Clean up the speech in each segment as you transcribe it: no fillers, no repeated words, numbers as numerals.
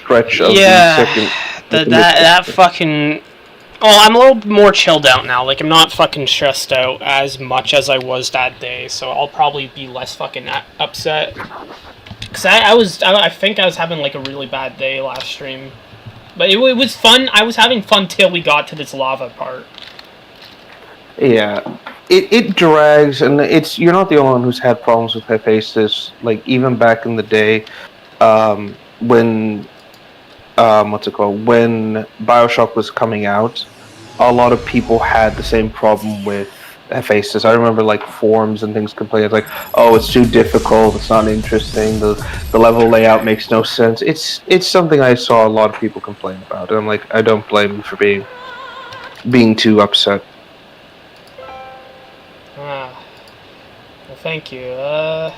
stretch of yeah, the second. that fucking. Oh, I'm a little more chilled out now. Like, I'm not fucking stressed out as much as I was that day, so I'll probably be less fucking upset. Cause I think I was having like a really bad day last stream, but it was fun. I was having fun till we got to this lava part. Yeah, it drags, and you're not the only one who's had problems with Hephaestus. Like even back in the day, when what's it called? When Bioshock was coming out, a lot of people had the same problem with Hephaestus. I remember like forums and things complaining like, "Oh, it's too difficult. It's not interesting. The level layout makes no sense." It's something I saw a lot of people complain about, and I'm like, I don't blame them for being too upset. Well, thank you. I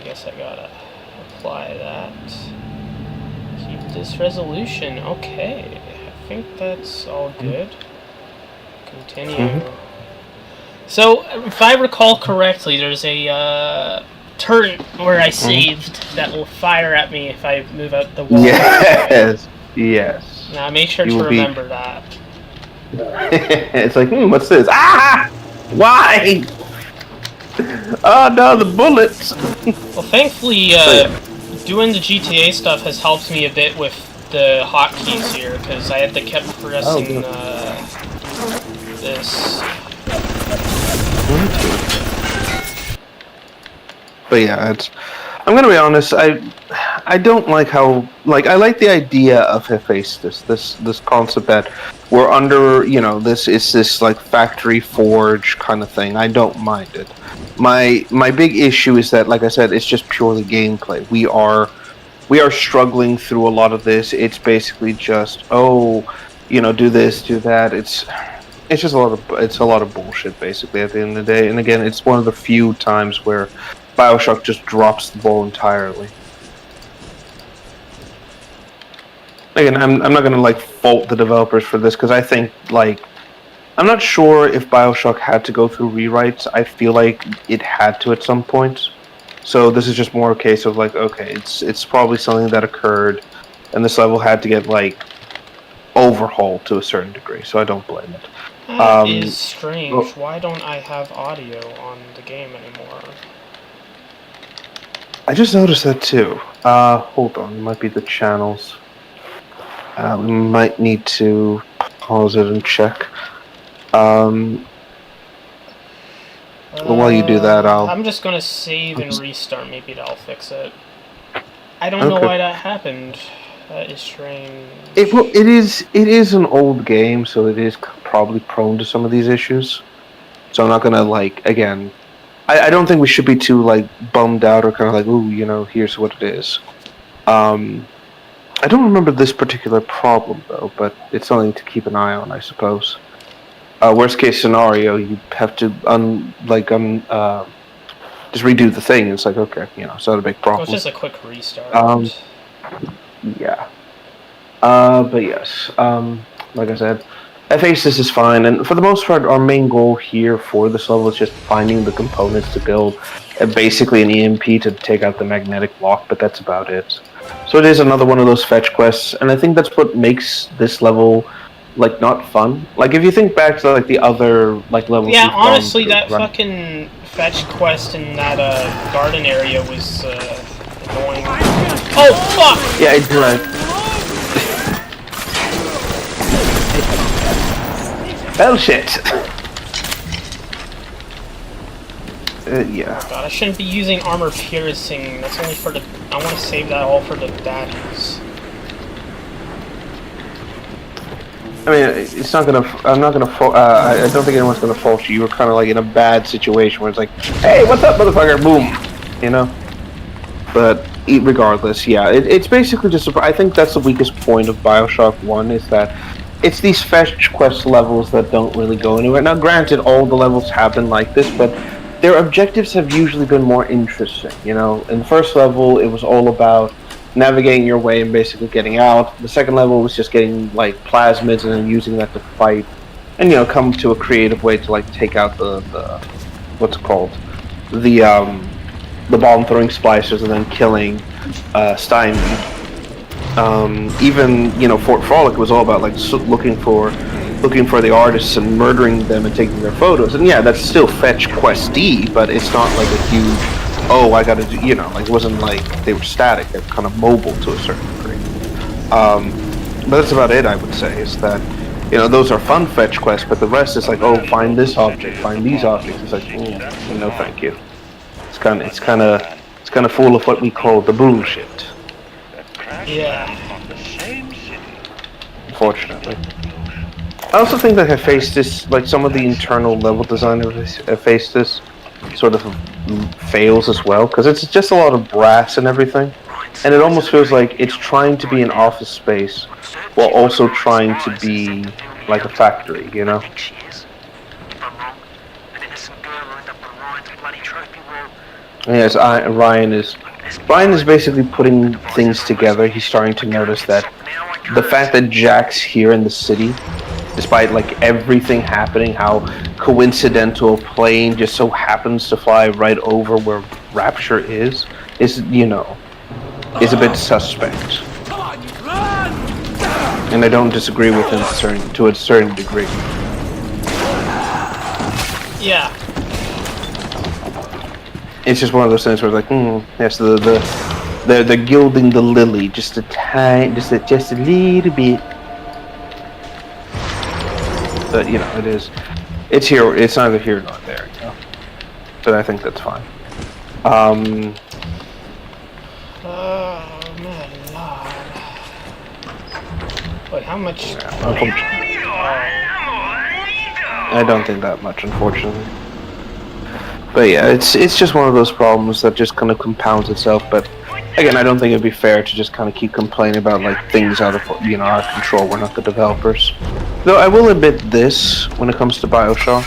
guess I gotta apply that. Keep this resolution. Okay. I think that's all good. Continue. Mm-hmm. So, if I recall correctly, there's a turret where I saved that will fire at me if I move out the wall. Yes. Yes. Now, make sure to remember that. It's like, what's this? Ah! Why? Oh no, the bullets! Well, thankfully, doing the GTA stuff has helped me a bit with the hotkeys here, because I had to keep pressing this. But yeah, I'm gonna be honest. I don't like how I like the idea of Hephaestus. This concept that we're under. This like factory forge kind of thing. I don't mind it. My big issue is that, like I said, it's just purely gameplay. We are struggling through a lot of this. It's basically just do this, do that. It's just a lot of bullshit basically at the end of the day. And again, it's one of the few times where Bioshock just drops the ball entirely. Again, I'm not gonna fault the developers for this, because I think I'm not sure if Bioshock had to go through rewrites. I feel like it had to at some point. So this is just more a case of okay, it's probably something that occurred, and this level had to get overhauled to a certain degree. So I don't blame it. That is strange. Why don't I have audio on the game anymore? I just noticed that too. Hold on, it might be the channels. We might need to pause it and check. While you do that, I'm just gonna save and restart. Maybe that'll fix it. I don't know why that happened. That is strange. It is an old game, so it is probably prone to some of these issues. So I'm not gonna again. I don't think we should be too bummed out or kind of ooh, here's what it is. I don't remember this particular problem though, but it's something to keep an eye on, I suppose. Worst case scenario, you have to just redo the thing. It's okay, it's not a big problem. It's just a quick restart. Yeah. But yes, like I said, Hephaestus is fine, and for the most part, our main goal here for this level is just finding the components to build basically an EMP to take out the magnetic block, but that's about it. So it is another one of those fetch quests, and I think that's what makes this level not fun. If you think back to the other levels. Yeah, honestly, that fucking fetch quest in that garden area was annoying. Oh fuck! Yeah, it's right. Well, shit. Yeah. God, I shouldn't be using armor piercing. That's only for the. I want to save that all for the daddies. I mean, it's not gonna. I'm not gonna. I don't think anyone's gonna fault you. You were kind of in a bad situation where it's "Hey, what's up, motherfucker?" Boom, But regardless, yeah, it's basically just. I think that's the weakest point of Bioshock 1 is that it's these fetch quest levels that don't really go anywhere. Now, granted, all the levels have been like this, but their objectives have usually been more interesting. In the first level, it was all about navigating your way and basically getting out. The second level was just getting plasmids and then using that to fight, and come to a creative way to take out the what's it called, the bomb throwing splicers and then killing Steinman. Even Fort Frolic was all about like looking for the artists and murdering them and taking their photos. And yeah, that's still fetch questy, but it's not like a huge. Oh, I got to do. Like it wasn't like they were static. They're kind of mobile to a certain degree. But that's about it. I would say is that those are fun fetch quests, but the rest is like, oh, find this object, find these objects. It's like, no, thank you. It's kind of full of what we call the bullshit. Yeah. Unfortunately. I also think that Hephaestus, like some of the internal level design of Hephaestus, sort of fails as well, because it's just a lot of brass and everything, and it almost feels like it's trying to be an office space while also trying to be like a factory, Yes, Ryan is basically putting things together. He's starting to notice that the fact that Jack's here in the city, despite like everything happening, how coincidental a plane just so happens to fly right over where Rapture is a bit suspect. And I don't disagree with him to a certain degree. Yeah. It's just one of those things where it's like, yes, they're gilding the lily just a little bit. But it's here. It's neither here nor there. But I think that's fine. Oh my lord! Wait, how much? I don't think that much, unfortunately. But yeah, it's just one of those problems that just kind of compounds itself. But again, I don't think it'd be fair to just kind of keep complaining about like things out of our control. We're not the developers. Though I will admit this, when it comes to Bioshock,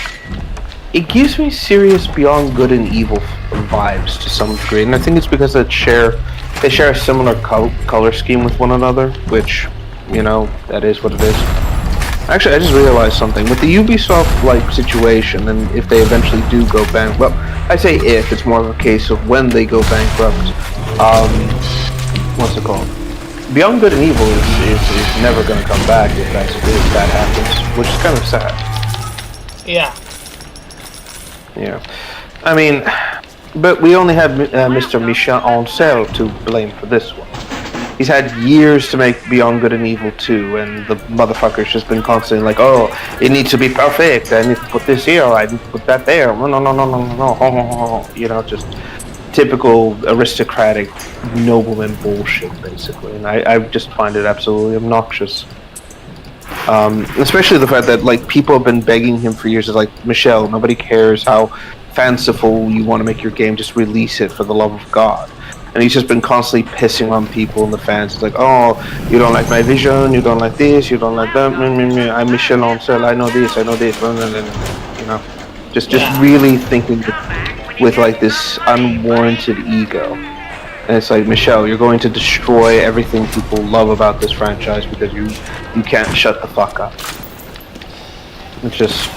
it gives me serious Beyond Good and Evil vibes to some degree, and I think it's because they share a similar color scheme with one another, which that is what it is. Actually, I just realized something. With the Ubisoft situation, and if they eventually do go bankrupt, well, I say if, it's more of a case of when they go bankrupt, what's it called? Beyond Good and Evil is never going to come back if that happens, which is kind of sad. Yeah. Yeah. I mean, but we only had Mr. Michel Ancel to blame for this one. He's had years to make Beyond Good and Evil 2, and the motherfucker's just been constantly like, oh, it needs to be perfect, I need to put this here, I need to put that there, no, just typical aristocratic nobleman bullshit, basically, and I just find it absolutely obnoxious. Especially the fact that, like, people have been begging him for years, it's like, Michelle, nobody cares how fanciful you want to make your game, just release it for the love of God. And he's just been constantly pissing on people and the fans. It's like, oh, you don't like my vision, you don't like this, you don't like that. I'm Michel Ancel, I know this. Just really thinking with like this unwarranted ego. And it's like, Michelle, you're going to destroy everything people love about this franchise because you can't shut the fuck up. It's just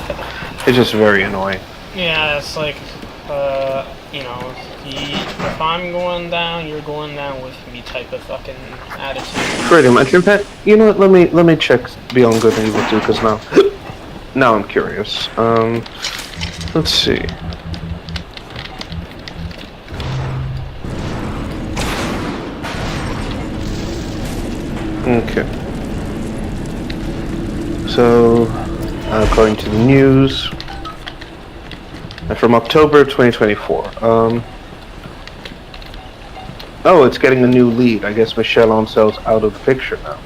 very annoying. Yeah, it's like, if I'm going down, you're going down with me type of fucking attitude. Pretty much. In fact, you know what? Let me check Beyond Good and Evil 2 because now I'm curious. Let's see. Okay. So, according to the news, from October 2024. Oh, it's getting a new lead. I guess Michel Ancel's out of the picture now.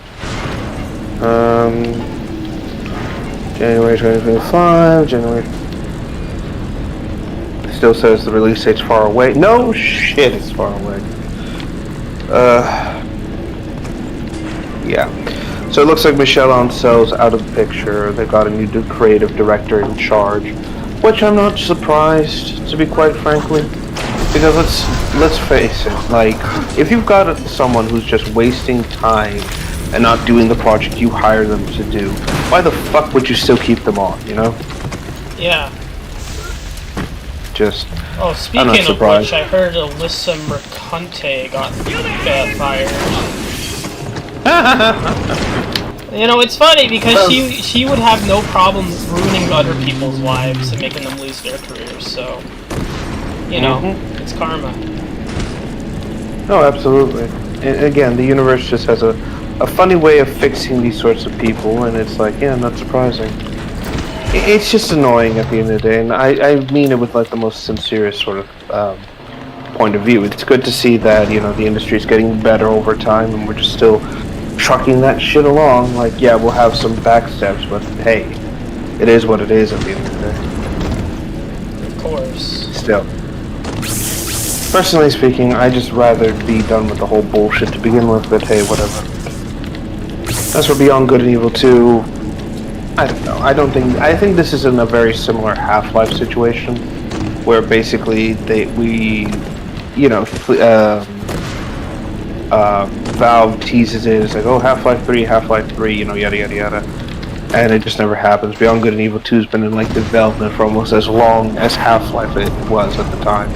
January 2025. January. Still says the release date's far away. No shit, it's far away. Yeah. So it looks like Michel Ancel's out of the picture. They've got a new creative director in charge, which I'm not surprised, to be quite frankly. Because let's face it, like, if you've got someone who's just wasting time and not doing the project you hire them to do, why the fuck would you still keep them on, Yeah. Just, oh, speaking of which, I heard Alyssa Mercante got fired. You know, it's funny because she would have no problem ruining other people's lives and making them lose their careers. So, you know, it's karma. No, absolutely. And again, the universe just has a funny way of fixing these sorts of people, and it's like, yeah, not surprising. It's just annoying at the end of the day, and I mean it with like the most sincerest sort of point of view. It's good to see that, you know, the industry is getting better over time, and we're just still trucking that shit along. Like, yeah, we'll have some backsteps, but hey, it is what it is at the end of the day. Of course. Still. Personally speaking, I just rather be done with the whole bullshit to begin with, but hey, whatever. As for Beyond Good and Evil 2, I don't know. I think this is in a very similar Half-Life situation, where basically Valve teases it. It's like, oh, Half-Life 3, you know, yada yada yada, and it just never happens. Beyond Good and Evil 2 has been in like development for almost as long as Half-Life it was at the time.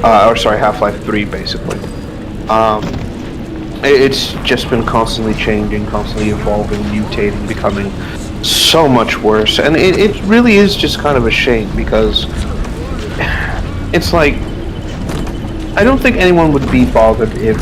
Half-Life 3, basically. It's just been constantly changing, constantly evolving, mutating, becoming so much worse. And it really is just kind of a shame, because it's like, I don't think anyone would be bothered if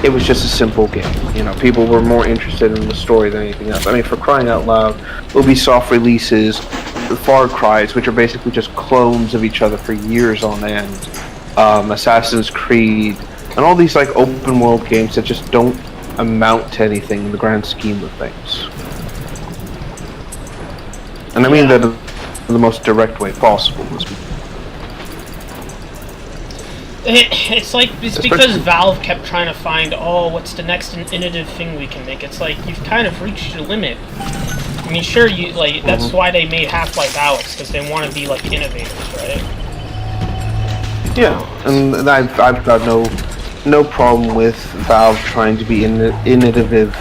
it was just a simple game. You know, people were more interested in the story than anything else. I mean, for crying out loud, Ubisoft releases the Far Cry's, which are basically just clones of each other for years on end. Assassin's Creed, and all these like open world games that just don't amount to anything in the grand scheme of things. And I mean that in the most direct way possible. It's because Valve kept trying to find, oh, what's the next innovative thing we can make? It's like, you've kind of reached your limit. I mean, sure, that's why they made Half-Life Alyx, because they want to be like innovators, right? Yeah, and I've got no problem with Valve trying to be innovative,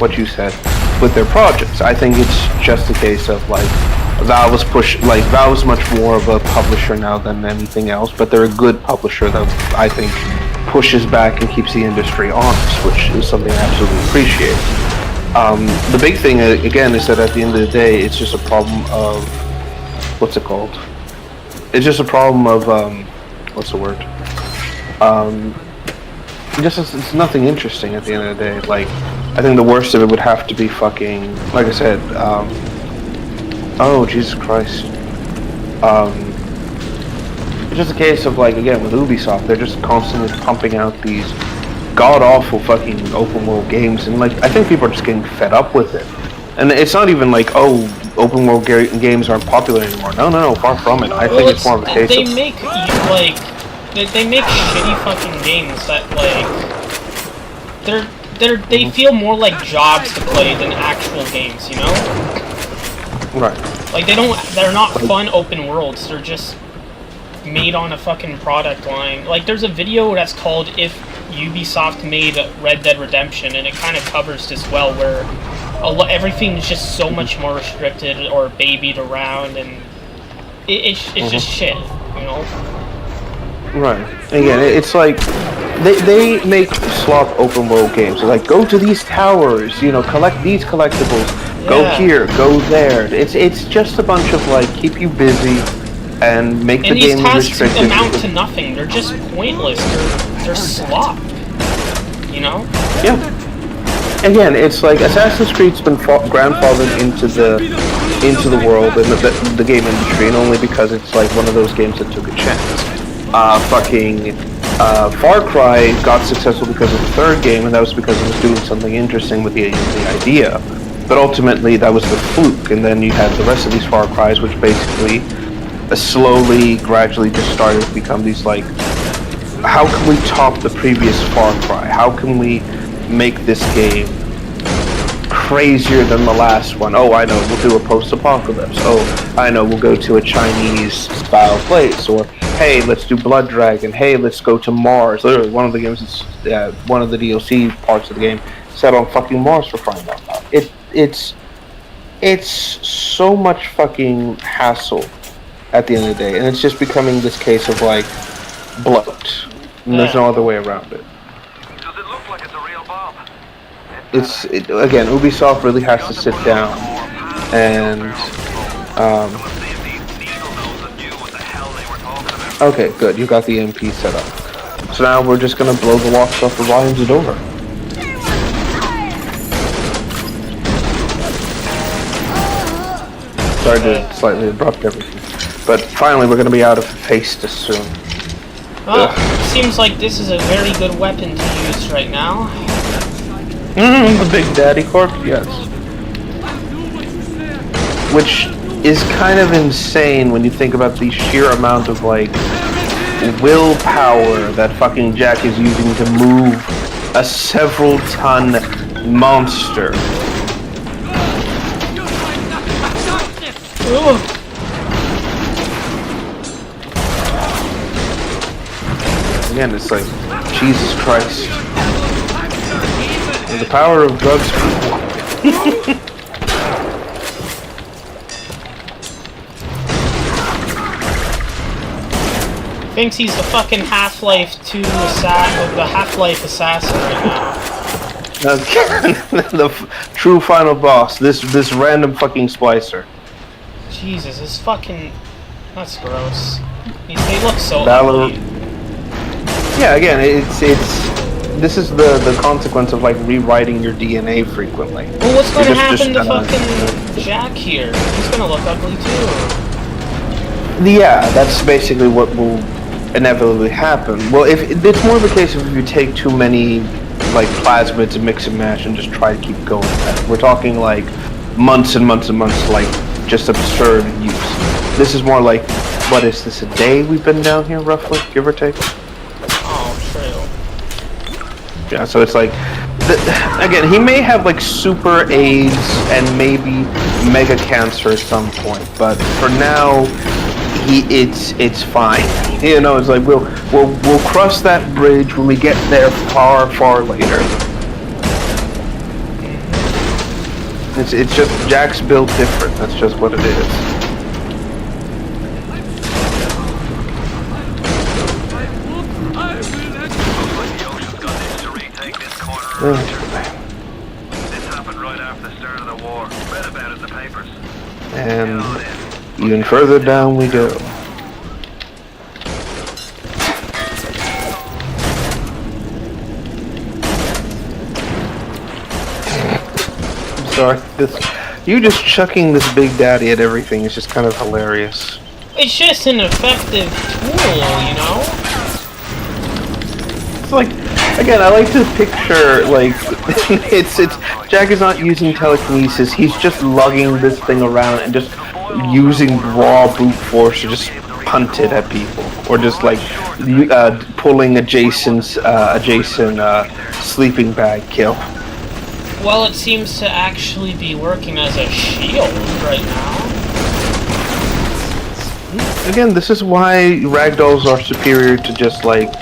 what you said, with their projects. I think it's just a case of like, Valve is much more of a publisher now than anything else, but they're a good publisher that I think pushes back and keeps the industry honest, which is something I absolutely appreciate. The big thing again is that at the end of the day, it's just a problem of what's it called? It's just a problem of what's the word? It's nothing interesting at the end of the day. Like, I think the worst of it would have to be fucking, like I said, oh Jesus Christ. It's just a case of like, again, with Ubisoft, they're just constantly pumping out these god-awful fucking open world games, and like, I think people are just getting fed up with it. And it's not even like, oh, open world games aren't popular anymore. No, far from it. I think it's more of a case they make shitty fucking games that like they feel more like jobs to play than actual games, you know? Right. Like they're not fun open worlds. They're just made on a fucking product line. Like, there's a video that's called "If Ubisoft Made Red Dead Redemption," and it kind of covers this well, where everything is just so much more restricted or babied around, and it's just shit, you know? Right. Again, it's like they make slop open world games. They're like, go to these towers, you know, collect these collectibles, go here, go there. It's just a bunch of like, keep you busy and make the game restricted. And these tasks amount to nothing. They're just pointless. They're slop, you know? Yeah. Again, it's like Assassin's Creed's been grandfathered into the world and the game industry, and only because it's like one of those games that took a chance. Far Cry got successful because of the third game, and that was because it was doing something interesting with the idea. But ultimately, that was the fluke, and then you had the rest of these Far Cries, which basically slowly, gradually just started to become these like, how can we top the previous Far Cry? How can we make this game crazier than the last one? Oh, I know, we'll do a post-apocalypse. Oh, I know, we'll go to a Chinese-style place. Or, hey, let's do Blood Dragon. Hey, let's go to Mars. Literally, one of the games is one of the DLC parts of the game set on fucking Mars, for crying out loud. It's so much fucking hassle at the end of the day, and it's just becoming this case of like bloat, and there's no other way around it. Does it look like it's a real bomb? again, Ubisoft really has to sit down and okay, good. You got the MP set up. So now we're just gonna blow the locks off the Ryan's door. Sorry to slightly abrupt everything, but finally we're gonna be out of Hephaestus soon. Well, it seems like this is a very good weapon to use right now. The Big Daddy Corp, yes. Which is kind of insane when you think about the sheer amount of, like, willpower that fucking Jack is using to move a several-ton monster. Ugh. Again, it's like, Jesus Christ. The power of drugs. Thinks he's the fucking Half-Life 2 the Half-Life assassin right now. The true final boss, this random fucking splicer. Jesus, this fucking... That's gross. They look so ugly. Yeah, again, this is the consequence of, like, rewriting your DNA frequently. Well, what's going to happen to fucking Jack here? He's going to look ugly too. Yeah, that's basically what will inevitably happen. Well, if it's more of a case of if you take too many, like, plasmids and mix and match and just try to keep going at it. We're talking, like, months and months and months, like, just absurd use. This is more like, what is this, a day we've been down here, roughly, give or take? Yeah, so it's like, again, he may have like super AIDS and maybe mega cancer at some point, but for now, it's fine. You know, it's like we'll cross that bridge when we get there far later. It's just Jack's built different. That's just what it is. This happened right after the start of the war. Read about it in the papers. And even further down we go. I'm sorry, you just chucking this Big Daddy at everything is just kind of hilarious. It's just an effective tool, you know? It's like, again, I like to picture, like, it's Jack is not using telekinesis, he's just lugging this thing around and just using raw brute force to just punt it at people. Or just, like, pulling a Jason sleeping bag kill. Well, it seems to actually be working as a shield right now. Again, this is why ragdolls are superior to just, like,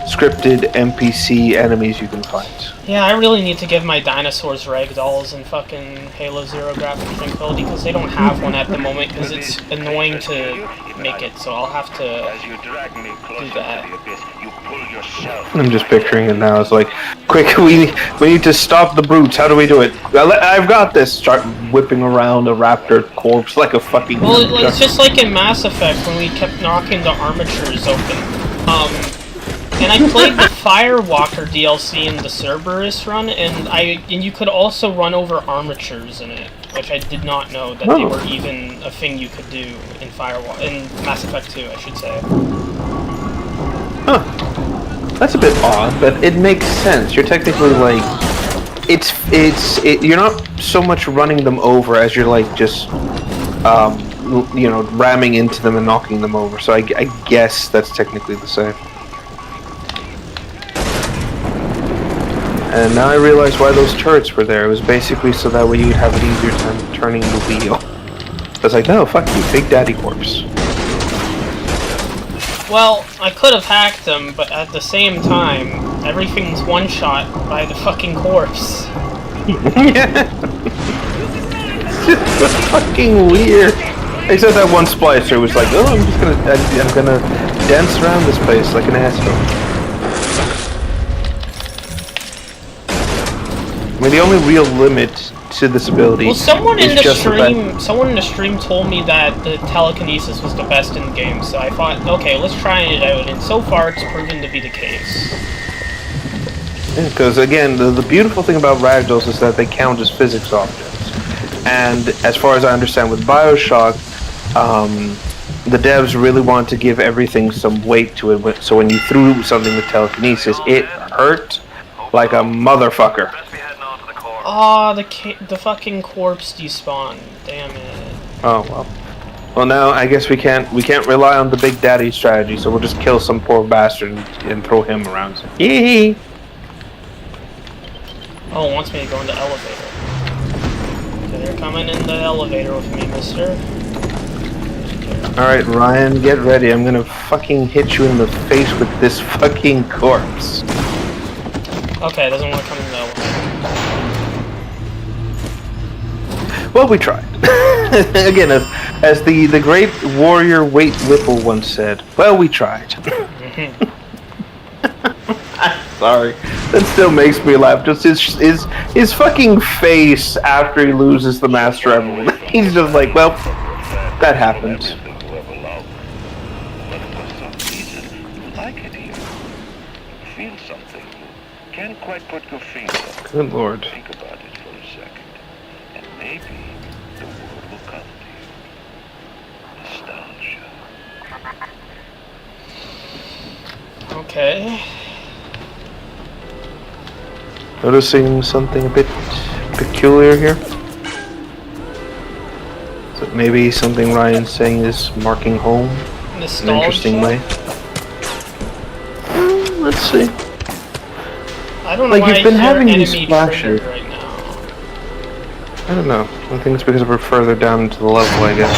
scripted NPC enemies you can fight. Yeah, I really need to give my dinosaurs ragdolls in fucking Halo Zero graphic tranquility because they don't have one at the moment because it's annoying to make it, so I'll have to do that. I'm just picturing it now. It's like, quick, we need to stop the brutes. How do we do it? I've got this. Start whipping around a raptor corpse like a fucking... Well, it's just like in Mass Effect when we kept knocking the armatures open. And I played the Firewalker DLC in the Cerberus run, and you could also run over armatures in it, which I did not know that they were even a thing you could do in Mass Effect 2, I should say. Huh. That's a bit odd, but it makes sense. You're technically like, you're not so much running them over as you're like just, you know, ramming into them and knocking them over. So I guess that's technically the same. And now I realize why those turrets were there. It was basically so that way you would have an easier time turning the wheel. I was like, no, fuck you, Big Daddy corpse. Well, I could have hacked them, but at the same time, everything's one-shot by the fucking corpse. Yeah. It's just fucking weird. Except that one splicer was like, oh, I'm gonna dance around this place like an asshole. I mean, the only real limit to this ability Well, someone is in the just stream told me that the telekinesis was the best in the game, so I thought, okay, let's try it out, and so far it's proven to be the case. Because again, the beautiful thing about ragdolls is that they count as physics objects, and as far as I understand with Bioshock, the devs really wanted to give everything some weight to it. So when you threw something with telekinesis, it hurt like a motherfucker. Best be heading on to the core. Ah, the fucking corpse despawned. Damn it. Oh well. Well, now I guess we can't rely on the Big Daddy strategy. So we'll just kill some poor bastard and throw him around. So, yee. Oh, it wants me to go in the elevator. Okay, they're coming in the elevator with me, mister. Alright, Ryan, get ready. I'm gonna fucking hit you in the face with this fucking corpse. Okay, it doesn't want to come in the elevator. Well, we tried. Again, as the great warrior Wade Whipple once said, well, we tried. I'm sorry. That still makes me laugh. Just his fucking face after he loses the Master Emerald. He's just like, well, that happened. Feel something. Can't quite put your finger on it. Good lord. Think about it for a second, and maybe the word will come to you. Nostalgia. Okay. Noticing something a bit peculiar here? So maybe something Ryan's saying is marking home in Nostalgia? an interesting way. Let's see. I don't know Like, why you've been I hear having these enemy flashes. triggered right now. I don't know. I think it's because we're further down into the level, I guess.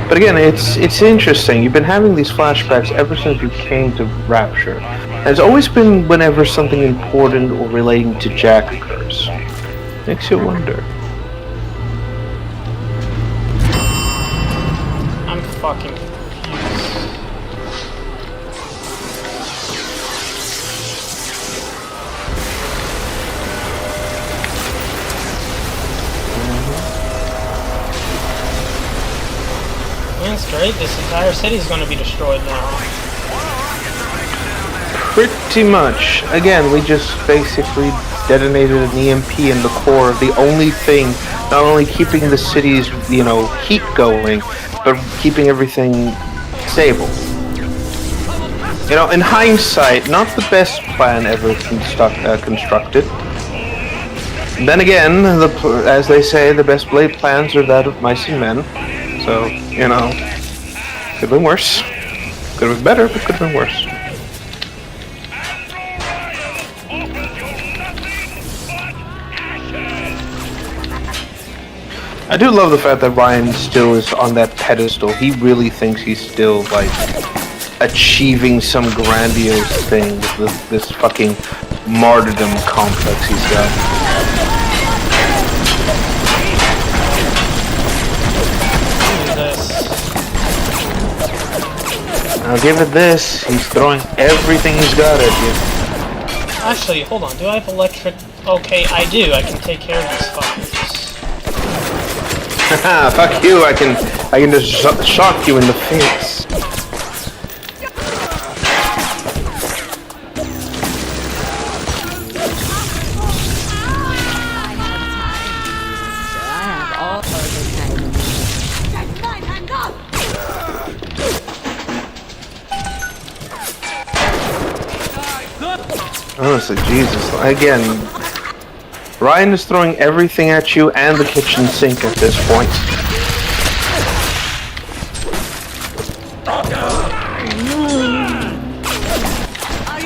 But again, it's interesting. You've been having these flashbacks ever since you came to Rapture. And it's always been whenever something important or relating to Jack occurs. Makes you wonder. I'm fucking confused. That's great, this entire city's gonna be destroyed now. Pretty much. Again, we just basically detonated an EMP in the core of the only thing, not only keeping the city's, heat going, but keeping everything stable. In hindsight, not the best plan ever constructed. Then again, as they say, the best laid plans are that of mice and men. So, could have been worse. Could have been better, but could have been worse. I do love the fact that Ryan still is on that pedestal. He really thinks he's still, achieving some grandiose thing with this fucking martyrdom complex he's got. I'll give it this. He's throwing everything he's got at you. Actually, hold on. Do I have electric? Okay, I do. I can take care of these fuckers. Haha, fuck you. I can just shock you in the face. Honestly, Jesus. Again, Ryan is throwing everything at you and the kitchen sink at this point.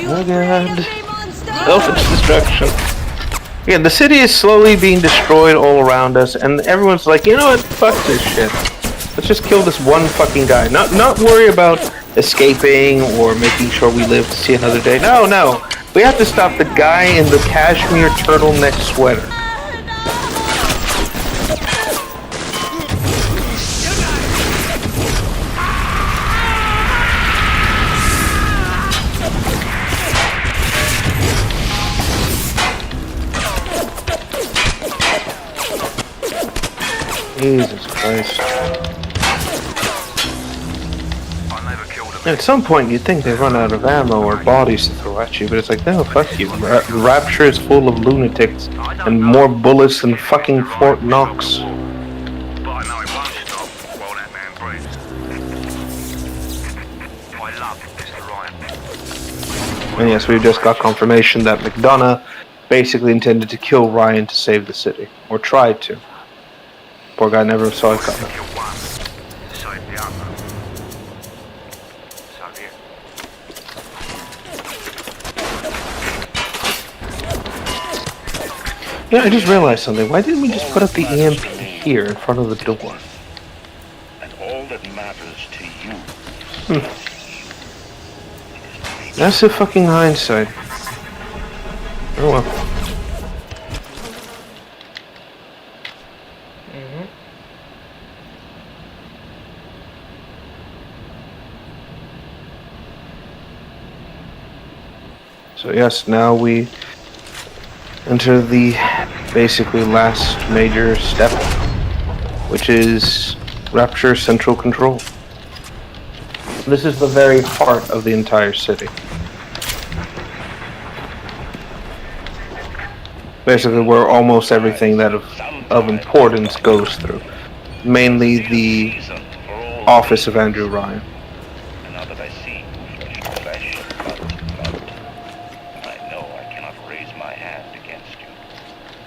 Oh god. Self-destruction. Yeah, the city is slowly being destroyed all around us, and everyone's like, you know what? Fuck this shit. Let's just kill this one fucking guy. Not worry about escaping or making sure we live to see another day. No. We have to stop the guy in the cashmere turtleneck sweater. Jesus Christ. I never killed him. At some point, you'd think they run out of ammo or bodies to throw at you, but it's like, no, fuck you. Rapture is full of lunatics and more bullets than fucking Fort Knox. But I know it won't stop while that man breathes. I love Mr. Ryan. And yes, we've just got confirmation that McDonough basically intended to kill Ryan to save the city. Or tried to. Poor guy never saw it coming. Kill one, save the other. So yeah. Yeah, I just realized something. Why didn't we just put up the EMP here in front of the door? And all that matters to you. That's the fucking hindsight. Oh well. So yes, now we enter the basically last major step, which is Rapture Central Control. This is the very heart of the entire city. Basically where almost everything that of importance goes through. Mainly the office of Andrew Ryan. And now that I see flesh and blood, I know I cannot raise my hand against you.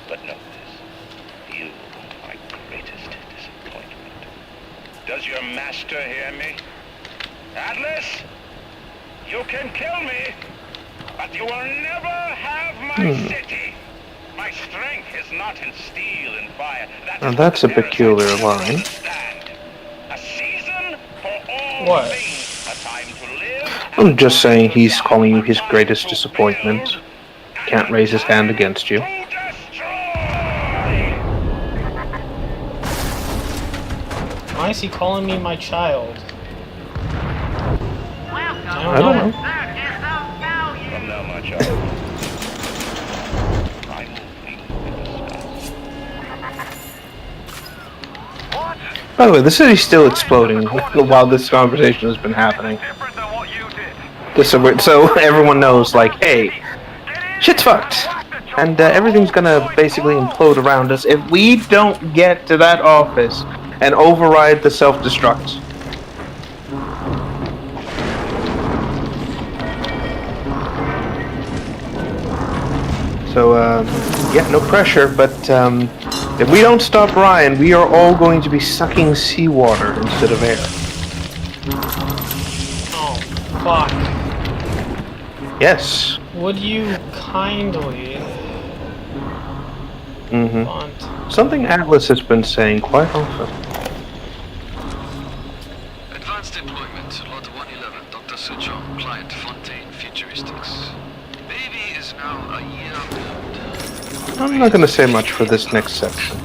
But know this, you are my greatest disappointment. Does your master hear me? Atlas? You can kill me, but you will never have my city. My strength is not in steel and fire. Now that's a peculiar line. A season for all What? things, a time to live. I'm just saying he's calling you his greatest disappointment. Can't raise his hand against you. To destroy. Why is he calling me my child? I don't know. From now, my child, I will be discussed. By the way, the city's still exploding while this conversation has been happening. Different than what you did. So everyone knows, like, hey, shit's fucked. And everything's gonna basically implode around us if we don't get to that office and override the self-destruct. So, yeah, no pressure, but if we don't stop Ryan, we are all going to be sucking seawater instead of air. Oh, fuck. Yes. Would you kindly want... Something Atlas has been saying quite often. Advanced deployment, Lot 111, Dr. Sucho, client Fontaine Futuristics. Baby is now a year old. I'm not going to say much for this next section.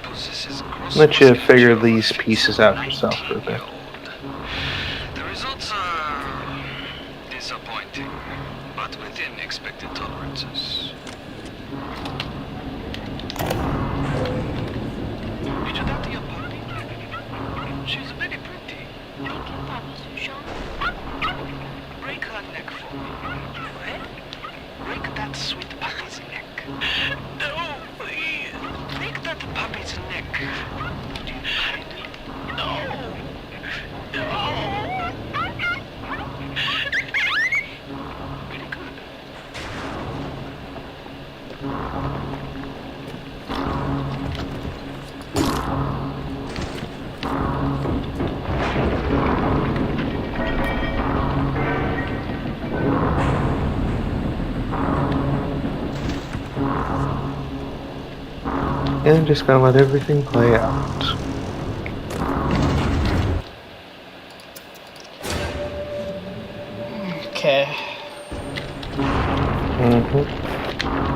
Possesses Let you figure these pieces out yourself for a bit. The results are disappointing, but within expected tolerances. Did you that to your party? She's very pretty. Thank you, Papa Sushan. Break her neck for me. Eh? Break that sweet puppy's neck. No, please. Break that puppy's neck. Do you kindly? No. No. Very good. And just gonna let everything play out. Okay.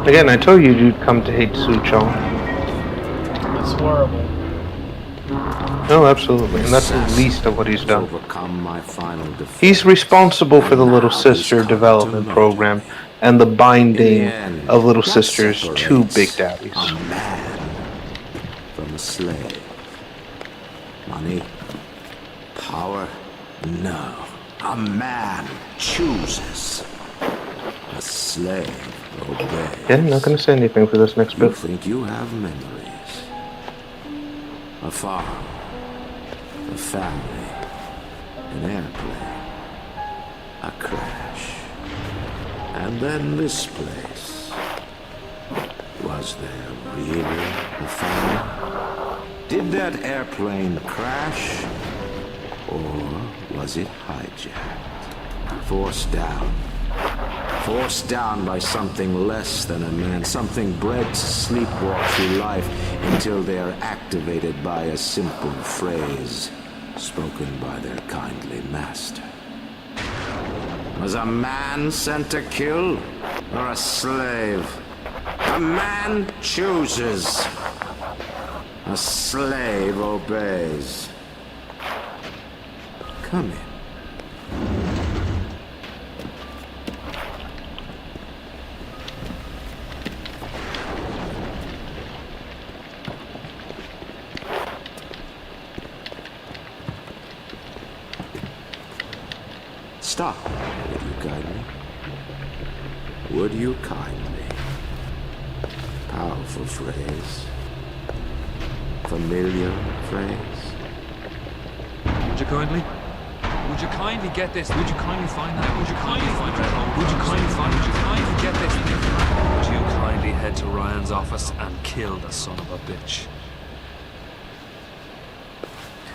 Again, I told you you'd come to hate Sucho. It's horrible. No, absolutely, and that's the least of what he's done. Overcome my final defeat. He's responsible for the Little Sister development program and the binding of Little Sisters to Big Daddies. A man. from a slave. Money? Power? No. A man chooses. A slave obeys. Yeah, I'm not going to say anything for this next You bit. think you have memories. A farm. A family. An airplane. A crash. And then this place. Was there really a farm? Did that airplane crash? Or was it hijacked? Forced down. Forced down by something less than a man. Something bred to sleepwalk through life until they are activated by a simple phrase spoken by their kindly master. Was a man sent to kill, or a slave? A man chooses. A slave obeys. Come in. Stop, would you kindly? Would you kindly? Powerful phrase. Familiar phrase. Would you kindly? Would you kindly get this? Would you kindly find that? Would you kindly find that? Would you kindly find? Would you kindly get this? Would you kindly head to Ryan's office and kill the son of a bitch?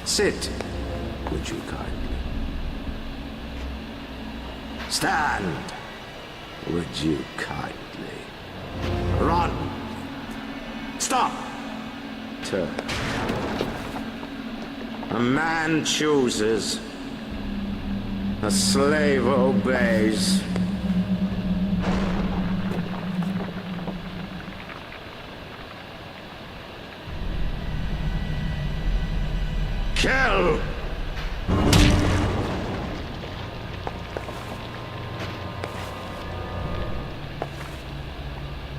Sit, would you kindly? Stand, would you kindly? Run! Stop! Turn. A man chooses. A slave obeys. Kill!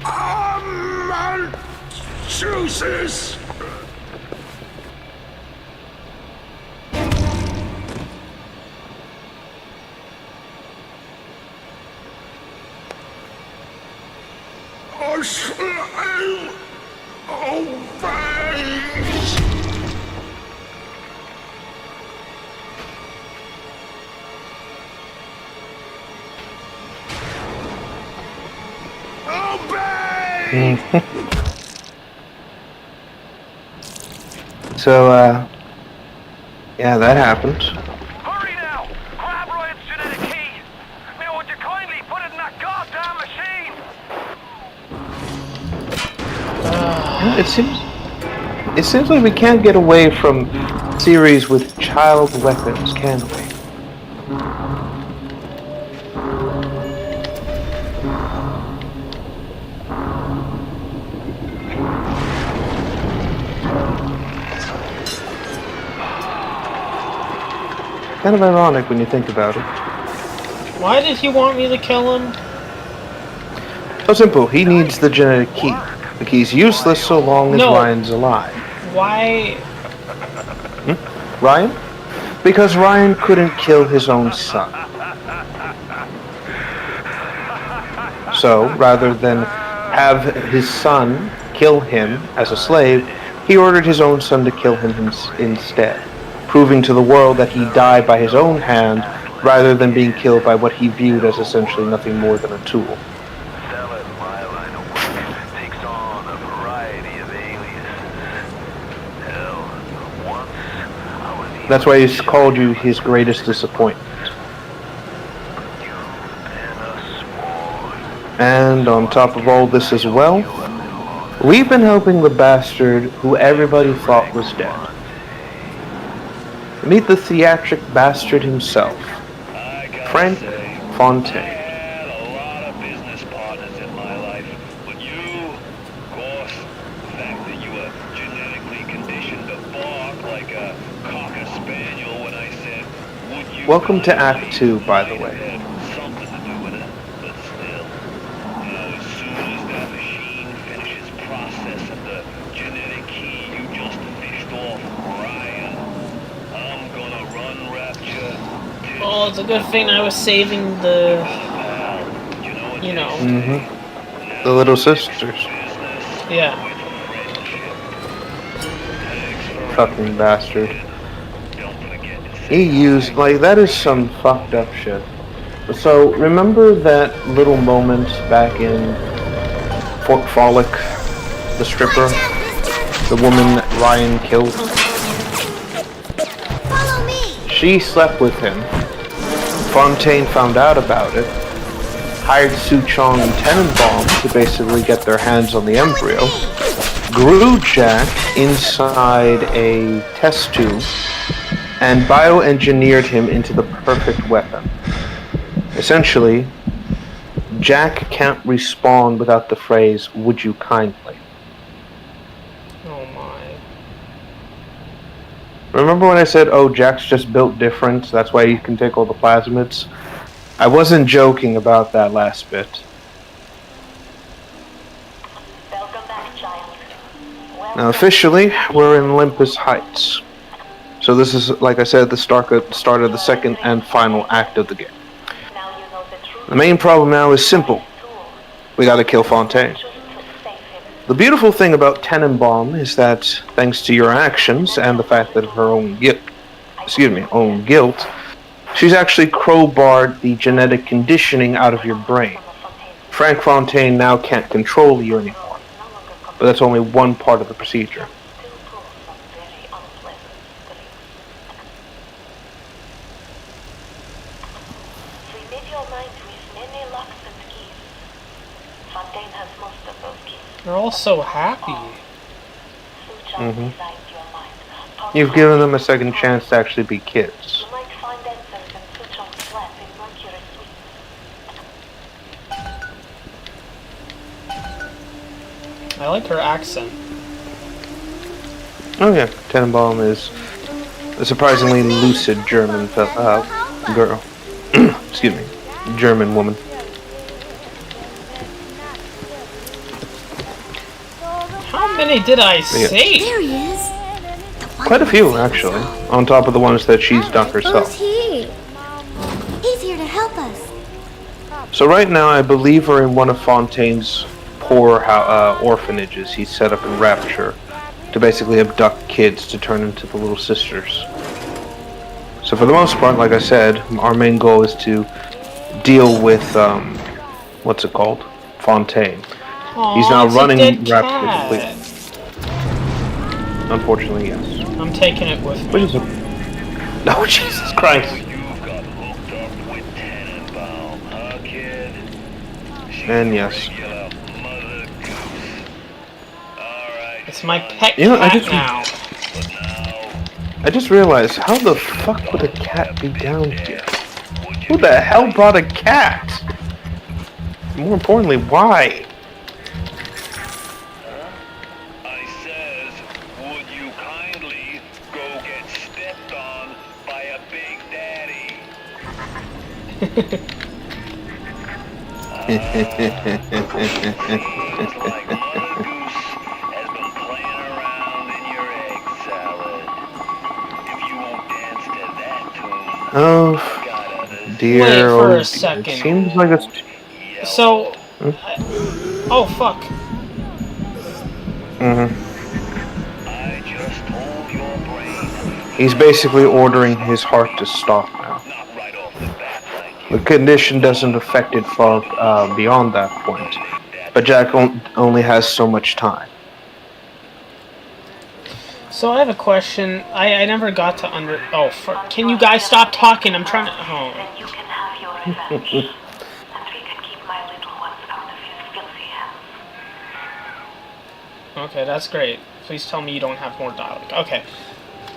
A man chooses! A slave obeys! Obey! So, yeah, that happened. Hurry now! Grab Ryan's genetic key! Now would you kindly put it in that goddamn machine? It seems like we can't get away from series with child weapons, can we? Kind of ironic when you think about it. Why did he want me to kill him? So simple, he needs the genetic key. The key's useless so long as No. Ryan's alive. Why? Ryan? Because Ryan couldn't kill his own son. So, rather than have his son kill him as a slave, he ordered his own son to kill him instead, proving to the world that he died by his own hand rather than being killed by what he viewed as essentially nothing more than a tool. Stella, in my line of work, takes on a variety of aliases. Hell, once I was even That's why he's called you his greatest disappointment. and a sworn. And on top of all this as well, we've been helping the bastard who everybody thought was dead. Meet the theatric bastard himself, Frank Fontaine. I had a lot of business partners in my life, but you, of course, the fact that you were genetically conditioned to bark like a cocker spaniel when I said, would you... Welcome to Act 2, by the way. Had something to do with it, but still. Now, as soon as that machine finishes processing the genetic key you Well, it's a good thing I was saving the, you know, Mm-hmm. The little sisters. yeah. Fucking bastard. He used, like, that is some fucked up shit. So, remember that little moment back in Fort Frolic, the stripper? The woman that Ryan killed? Follow me. She slept with him. Fontaine found out about it, hired Su Chong and Tenenbaum to basically get their hands on the embryo, grew Jack inside a test tube, and bioengineered him into the perfect weapon. Essentially, Jack can't respawn without the phrase, "Would you kindly?" Oh my. Remember when I said, oh, Jack's just built different, that's why he can take all the plasmids? I wasn't joking about that last bit. Welcome back, child. Now, officially, we're in Olympus Heights. So this is, like I said, the start of the second and final act of the game. Now you know the truth. The main problem now is simple. We gotta kill Fontaine. Choose to save him. The beautiful thing about Tenenbaum is that, thanks to your actions and the fact that of her own guilt, she's actually crowbarred the genetic conditioning out of your brain. Frank Fontaine now can't control you anymore. But that's only one part of the procedure. Still full of some very unpleasant dreams. Remit your mind with many locks and keys. Fontaine has most of those keys. They're all so happy. Su Chong designed your mind. You've given them a second chance to actually be kids. You might find answers in Su Chong's lab in Mercury Suite. I like her accent. Oh yeah, Tenenbaum is a surprisingly lucid German girl. Excuse me, German woman. How many did I say? There he is. Quite a few, actually, on top of the ones that she's done herself. Who's he? He's here to help us. So right now, I believe we're in one of Fontaine's poor orphanages he's set up in Rapture to basically abduct kids to turn into the little sisters. So for the most part, like I said, our main goal is to deal with, what's it called? Fontaine. Aw, He's now it's a running dead Rapture cat. completely. Unfortunately, yes. I'm taking it with Which me. is a... No, Jesus Christ. You've got hooked up with Tenenbaum, huh, kid? She's And yes. regular Mother Goose. Alright, It's my pet You know, cat now. but now, I just realized, how the fuck would a cat be down here? Who the hell brought a cat? More importantly, why? I says, would you kindly go get stepped on by a big daddy? Seems like Mother Goose has been playing around in your egg salad. If you won't dance to that tune, Oh, got others. dear. Wait for oh, a dear. second. It seems like it's... So, oh fuck. Mhm. I just told your brain, He's basically ordering his heart to stop now. not right off the bat, thank you. The condition doesn't affect it far beyond that point. But Jack only has so much time. So I have a question. I never got to Oh, can you guys stop talking? I'm trying to. Oh. Then you can have your revenge. And we can keep my little ones out of his filthy hands. Okay, that's great. Please tell me you don't have more dialogue. Okay.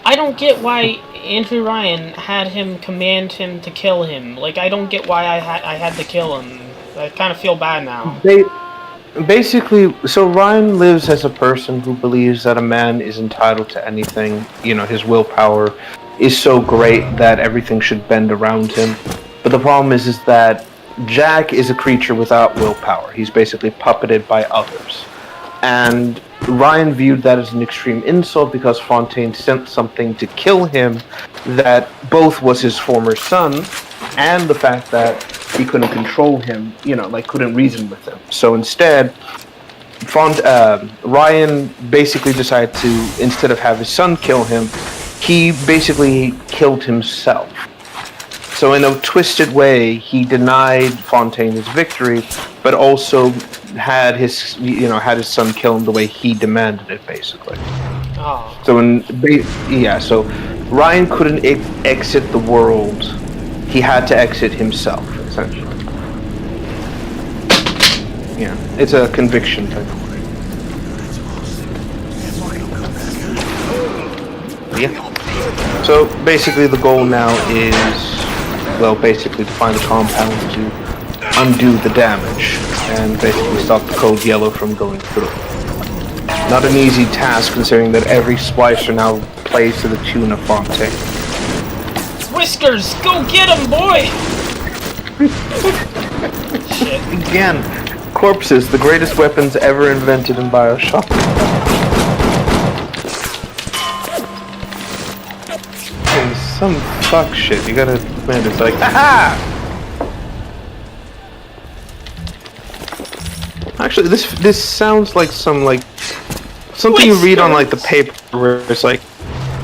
I don't get why Andrew Ryan had him command him to kill him. Like, I don't get why I had to kill him. I kind of feel bad now. Basically, so Ryan lives as a person who believes that a man is entitled to anything. You know, his willpower is so great that everything should bend around him. But the problem is that Jack is a creature without willpower. He's basically puppeted by others. And Ryan viewed that as an extreme insult because Fontaine sent something to kill him that both was his former son and the fact that he couldn't control him, like couldn't reason with him. So instead, Ryan basically decided to, instead of have his son kill him, he basically killed himself. So in a twisted way, he denied Fontaine his victory, but also had his son kill him the way he demanded it, basically. Oh. So Ryan couldn't exit the world; he had to exit himself, essentially. Yeah, it's a conviction type of way. Yeah. So basically, the goal now is, basically to find the compound to undo the damage and basically stop the code yellow from going through. Not an easy task, considering that every splicer now plays to the tune of Fontaine. Whiskers, go get him, boy! Shit. Again, corpses, the greatest weapons ever invented in Bioshock. And some fuck shit, you gotta admit, it's like, haha! Actually, this sounds like something you read on like the paper where it's like,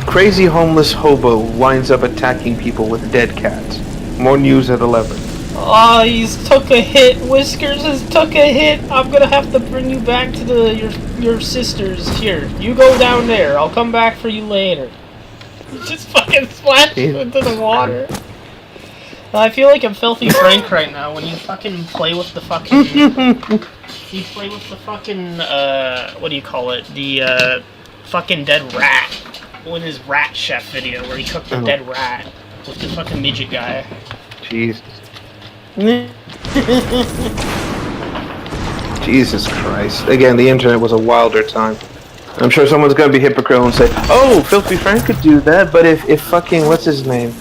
crazy homeless hobo winds up attacking people with dead cats. More news at 11. Oh, he's took a hit. Whiskers has took a hit. I'm gonna have to bring you back to your sisters. Here, you go down there. I'll come back for you later. Just fucking splash into the water. I feel like I'm Filthy Frank right now when you fucking play with the fucking... you play with the fucking, what do you call it? The, fucking dead rat. With his rat chef video where he cooked the dead rat with the fucking midget guy. Jesus. Jesus Christ. Again, the internet was a wilder time. I'm sure someone's gonna be hypocritical and say, oh, Filthy Frank could do that, but if fucking, what's his name?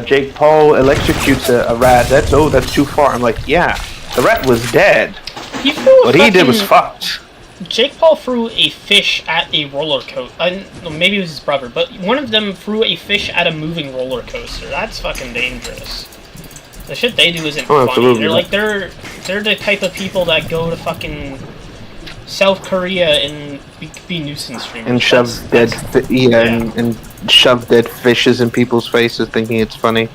Jake Paul electrocutes a rat, that's too far. I'm like, yeah, the rat was dead. What he did was fucked. Jake Paul threw a fish at a roller coaster. Maybe it was his brother, but one of them threw a fish at a moving roller coaster. That's fucking dangerous. The shit they do isn't funny. Absolutely. They're the type of people that go to fucking South Korea and be nuisance streamers. And shove and shove dead fishes in people's faces, thinking it's funny.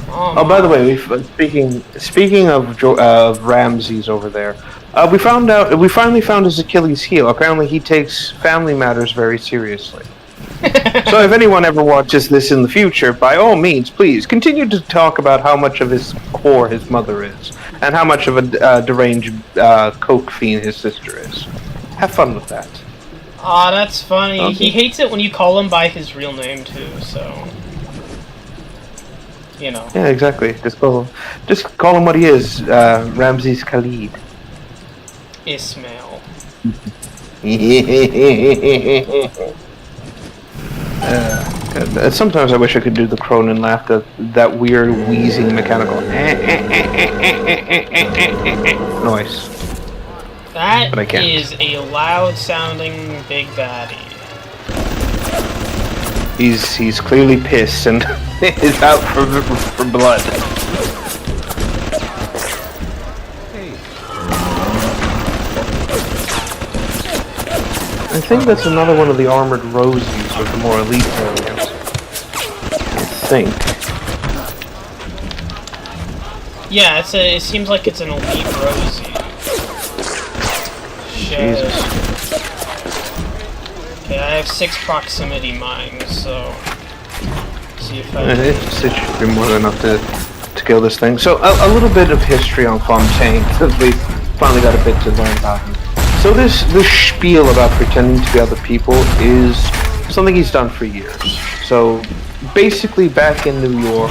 Oh, by the way, speaking of Ramses over there, we finally found his Achilles heel. Apparently, he takes family matters very seriously. So, if anyone ever watches this in the future, by all means, please continue to talk about how much of his core his mother is, and how much of a deranged coke fiend his sister is. Have fun with that. Aw, that's funny. Okay. He hates it when you call him by his real name too. So. You know. Yeah, exactly. Just call him what he is, Ramses Khalid. Ismail. Sometimes I wish I could do the Cronin laugh, that weird wheezing mechanical noise. That is a loud-sounding big baddie. He's clearly pissed and is out for blood. I think that's another one of the armored rosies with the more elite variants. I think. Yeah, it seems like it's an elite rosie. Shit. Jesus. Okay, I have 6 proximity mines, so see if I. It should be more than enough to kill this thing. So a little bit of history on Fontaine, because we finally got a bit to learn about him. So this spiel about pretending to be other people is something he's done for years. So basically, back in New York,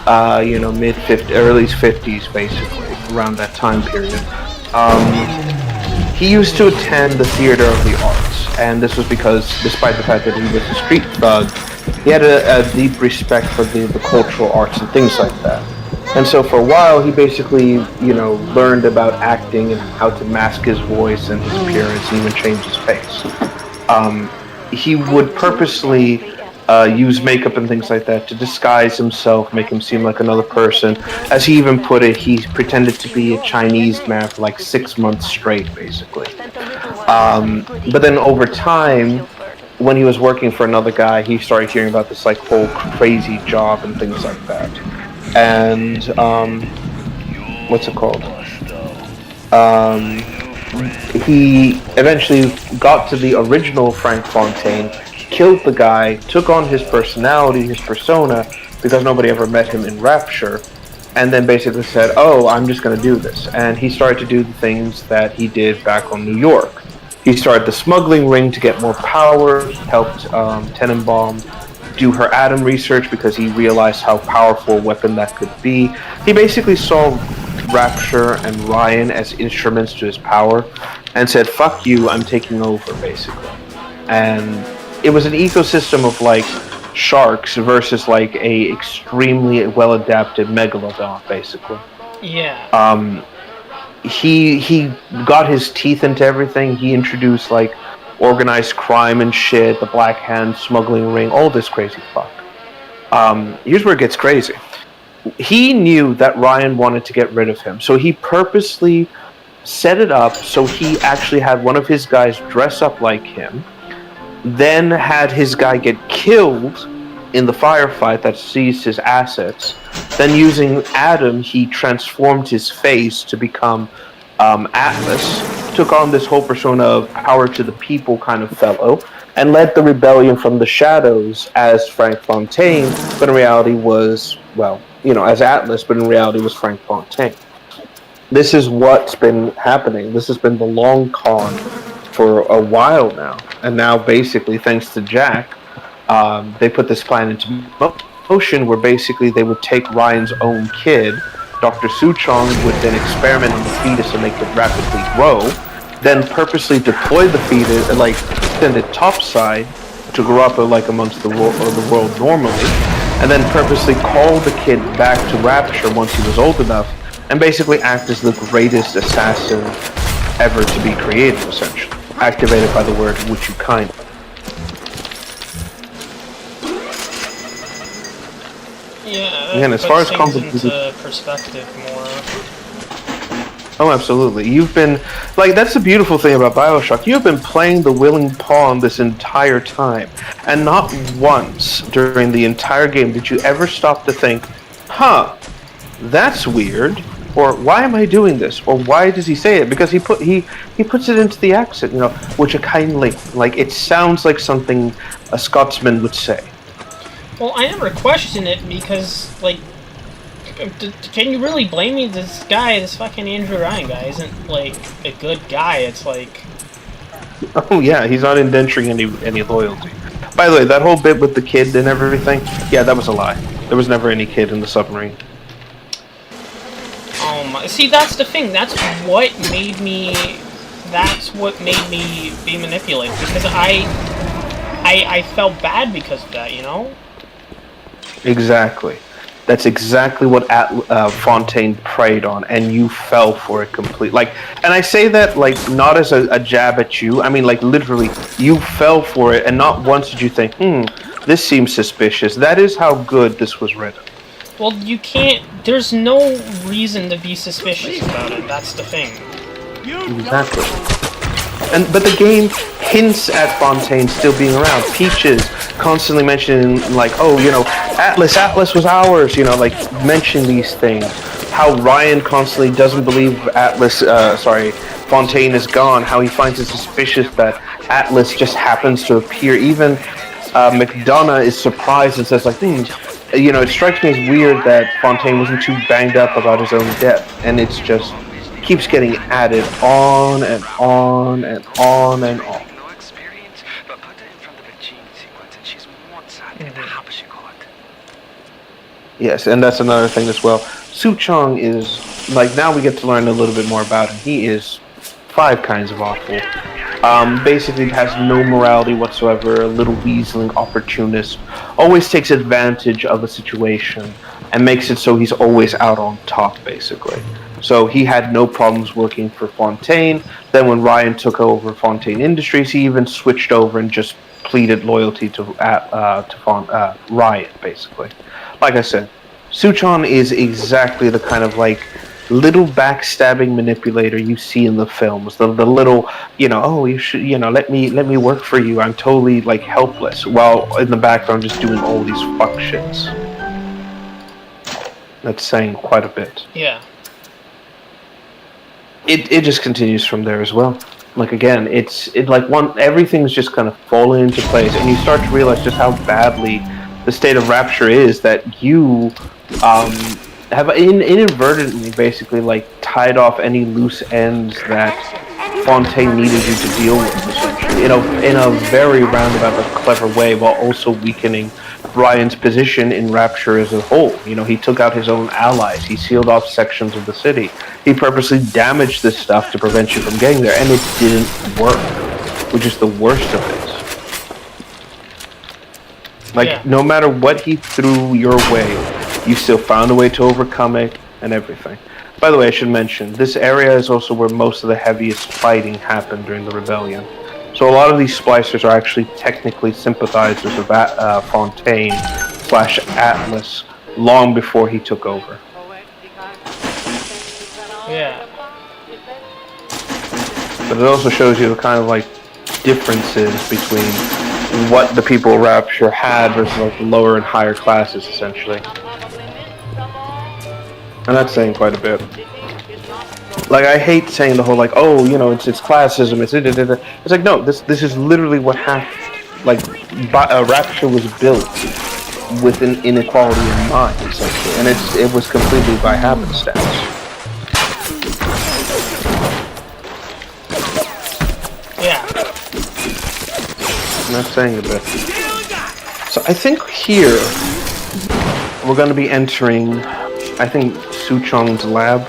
mid-50s, early 50s, basically around that time period, he used to attend the Theater of the Arts, and this was because, despite the fact that he was a street thug, he had a deep respect for the cultural arts and things like that. And so for a while, he basically, learned about acting and how to mask his voice and his appearance and even change his face. He would purposely use makeup and things like that to disguise himself, make him seem like another person. As he even put it, he pretended to be a Chinese man for like 6 months straight, basically. But then over time, when he was working for another guy, he started hearing about this like whole crazy job and things like that. And what's it called? He eventually got to the original Frank Fontaine, killed the guy, took on his personality, his persona, because nobody ever met him in Rapture, and then basically said, "Oh, I'm just going to do this." And he started to do the things that he did back on New York. He started the smuggling ring to get more power. He helped Tenenbaum do her atom research because he realized how powerful a weapon that could be. He basically saw Rapture and Ryan as instruments to his power and said, "Fuck you, I'm taking over," basically. And it was an ecosystem of like sharks versus like a extremely well adapted megalodon, basically. Yeah. He got his teeth into everything. He introduced like organized crime and shit, the Black Hand smuggling ring, all this crazy fuck. Here's where it gets crazy. He knew that Ryan wanted to get rid of him, so he purposely set it up so he actually had one of his guys dress up like him, then had his guy get killed in the firefight that seized his assets. Then using Adam, he transformed his face to become Atlas, took on this whole persona of power to the people kind of fellow, and led the rebellion from the shadows as Frank Fontaine, but in reality was, well, as Atlas, but in reality was Frank Fontaine. This is what's been happening. This has been the long con for a while now. And now, basically, thanks to Jack, they put this plan into motion where basically they would take Ryan's own kid, Dr. Suchong would then experiment on the fetus to make it rapidly grow, then purposely deploy the fetus, and send it topside to grow up amongst the world normally, and then purposely call the kid back to Rapture once he was old enough, and basically act as the greatest assassin ever to be created, essentially. Activated by the word "would you kindly." Yeah, Again, as far as into perspective more. Oh, absolutely. You've been that's the beautiful thing about Bioshock. You've been playing the willing pawn this entire time, and not once during the entire game did you ever stop to think, "Huh, that's weird," or "Why am I doing this?" or "Why does he say it?" Because he puts it into the accent, which a kindly it sounds like something a Scotsman would say. Well, I never question it because, can you really blame me? This fucking Andrew Ryan guy isn't, a good guy. It's Oh, yeah, he's not indenturing any loyalty. By the way, that whole bit with the kid and everything, yeah, that was a lie. There was never any kid in the submarine. See, that's the thing. That's what made me be manipulated, because I felt bad because of that, Exactly. That's exactly what Fontaine preyed on, and you fell for it completely. And I say that not as a jab at you. I mean, literally, you fell for it, and not once did you think, this seems suspicious. That is how good this was written. Well, you can't. There's no reason to be suspicious about it. That's the thing. Exactly. But the game hints at Fontaine still being around. Peaches constantly mentioning Atlas was ours. Mention these things. How Ryan constantly doesn't believe Fontaine is gone. How he finds it suspicious that Atlas just happens to appear. Even McDonough is surprised and says it strikes me as weird that Fontaine wasn't too banged up about his own death, and it's just keeps getting added on and on and on and on. No experience, but put her in front of a gene sequence and she's Yes, and that's another thing as well. Suchong is now we get to learn a little bit more about him. He is 5 kinds of awful. Basically has no morality whatsoever, a little weaseling opportunist, always takes advantage of a situation and makes it so he's always out on top, basically. So he had no problems working for Fontaine. Then when Ryan took over Fontaine Industries, he even switched over and just pleaded loyalty to Ryan, basically. Like I said, Suchon is exactly the kind of like little backstabbing manipulator you see in the films. The little, oh, you should, let me work for you. I'm totally like helpless, while in the background just doing all these fuck shits. That's saying quite a bit. Yeah. It just continues from there as well. Like again, everything's just kind of falling into place, and you start to realize just how badly the state of Rapture is, that you have inadvertently basically like tied off any loose ends that Fontaine needed you to deal with, essentially, in a very roundabout but clever way, while also weakening Ryan's position in Rapture as a whole. He took out his own allies. He sealed off sections of the city. He purposely damaged this stuff to prevent you from getting there, and it didn't work, which is the worst of it. No matter what he threw your way, you still found a way to overcome it and everything. By the way, I should mention, this area is also where most of the heaviest fighting happened during the rebellion. So a lot of these splicers are actually technically sympathizers of Fontaine/Atlas long before he took over. Yeah. But it also shows you the kind of like differences between what the people of Rapture had versus like the lower and higher classes, essentially. And that's saying quite a bit. Like, I hate saying the whole like, oh, it's classism, it's like, no, this is literally what happened. Like, Rapture was built with an inequality in mind, essentially, and it was completely by happenstance. Yeah. And that's saying a bit. So I think here we're going to be entering, I think, Suchong's lab.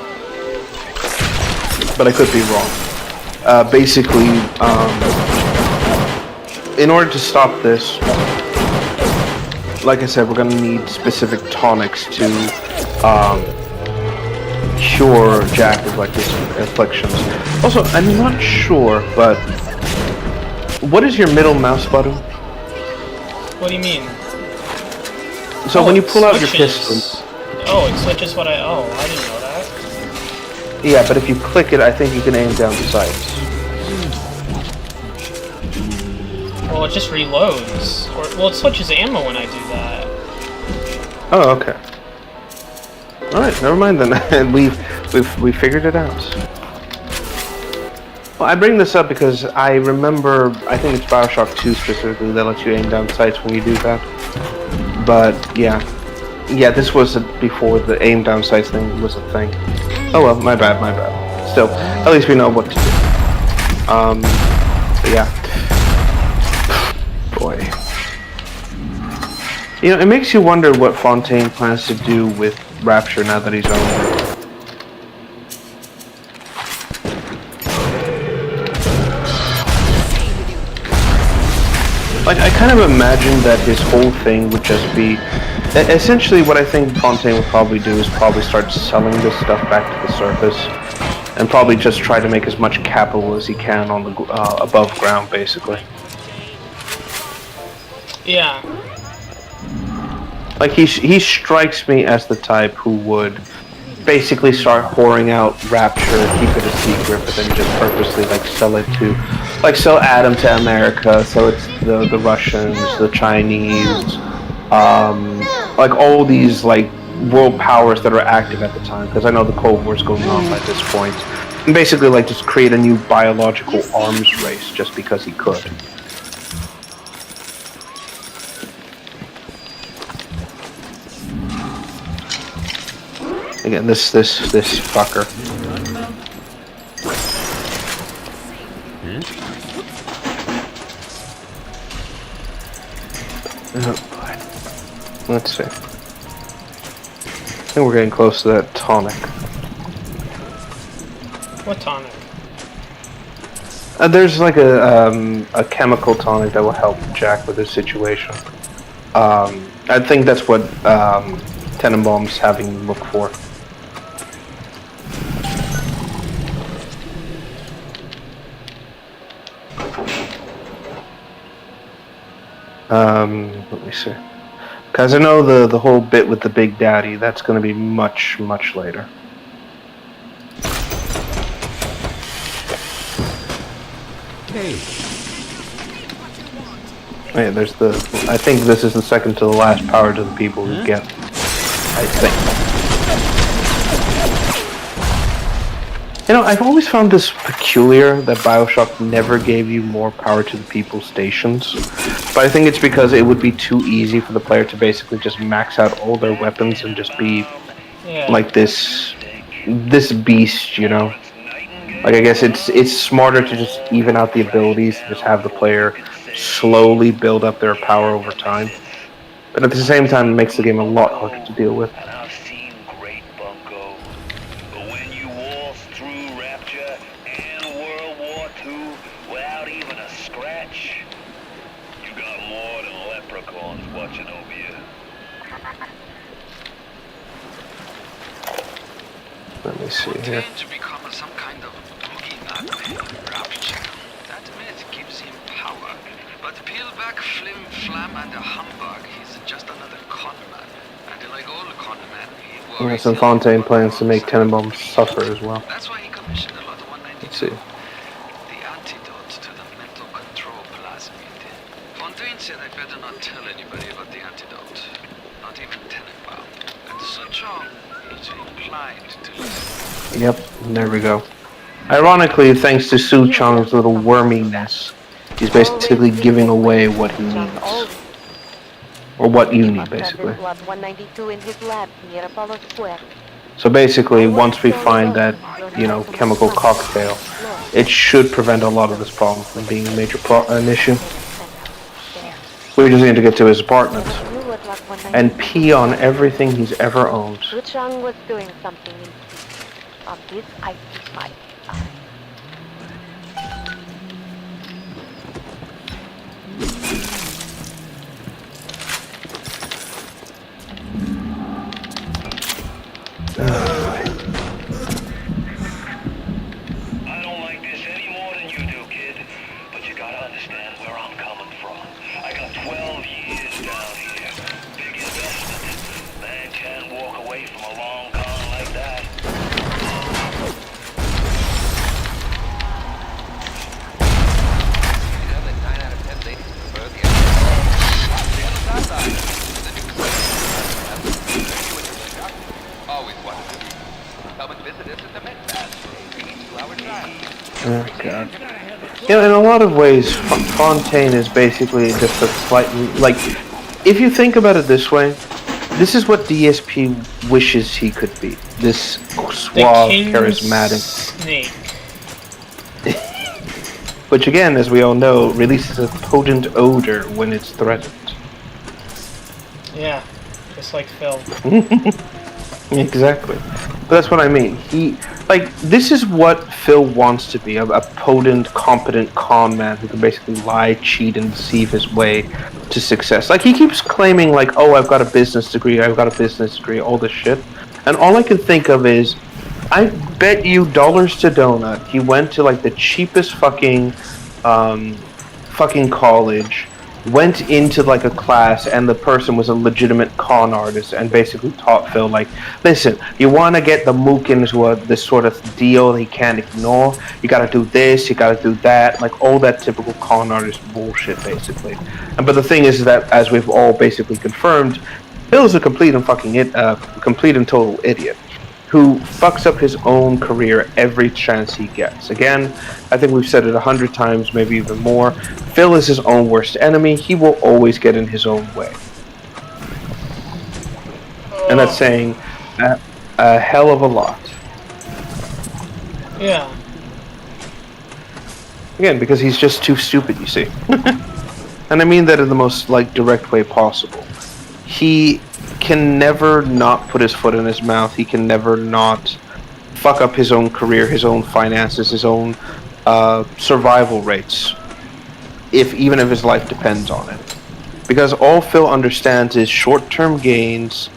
But I could be wrong. Basically, in order to stop this, like I said, we're going to need specific tonics to cure Jack of like his afflictions. Also, I'm not sure, but what is your middle mouse button? What do you mean? So when you pull out your pistol. Oh, it switches what I didn't know that. Yeah, but if you click it, I think you can aim down the sights. Well, it just reloads. It switches ammo when I do that. Oh, okay. All right, never mind then. we figured it out. Well, I bring this up because I remember, I think it's Bioshock 2 specifically that lets you aim down sights when you do that. But yeah, this was before the aim down sights thing was a thing. Oh well, my bad. Still, at least we know what to do. But yeah. Boy. It makes you wonder what Fontaine plans to do with Rapture now that he's over. Like, I kind of imagine that his whole thing would just be... Essentially, what I think Fontaine would probably do is probably start selling this stuff back to the surface, and probably just try to make as much capital as he can on the above ground, basically. Yeah. Like, he strikes me as the type who would basically start whoring out Rapture, keep it a secret, but then just purposely sell Adam to America, so it's the Russians, the Chinese, like all these world powers that are active at the time, because I know the Cold War's going on by this point, and basically just create a new biological arms race just because he could. Again, this fucker. Oh boy. Let's see. I think we're getting close to that tonic. What tonic? There's like a chemical tonic that will help Jack with his situation. I think that's what Tenenbaum's having him look for. Let me see. Because I know the whole bit with the Big Daddy, that's going to be much later. Hey. Yeah, there's the. I think this is the second to the last power to the people who get. I think. You know, I've always found this peculiar that Bioshock never gave you more power to the people stations. But I think it's because it would be too easy for the player to basically just max out all their weapons and just be like this beast, you know? Like, I guess it's smarter to just even out the abilities, just have the player slowly build up their power over time. But at the same time, it makes the game a lot harder to deal with. And I've seen great bunko. But when you waltz through Rapture and World War II without even a scratch, you got more than leprechauns watching over you. Let me see here. To become some kind of boogeyman, Rapture. That myth gives him power. But Peelback, Flim Flam, and a humbug, he's just another conman. And like all conmen, he worries. Yes, and Fontaine plans to make Tenenbaum suffer as well. That's why he commissioned a lot of 192. Let's see. The antidote to the mental control plasmid. Fontaine said I better not tell anybody about the antidote. Not even Tenenbaum. And Suchong is inclined to listen. Yep, there we go. Ironically, thanks to Su Chong's little worminess, he's basically giving away what he needs. Or what you need, basically. So basically, once we find that, you know, chemical cocktail, it should prevent a lot of this problem from being a major an issue. We just need to get to his apartment and pee on everything he's ever owned. Wuchang was doing something on this icy pipe. I don't like this any more than you do, kid. But you gotta understand where I'm coming from. I got 12 years down here. Big investment. Man can't walk away from a long con like that. Oh, God. You know, in a lot of ways, Fontaine is basically just a slightly... Like, if you think about it this way, this is what DSP wishes he could be. This suave, charismatic... Snake. Which, again, as we all know, releases a potent odor when it's threatened. Yeah, just like Phil. Exactly. But that's what I mean. This is what Phil wants to be, a potent, competent con man who can basically lie, cheat, and deceive his way to success. Like, he keeps claiming, like, oh, I've got a business degree, all this shit. And all I can think of is, I bet you dollars to donut, he went to, like, the cheapest fucking college, went into like a class, and the person was a legitimate con artist and basically taught Phil, like, listen, you want to get the mook into this sort of deal he can't ignore, you gotta do this, you gotta do that, like all that typical con artist bullshit, basically. But the thing is that, as we've all basically confirmed, Phil's a complete and total idiot who fucks up his own career every chance he gets. Again, I think we've said it 100 times, maybe even more. Phil is his own worst enemy. He will always get in his own way. And that's saying a hell of a lot. Yeah. Again, because he's just too stupid, you see. And I mean that in the most, like, direct way possible. He can never not put his foot in his mouth. He can never not fuck up his own career, his own finances, his own survival rates, even if his life depends on it. Because all Phil understands is short-term gains,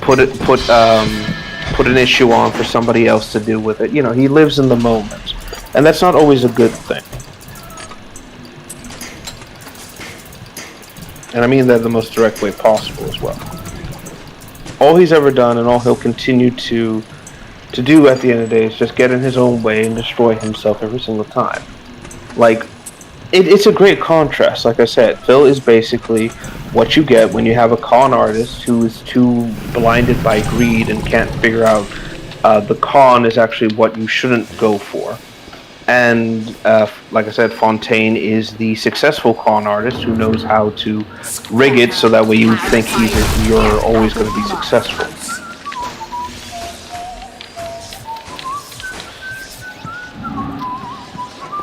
put an issue on for somebody else to deal with it. You know, he lives in the moment, and that's not always a good thing. And I mean that the most direct way possible as well. All he's ever done and all he'll continue to do at the end of the day is just get in his own way and destroy himself every single time. Like, it's a great contrast. Like I said, Phil is basically what you get when you have a con artist who is too blinded by greed and can't figure out the con is actually what you shouldn't go for. And like I said, Fontaine is the successful con artist who knows how to rig it so that way you think you're always going to be successful.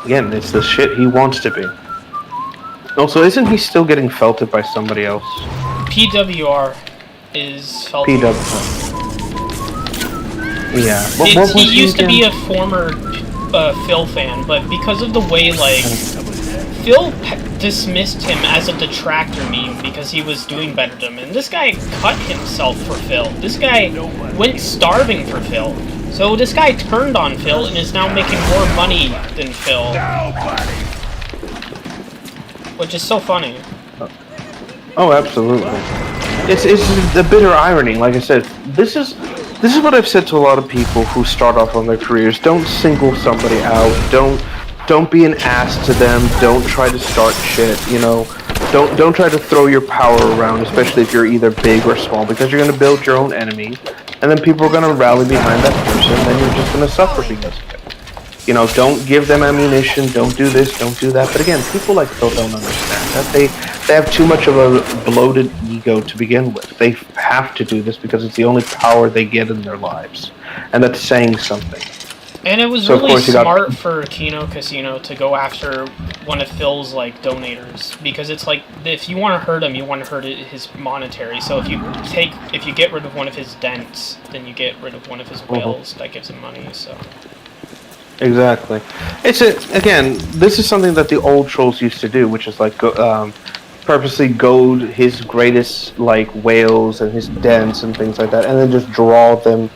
Again, it's the shit he wants to be. Also, isn't he still getting felted by somebody else? PWR is felted. Yeah. He used to be a former Phil fan, but because of the way, like, Phil dismissed him as a detractor meme because he was doing better than him, and this guy cut himself for Phil. This guy went starving for Phil. So this guy turned on Phil and is now making more money than Phil. Which is so funny. Oh, absolutely. It's the bitter irony. Like I said, this is what I've said to a lot of people who start off on their careers. Don't single somebody out. Don't be an ass to them. Don't try to start shit. You know, don't try to throw your power around, especially if you're either big or small, because you're going to build your own enemy, and then people are going to rally behind that person, and then you're just going to suffer because of it. You know, don't give them ammunition. Don't do this. Don't do that. But again, people like Phil don't understand that they have too much of a bloated ego to begin with. They have to do this because it's the only power they get in their lives, and that's saying something. And it was really smart for Kino Casino to go after one of Phil's, like, donators, because it's like, if you want to hurt him, you want to hurt his monetary. So if you get rid of one of his dents, then you get rid of one of his whales. That gives him money. So. Exactly. Again, this is something that the old trolls used to do, which is like purposely goad his greatest like whales and his dents and things like that, and then just draw them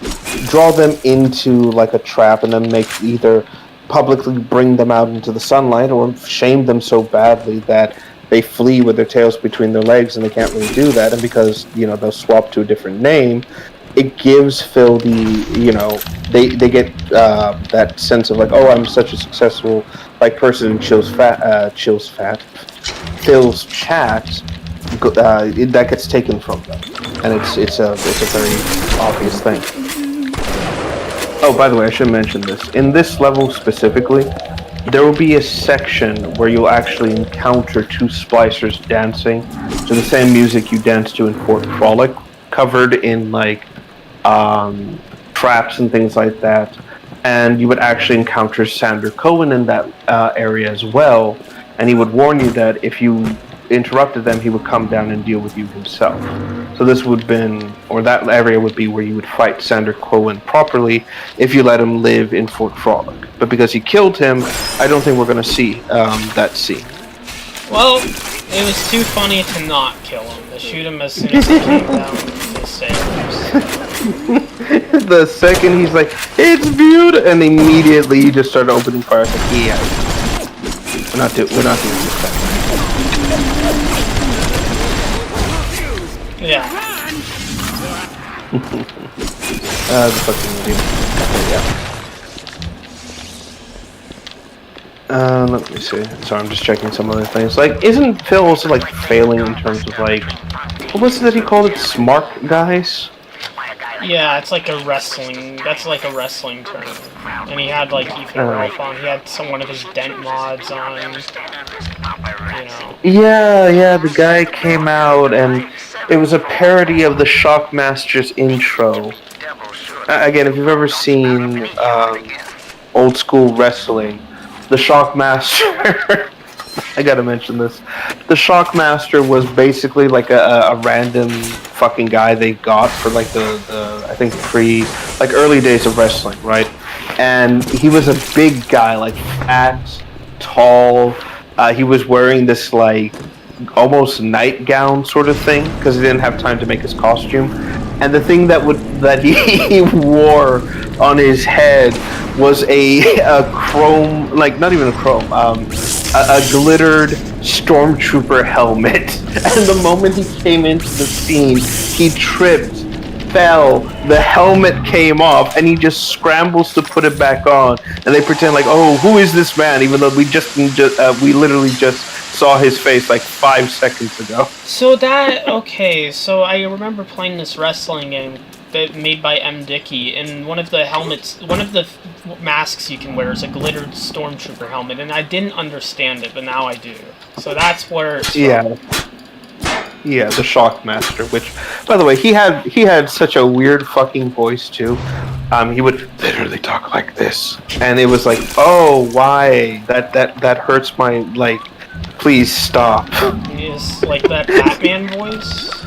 into like a trap, and then make either publicly bring them out into the sunlight or shame them so badly that they flee with their tails between their legs, and they can't really do that. And because they'll swap to a different name, it gives Phil they get that sense of like, oh, I'm such a successful like person, and chills fat. Phil's chat that gets taken from them, and it's a very obvious thing. Oh, by the way, I should mention this. In this level specifically, there will be a section where you'll actually encounter two splicers dancing to the same music you danced to in Fort Frolic, covered in like traps and things like that. And you would actually encounter Sander Cohen in that area as well, and he would warn you that if you interrupted them, he would come down and deal with you himself. So this would that area would be where you would fight Sander Cohen properly if you let him live in Fort Frolic. But because he killed him, I don't think we're going to see that scene. Well, it was too funny to not kill him. To shoot him as soon as he came down the stairs. The second he's like, it's beautiful, and immediately he just started opening fire. It's like, yeah, we're not doing this. Yeah. The fucking idiot. Yeah. Let me see. Sorry, I'm just checking some other things. Like, isn't Phil also like failing in terms of like, what was it that he called it? Smart guys? Yeah, it's like a wrestling. That's like a wrestling term. And he had like Ethan Ralph on. He had one of his dent mods on. Yeah. The guy came out and it was a parody of the Shockmaster's intro. Again, if you've ever seen old school wrestling, the Shockmaster. I gotta mention this. The Shockmaster was basically like a random fucking guy they got for like the I think early days of wrestling, right? And he was a big guy, like fat, tall. He was wearing this like almost nightgown sort of thing because he didn't have time to make his costume. And the thing that he wore on his head was a chrome, like not even a chrome, a glittered stormtrooper helmet. And the moment he came into the scene, he tripped, fell, the helmet came off, and he just scrambles to put it back on. And they pretend like, oh, who is this man? Even though we literally just saw his face like 5 seconds ago. So so I remember playing this wrestling game that made by M. Dickey, and one of the masks you can wear is a glittered stormtrooper helmet, and I didn't understand it, but now I do. So that's where it's from. Yeah, the Shockmaster, which, by the way, he had such a weird fucking voice too. He would literally talk like this, and it was like, oh, why? That hurts my, like, please stop. Is like that Batman voice.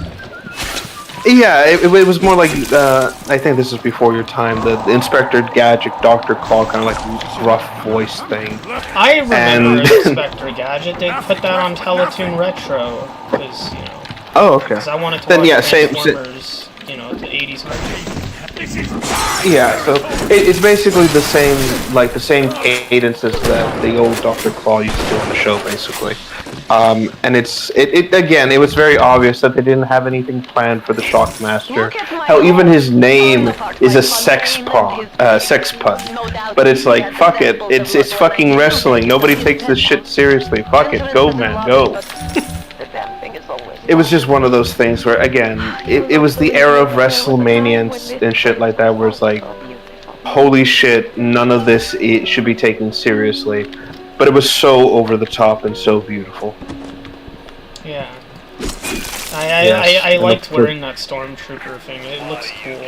Yeah, it was more like, I think this is before your time, the Inspector Gadget, Dr. Claw kind of like rough voice thing. I remember Inspector Gadget. They put that on Teletoon Retro, because, you know. Oh, okay. Because I wanted to Then, watch yeah, Transformers, you know, the 80s cartoon. Yeah, so it's basically the same cadences that the old Dr. Claw used to do on the show, basically. And it was very obvious that they didn't have anything planned for the Shockmaster. Hell, even his name is a sex pun. But it's like, fuck it, it's fucking wrestling. Nobody takes this shit seriously. Fuck it, go man, go. It was just one of those things where, again, it was the era of WrestleMania and shit like that, where it's like, holy shit, none of this should be taken seriously. But it was so over the top and so beautiful. Yeah. I liked wearing that Stormtrooper thing. It looks cool.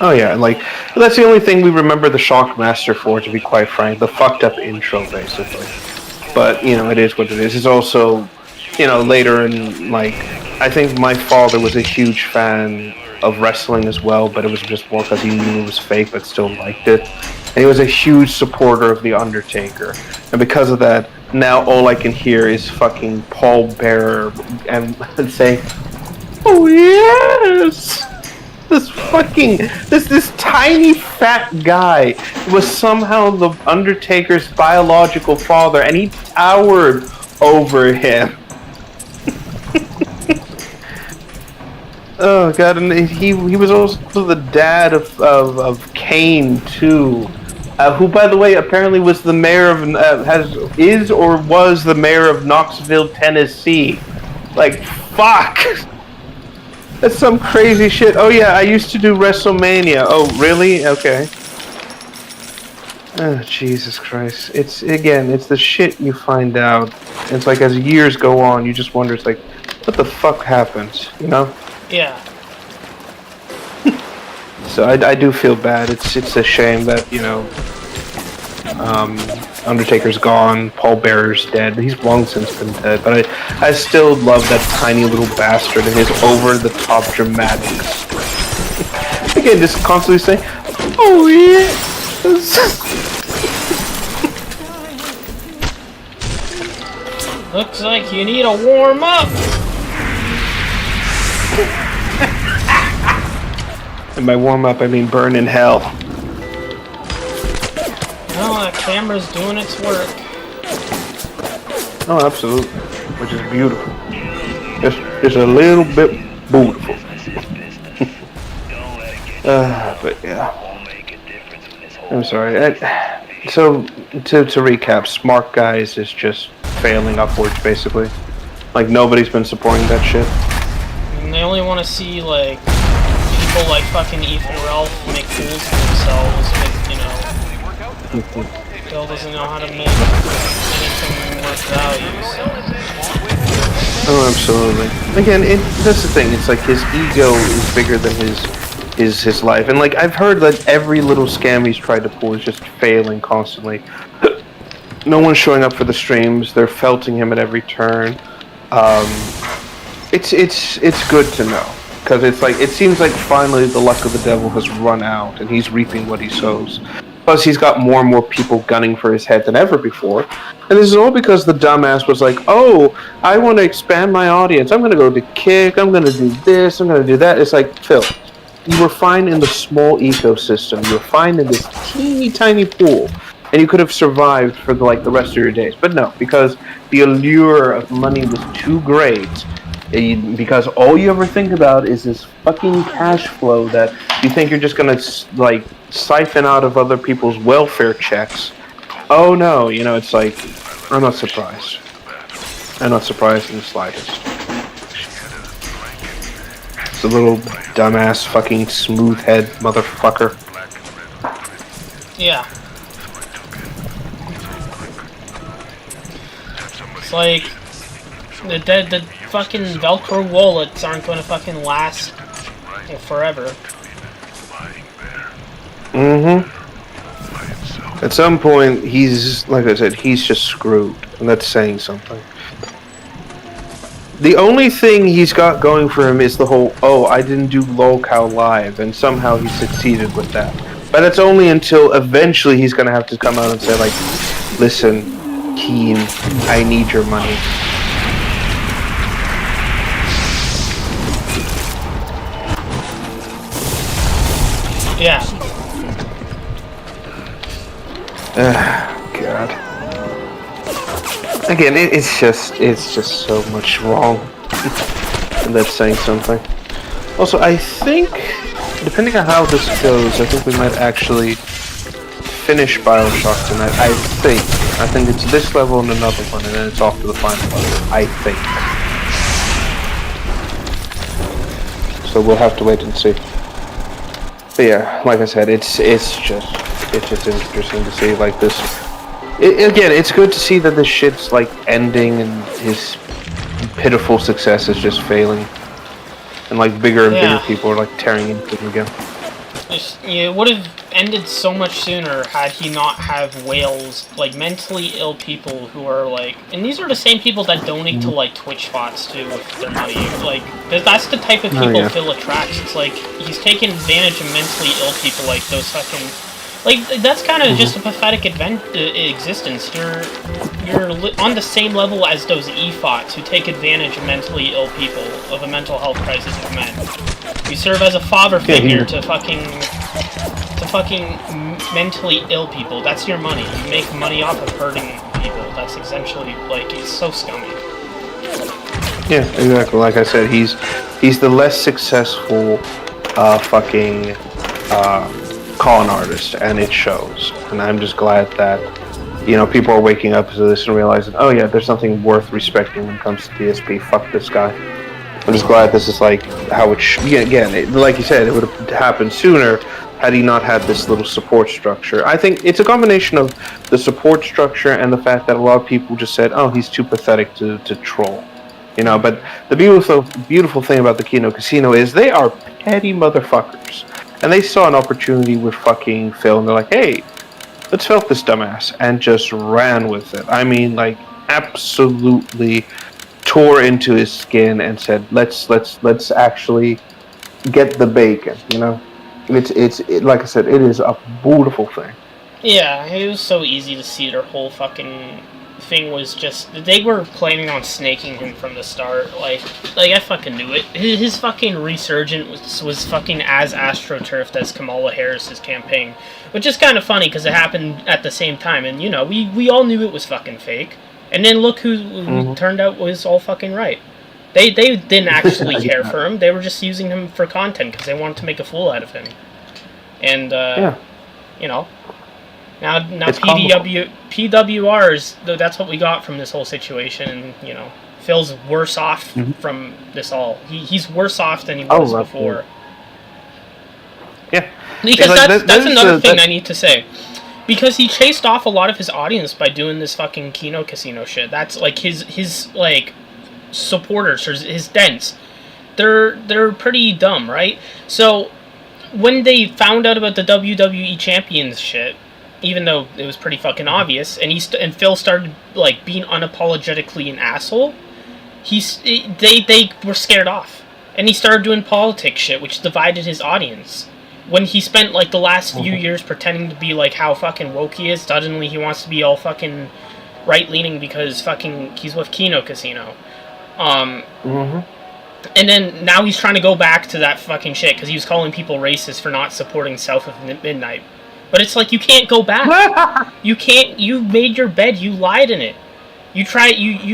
Oh yeah, like, that's the only thing we remember the Shockmaster for, to be quite frank. The fucked up intro, basically. But, you know, it is what it is. It's also, you know, later in, like, I think my father was a huge fan of wrestling as well, but it was just more because he knew it was fake but still liked it. And he was a huge supporter of The Undertaker. And because of that, now all I can hear is fucking Paul Bearer and say, oh yes! This tiny fat guy was somehow The Undertaker's biological father, and he towered over him. Oh god, and he was also the dad of Kane too, who, by the way, apparently was the mayor of was the mayor of Knoxville, Tennessee. Like, fuck. That's some crazy shit. Oh yeah, I used to do WrestleMania. Oh really? Okay. Oh Jesus Christ! It's the shit you find out. It's like as years go on, you just wonder. It's like, what the fuck happened? You know? Yeah. So I do feel bad. It's a shame that, you know, Undertaker's gone, Paul Bearer's dead. He's long since been dead, but I still love that tiny little bastard and his over-the-top dramatics. Again, just constantly saying, oh yeah. Looks like you need a warm up. And by warm up, I mean burn in hell. Well, that camera's doing its work. Oh, absolutely. Which is beautiful. It's a little bit beautiful. But yeah. I'm sorry. So, to recap, Smart Guys is just failing upwards, basically. Like, nobody's been supporting that shit. And they only want to see, like, people like fucking Ethan Ralph make fools of themselves with, you know, Bill doesn't know how to make anything worth value, so. Oh, absolutely. Again, that's the thing, it's like his ego is bigger than his life. And like, I've heard that every little scam he's tried to pull is just failing constantly. No one's showing up for the streams, they're felting him at every turn. It's good to know. Because it's like, it seems like finally the luck of the devil has run out and he's reaping what he sows. Plus he's got more and more people gunning for his head than ever before. And this is all because the dumbass was like, oh, I want to expand my audience. I'm going to go to Kick, I'm going to do this, I'm going to do that. It's like, Phil, you were fine in the small ecosystem. You were fine in this teeny tiny pool, and you could have survived for the rest of your days. But no, because the allure of money was too great. Because all you ever think about is this fucking cash flow that you think you're just gonna siphon out of other people's welfare checks. Oh no, it's like I'm not surprised. I'm not surprised in the slightest. It's a little dumbass fucking smooth head motherfucker. Yeah. It's like the fucking Velcro wallets aren't going to fucking last forever. Mm-hmm. At some point, he's, like I said, he's just screwed, and that's saying something. The only thing he's got going for him is the whole, oh, I didn't do lolcow live, and somehow he succeeded with that. But that's only until eventually he's gonna have to come out and say, like, listen, Keen, I need your money. Yeah. God. Again, it's just so much wrong. And that's saying something. Also, I think, depending on how this goes, I think we might actually finish Bioshock tonight. I think it's this level and another one, and then it's off to the final level. I think. So we'll have to wait and see. But yeah, like I said, it's just interesting to see like this. Again, it's good to see that this shit's like ending and his pitiful success is just failing, and like bigger and bigger people are like tearing into him again. It would have ended so much sooner had he not have whales, like mentally ill people who are like, and these are the same people that donate to like Twitch bots too with their money. Like that's the type of people Phil attracts. It's like he's taking advantage of mentally ill people like those fucking. Like, that's kind of just a pathetic existence. You're on the same level as those EFOTs who take advantage of mentally ill people, of a mental health crisis of men. You serve as a father figure to fucking mentally ill people. That's your money. You make money off of hurting people. That's essentially, like, it's so scummy. Yeah, exactly. Like I said, he's the less successful con artist, and it shows. And I'm just glad that people are waking up to this and realizing, oh yeah, there's something worth respecting when it comes to DSP. Fuck this guy. I'm just glad this is like how it again, like you said, it would have happened sooner had he not had this little support structure. I think it's a combination of the support structure and the fact that a lot of people just said, oh, he's too pathetic to troll. But the beautiful thing about the Kino Casino is they are petty motherfuckers. And they saw an opportunity with fucking Phil, and they're like, hey, let's help this dumbass, and just ran with it. I mean, like, absolutely tore into his skin and said, let's actually get the bacon, It's like I said, it is a beautiful thing. Yeah, it was so easy to see their whole fucking thing was just, they were planning on snaking him from the start. Like I fucking knew it. His fucking resurgence was fucking as astroturfed as Kamala Harris's campaign, which is kind of funny because it happened at the same time, and we all knew it was fucking fake. And then look who turned out was all fucking right. They didn't actually care for him. They were just using him for content because they wanted to make a fool out of him. And Now PWRs, that's what we got from this whole situation, and, Phil's worse off from this all. He's worse off than he was before. Yeah. Because that's another thing I need to say. Because he chased off a lot of his audience by doing this fucking Kino Casino shit. That's, like, his like, supporters, or his dents. They're pretty dumb, right? So, when they found out about the WWE Champions shit, even though it was pretty fucking obvious, and Phil started like being unapologetically an asshole, they were scared off, and he started doing politics shit, which divided his audience. When he spent like the last few years pretending to be like how fucking woke he is, suddenly he wants to be all fucking right leaning because fucking he's with Kino Casino. And then now he's trying to go back to that fucking shit because he was calling people racist for not supporting South of Midnight. But it's like, you can't go back. You can't. You made your bed. You lied in it. You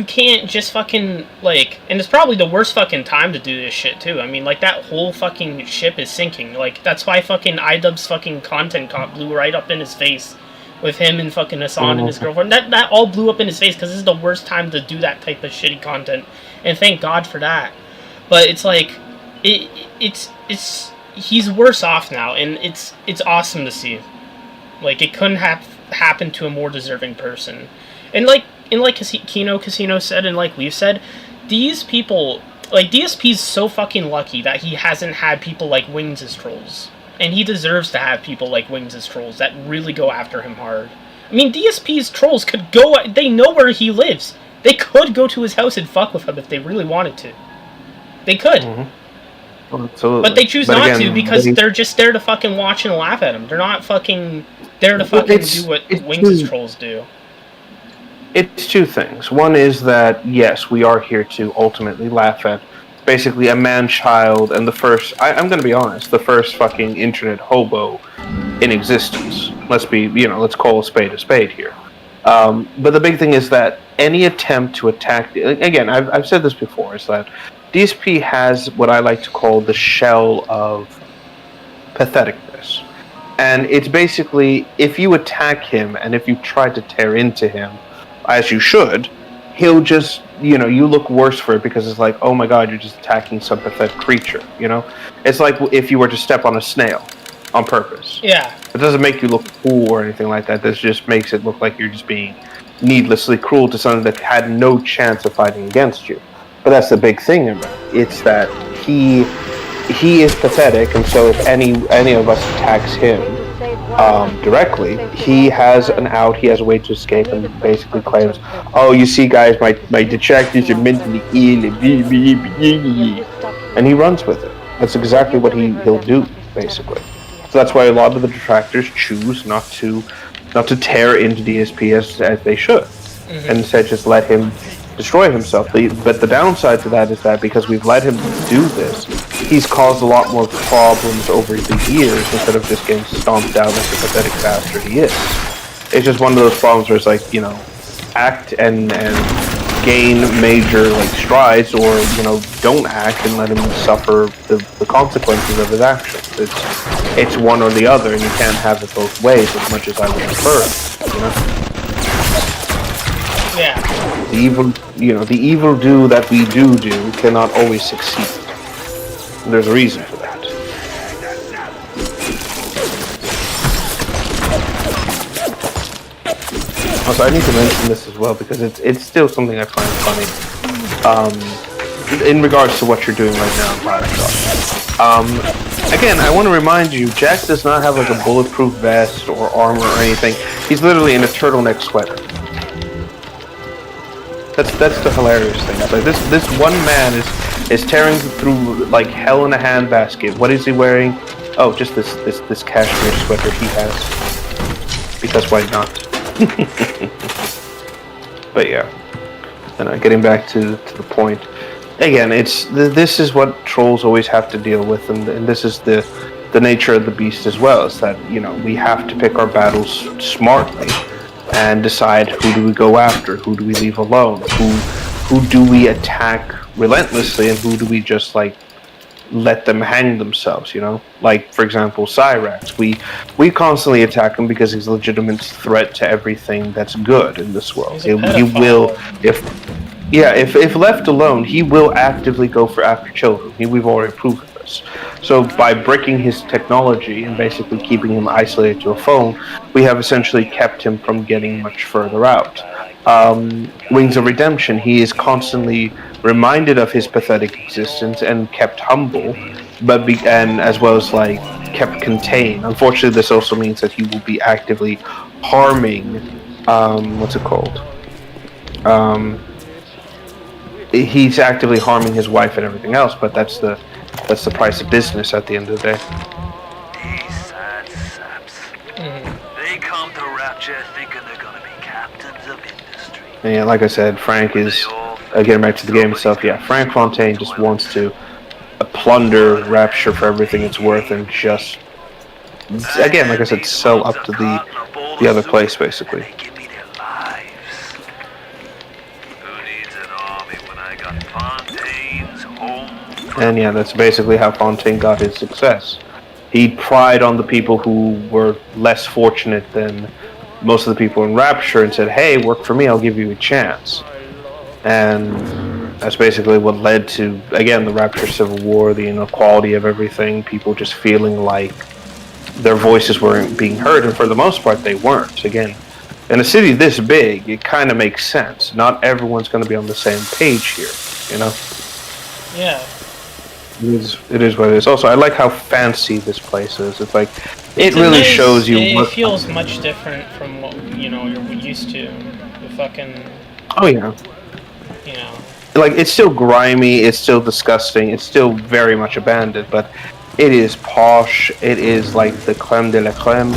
can't just fucking, like... And it's probably the worst fucking time to do this shit, too. I mean, like, that whole fucking ship is sinking. Like, that's why fucking iDubbbz's fucking content blew right up in his face. With him and fucking Hassan and his girlfriend. That all blew up in his face because this is the worst time to do that type of shitty content. And thank God for that. But it's like... It's he's worse off now, and it's awesome to see. Like, it couldn't have happened to a more deserving person. And like Kino Casino said, and like we've said, these people, like, DSP's so fucking lucky that he hasn't had people like Wings as trolls. And he deserves to have people like Wings as trolls that really go after him hard. I mean, DSP's trolls could go, they know where he lives. They could go to his house and fuck with him if they really wanted to. They could. Mm-hmm. Absolutely. But they choose not to because they're just there to fucking watch and laugh at him. They're not fucking there to fucking do what Wings' trolls do. It's two things. One is that, yes, we are here to ultimately laugh at basically a man-child and the first, I'm going to be honest, the first fucking internet hobo in existence. Let's call a spade here. But the big thing is that any attempt to attack, again, I've said this before, is that DSP has what I like to call the shell of patheticness. And it's basically, if you attack him and if you try to tear into him, as you should, he'll just, you look worse for it because it's like, oh my god, you're just attacking some pathetic creature, It's like if you were to step on a snail on purpose. Yeah. It doesn't make you look cool or anything like that. This just makes it look like you're just being needlessly cruel to something that had no chance of fighting against you. But that's the big thing about it. It's that he is pathetic, and so if any of us attacks him directly, he has an out, he has a way to escape, and basically claims, oh, you see guys, my detractors are mentally ill, and he runs with it. That's exactly what he'll do, basically. So that's why a lot of the detractors choose not to tear into DSP as they should, and instead just let him destroy himself. But the downside to that is that because we've let him do this, he's caused a lot more problems over the years instead of just getting stomped out like the pathetic bastard he is. It's just one of those problems where it's like, act and gain major strides, or don't act and let him suffer the consequences of his actions. It's one or the other, and you can't have it both ways as much as I would prefer. Yeah. The evil do that we do cannot always succeed. There's a reason for that. Also, I need to mention this as well because it's still something I find funny. In regards to what you're doing right now in Bioshock. Again, I want to remind you, Jack does not have a bulletproof vest or armor or anything. He's literally in a turtleneck sweater. That's the hilarious thing. It's like this one man is tearing through like hell in a handbasket. What is he wearing? Oh, just this cashmere sweater he has. Because why not? But yeah. And getting back to the point. Again, this is what trolls always have to deal with, and this is the nature of the beast as well. Is that we have to pick our battles smartly. And decide who do we go after, who do we leave alone, who do we attack relentlessly, and who do we just let them hang themselves, Like, for example, Cyrax. We constantly attack him because he's a legitimate threat to everything that's good in this world. He will, if left alone, he will actively go after children. We've already proven this. So by breaking his technology and basically keeping him isolated to a phone, we have essentially kept him from getting much further out. Wings of Redemption, he is constantly reminded of his pathetic existence and kept humble, and as well as kept contained. Unfortunately, this also means that he will be actively harming. What's it called? He's actively harming his wife and everything else, but that's the price of business at the end of the day. These sad saps. They come to Rapture thinking they're gonna be captains of industry. And yeah, like I said, Frank is getting back to the game itself, yeah, Frank Fontaine just wants to plunder Rapture for everything it's worth and just, again, like I said, sell up to the other place, basically. They give me their lives. Who needs an army when I got Fontaine's home? And yeah, that's basically how Fontaine got his success. He pried on the people who were less fortunate than most of the people in Rapture and said, hey, work for me, I'll give you a chance. And that's basically what led to, again, the Rapture Civil War, the inequality of everything, people just feeling like their voices weren't being heard, and for the most part, they weren't. Again, in a city this big, it kind of makes sense. Not everyone's going to be on the same page here, you know? Yeah. It is what it is. Also, I like how fancy this place is. It's like, it It's a really nice- shows you It what... feels much different from what, you know, you're used to. The fucking, Oh, yeah. you know. Like, it's still grimy, it's still disgusting, it's still very much abandoned, but it is posh, it is like the creme de la creme.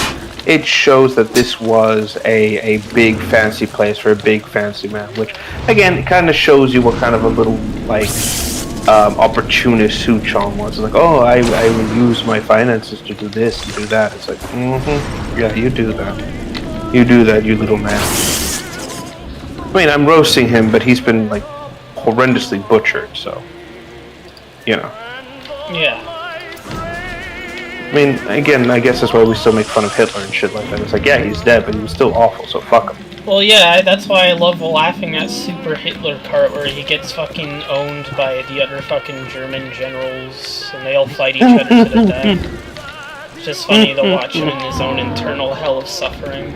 It shows that this was a big fancy place for a big fancy man, which, again, it kind of shows you what kind of a little, like, opportunist Su Chong was. It's like, oh, I will use my finances to do this and do that. It's like, yeah, you do that. You do that, you little man. I mean, I'm roasting him, but he's been, like, horrendously butchered, so, you know. Yeah. I mean, again, I guess that's why we still make fun of Hitler and shit like that. It's like, yeah, he's dead, but he was still awful, so fuck him. Well, yeah, that's why I love laughing at Super Hitler part where he gets fucking owned by the other fucking German generals and they all fight each other to the death. It's just funny to watch him in his own internal hell of suffering.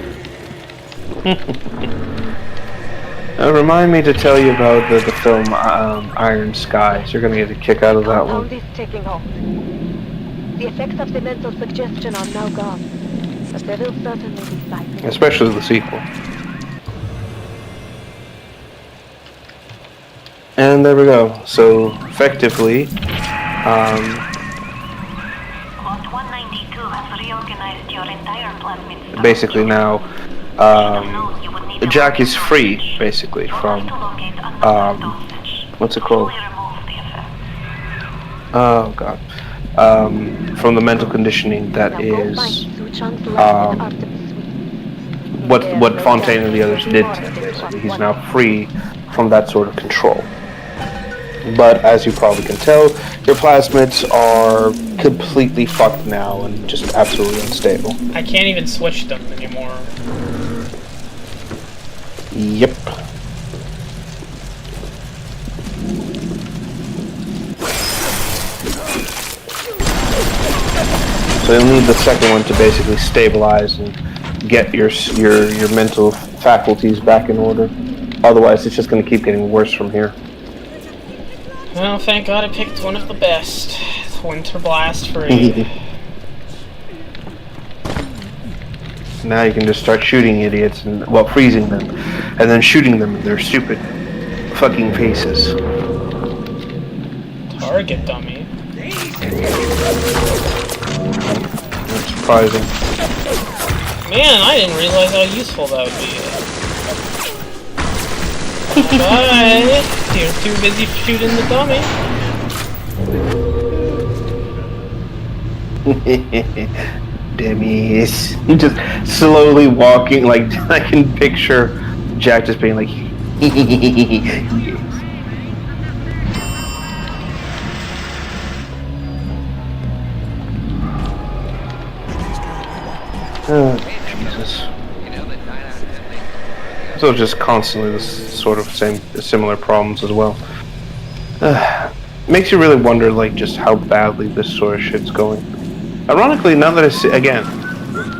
Remind me to tell you about the film Iron Skies. You're gonna get a kick out of that one. Compound is taking hold. The effects of the mental suggestion are now gone, but there will certainly be side effects. Especially the sequel. And there we go. So, effectively, Lot 192 has reorganized your entire plasmid. basically now, Jack is free, basically, from, what's it called? Oh, God. From the mental conditioning that is, what Fontaine and the others did to him, basically. He's now free from that sort of control. But as you probably can tell, your plasmids are completely fucked now and just absolutely unstable. I can't even switch them anymore. Yep. So you'll need the second one to basically stabilize and get your mental faculties back in order. Otherwise, it's just going to keep getting worse from here. Well, thank God I picked one of the best. Winter Blast free. Now you can just start shooting idiots and, well, freezing them, and then shooting them in their stupid fucking faces. Target dummy. That's surprising. Man, I didn't realize how useful that would be. Bye. You're too busy shooting the dummy. Dummies. Just slowly walking, like, I can picture Jack just being like, yes. Oh, Jesus. So just constantly this sort of similar problems as well. Makes you really wonder, like, just how badly this sort of shit's going. Ironically, now that I see, again,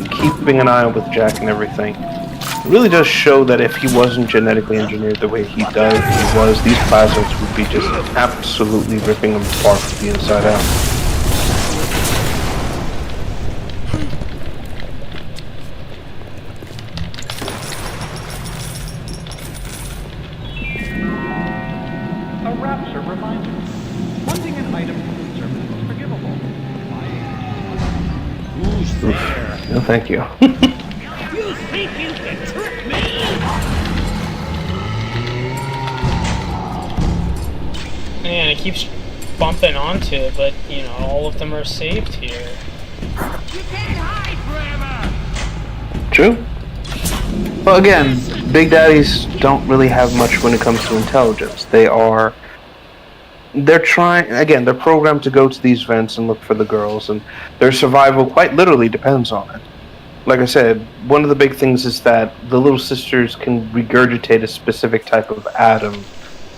keeping an eye on with Jack and everything, it really does show that if he wasn't genetically engineered the way he was, these plasmids would be just absolutely ripping him apart from the inside out. No, thank you. You think you can trick me? Man, it keeps bumping onto it, but, you know, all of them are saved here. True. Well, again, Big Daddies don't really have much when it comes to intelligence. They're programmed to go to these vents and look for the girls, and their survival quite literally depends on it. Like I said, one of the big things is that the little sisters can regurgitate a specific type of atom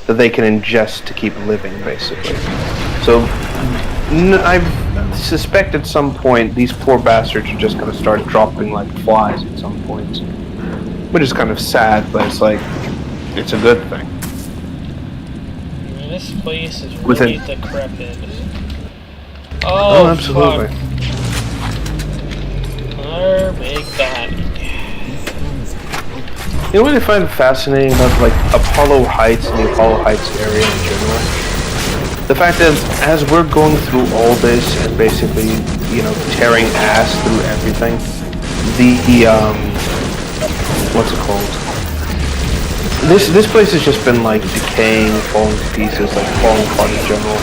that they can ingest to keep living, basically. So, I suspect at some point these poor bastards are just going to start dropping like flies at some point. Which is kind of sad, but it's like, it's a good thing. This place is really decrepit. Oh, absolutely. Fuck. Another big baddie. You know what I find fascinating about like Apollo Heights and the Apollo Heights area in general? The fact that as we're going through all this and basically, you know, tearing ass through everything, what's it called? This place has just been like decaying, falling to pieces, like falling apart in general.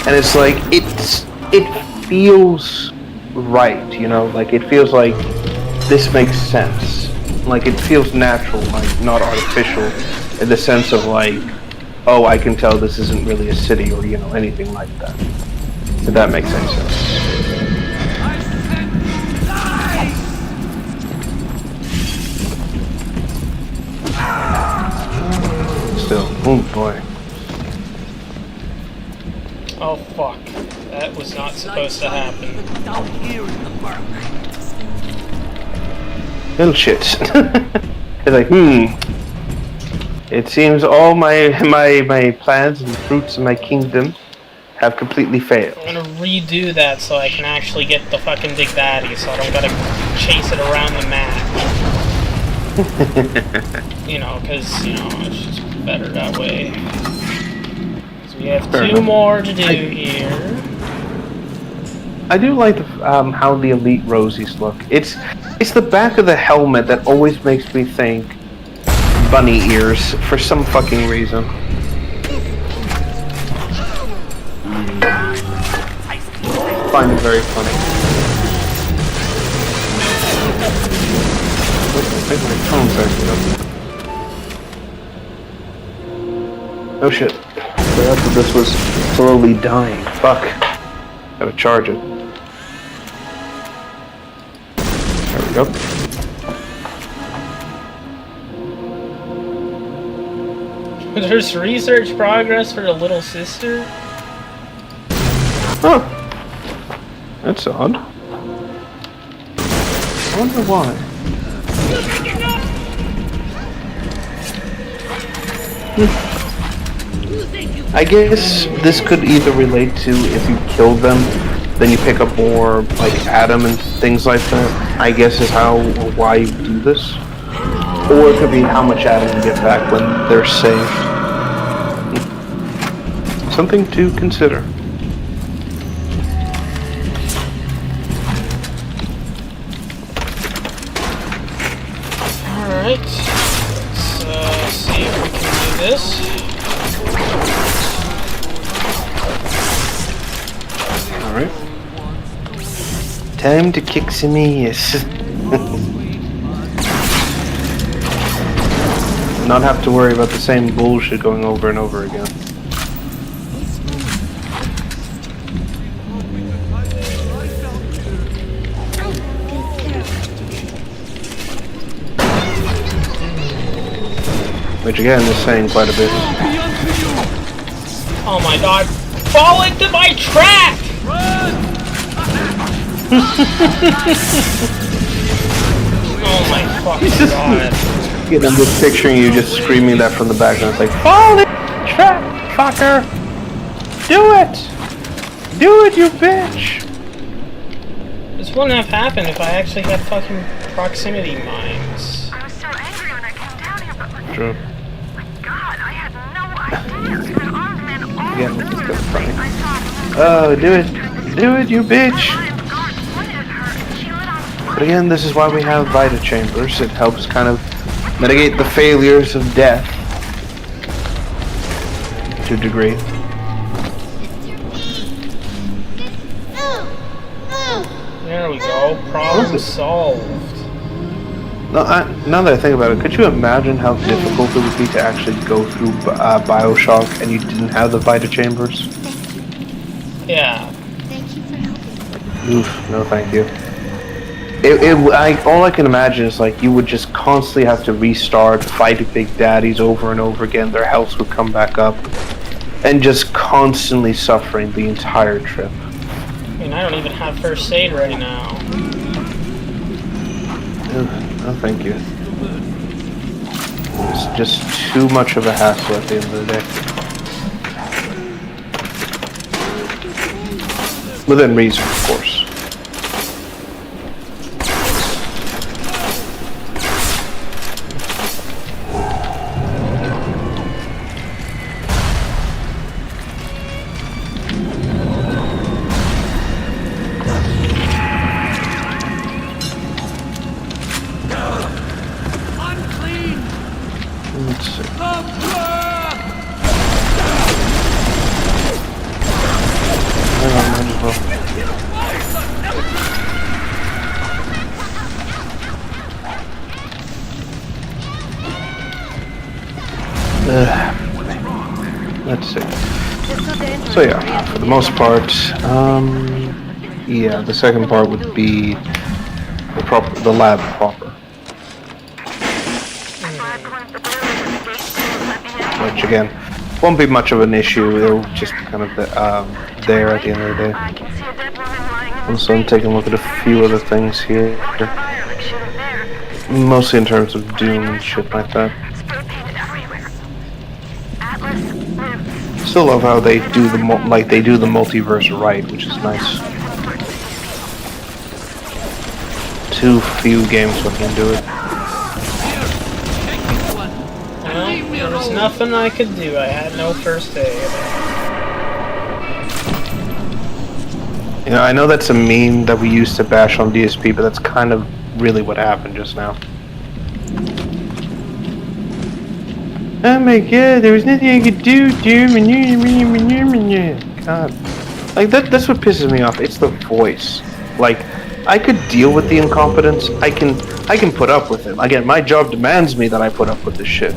And it's like it feels right, you know, like it feels like this makes sense. Like it feels natural, like not artificial, in the sense of like, oh, I can tell this isn't really a city or, you know, anything like that. If that makes any sense. Still, oh boy. Oh fuck. That was not supposed to happen. Little shit. It's like, it seems all my plans and fruits of my kingdom have completely failed. I'm gonna redo that so I can actually get the fucking big baddie, so I don't gotta chase it around the map. You know, because, you know, it's just better that way. So we have two more to do here. I do like how the Elite Rosies look. It's the back of the helmet that always makes me think bunny ears for some fucking reason. Find it very funny. Maybe my phone's acting up. Oh shit. Forgot that this was slowly dying. Fuck. Gotta charge it. There we go. There's research progress for the little sister? Huh. That's odd. I wonder why. I guess this could either relate to if you kill them, then you pick up more like Adam and things like that. I guess is how or why you do this. Or it could be how much Adam you get back when they're saved. Something to consider. Alright, let's see if we can do this. Alright. Time to kick some ass. Not have to worry about the same bullshit going over and over again. Which again is saying quite a bit. Oh my god, fall into my trap! Oh my fucking god. Again, I'm just picturing you just screaming that from the background. It's like, fall in the trap, fucker! Do it! Do it, you bitch! This wouldn't have happened if I actually had fucking proximity mines. I was so angry when I came down here, but True. my God, I had no idea. There were armed men all Again, over this is the kind of funny. place. I saw Oh, do it! Do it, you bitch! guard pointed at her, and she lit on fire. But again, this is why we have Vita Chambers. It helps kind of mitigate the failures of death to a degree. There we go. Problem solved. No, now that I think about it, could you imagine how difficult it would be to actually go through Bioshock and you didn't have the Vita Chambers? Yeah. Thank you for helping. Oof, no thank you. All I can imagine is like you would just constantly have to restart, fight big daddies over and over again, their health would come back up, and just constantly suffering the entire trip. I mean, I don't even have first aid right now. No, thank you. It's just too much of a hassle at the end of the day. Within reason, of course. Let's see. Might as well. Let's see. So yeah, for the most part, yeah, the second part would be the lab proper. Which again, won't be much of an issue. It'll just be kind of there at the end of the day. Also, I'm taking a look at a few other things here, mostly in terms of Doom and shit like that. Still love how they do the multiverse right, which is nice. Too few games fucking do it. Well, there was nothing I could do. I had no first aid. You know, I know that's a meme that we used to bash on DSP, but that's kind of really what happened just now. Oh my god, there was nothing I could do, God. Like, that's what pisses me off. It's the voice. Like, I could deal with the incompetence. I can put up with it. Again, my job demands me that I put up with this shit.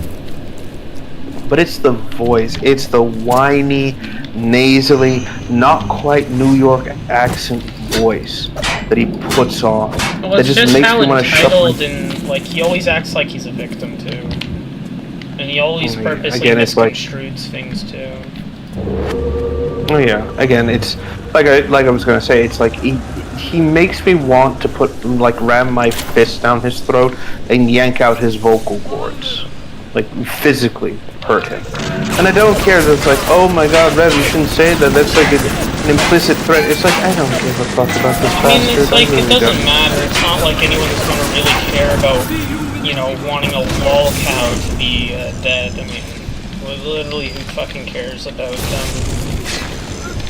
But it's the voice. It's the whiny, nasally, not quite New York accent voice that he puts on. Well, that it's just makes how me want to shut entitled and, like, he always acts like he's a victim, too. And he always purposely again, it's like, misconstrues things, too. Oh yeah, again, it's like I was gonna say, it's like he makes me want to ram my fist down his throat and yank out his vocal cords, like physically hurt him. And I don't care that it's like, oh my god, Rev, you shouldn't say that. That's like an implicit threat. It's like, I don't give a fuck about this bastard. I mean, it's like, really it doesn't matter. It's not like anyone's gonna really care about, you know, wanting a lol cow to be dead. I mean, literally, who fucking cares about them?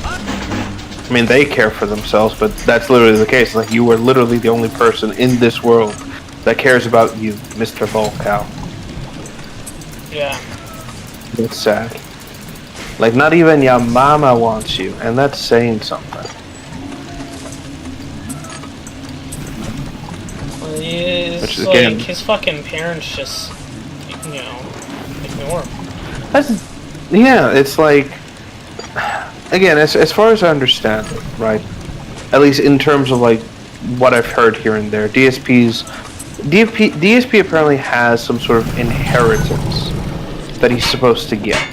I mean, they care for themselves, but that's literally the case. Like, you are literally the only person in this world that cares about you, Mr. Volkow. Yeah. It's sad. Like, not even your mama wants you, and that's saying something. Well, it's Which is, like, again, his fucking parents just, you know, ignore him. Yeah, it's like, again, as far as I understand it, right? At least in terms of like what I've heard here and there, DSP apparently has some sort of inheritance that he's supposed to get.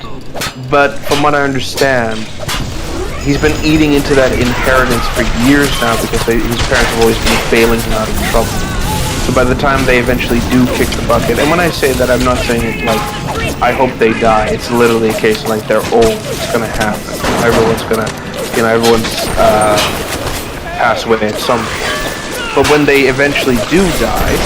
But from what I understand, he's been eating into that inheritance for years now because his parents have always been failing him out of trouble. So by the time they eventually do kick the bucket, and when I say that, I'm not saying it like, I hope they die. It's literally a case of like, they're old, it's gonna happen. Everyone's pass away at some point. But when they eventually do die,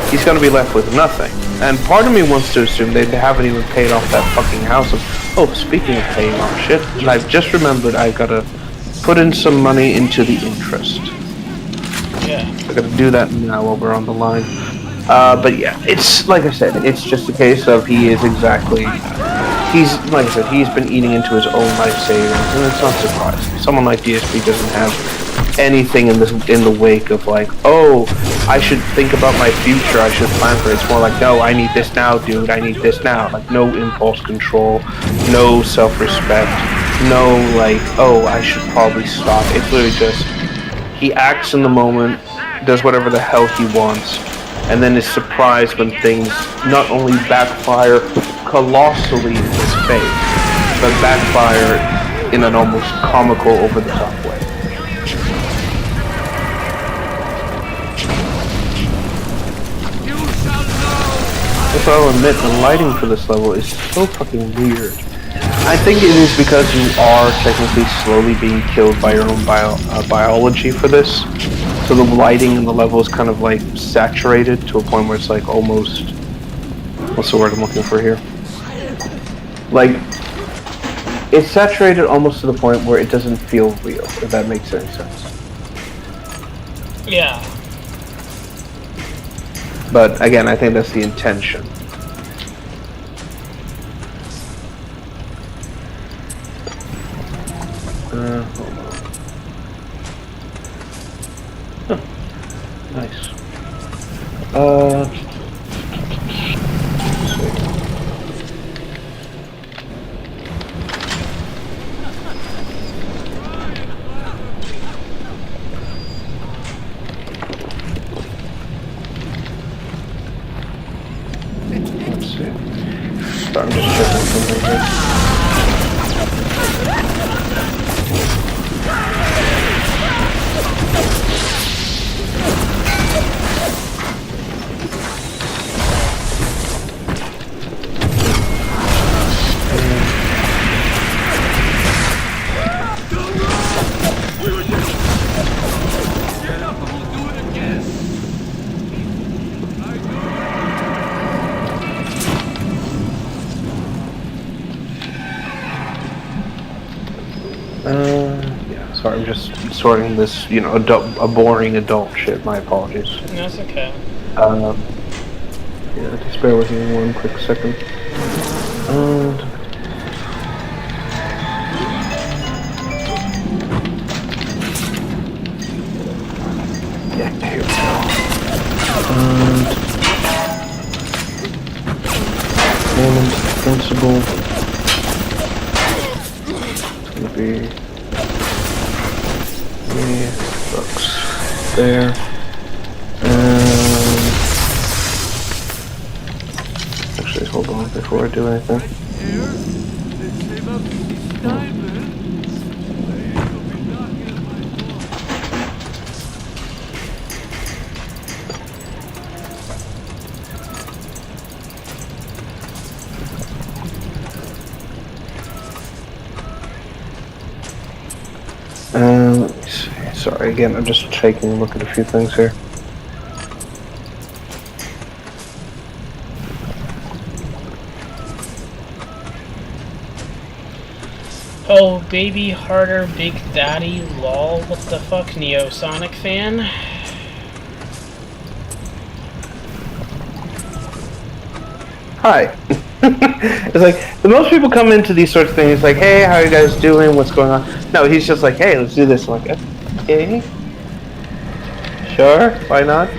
he's gonna be left with nothing. And part of me wants to assume they haven't even paid off that fucking house. Oh, speaking of paying off shit, I've just remembered I gotta put in some money into the interest. Yeah. I gotta do that now while we're on the line. But yeah, it's like I said, it's just a case of he's been eating into his own life savings, and it's not surprising. Someone like DSP doesn't have anything in the wake of like, oh, I should think about my future, I should plan for it. It's more like, no, I need this now, dude, I need this now. Like, no impulse control, no self-respect, no like, oh, I should probably stop. It's literally just, he acts in the moment, does whatever the hell he wants, and then is surprised when things not only backfire colossally in his face, but backfire in an almost comical, over-the-top way. So I'll admit, the lighting for this level is so fucking weird. I think it is because you are technically slowly being killed by your own biology for this. So the lighting in the level is kind of like saturated to a point where it's like almost... What's the word I'm looking for here? Like, it's saturated almost to the point where it doesn't feel real, if that makes any sense. Yeah. But again, I think that's the intention. Hold on. Huh. Nice. Let's see. So I'm just checking something here. Yeah, sorry, I'm just sorting this, you know, a boring adult shit, my apologies. That's okay. Yeah, just bear with me one quick second. Yeah, here we go. Moment principle. It's gonna be books there. Actually, hold on before I do anything. Let me see. Sorry, again, I'm just taking a look at a few things here. Oh, baby harder, big daddy, lol. What the fuck, Neo Sonic fan? Hi. It's like, the most people come into these sorts of things like, hey, how are you guys doing? What's going on? No, he's just like, hey, let's do this. I'm like, okay. Sure, why not?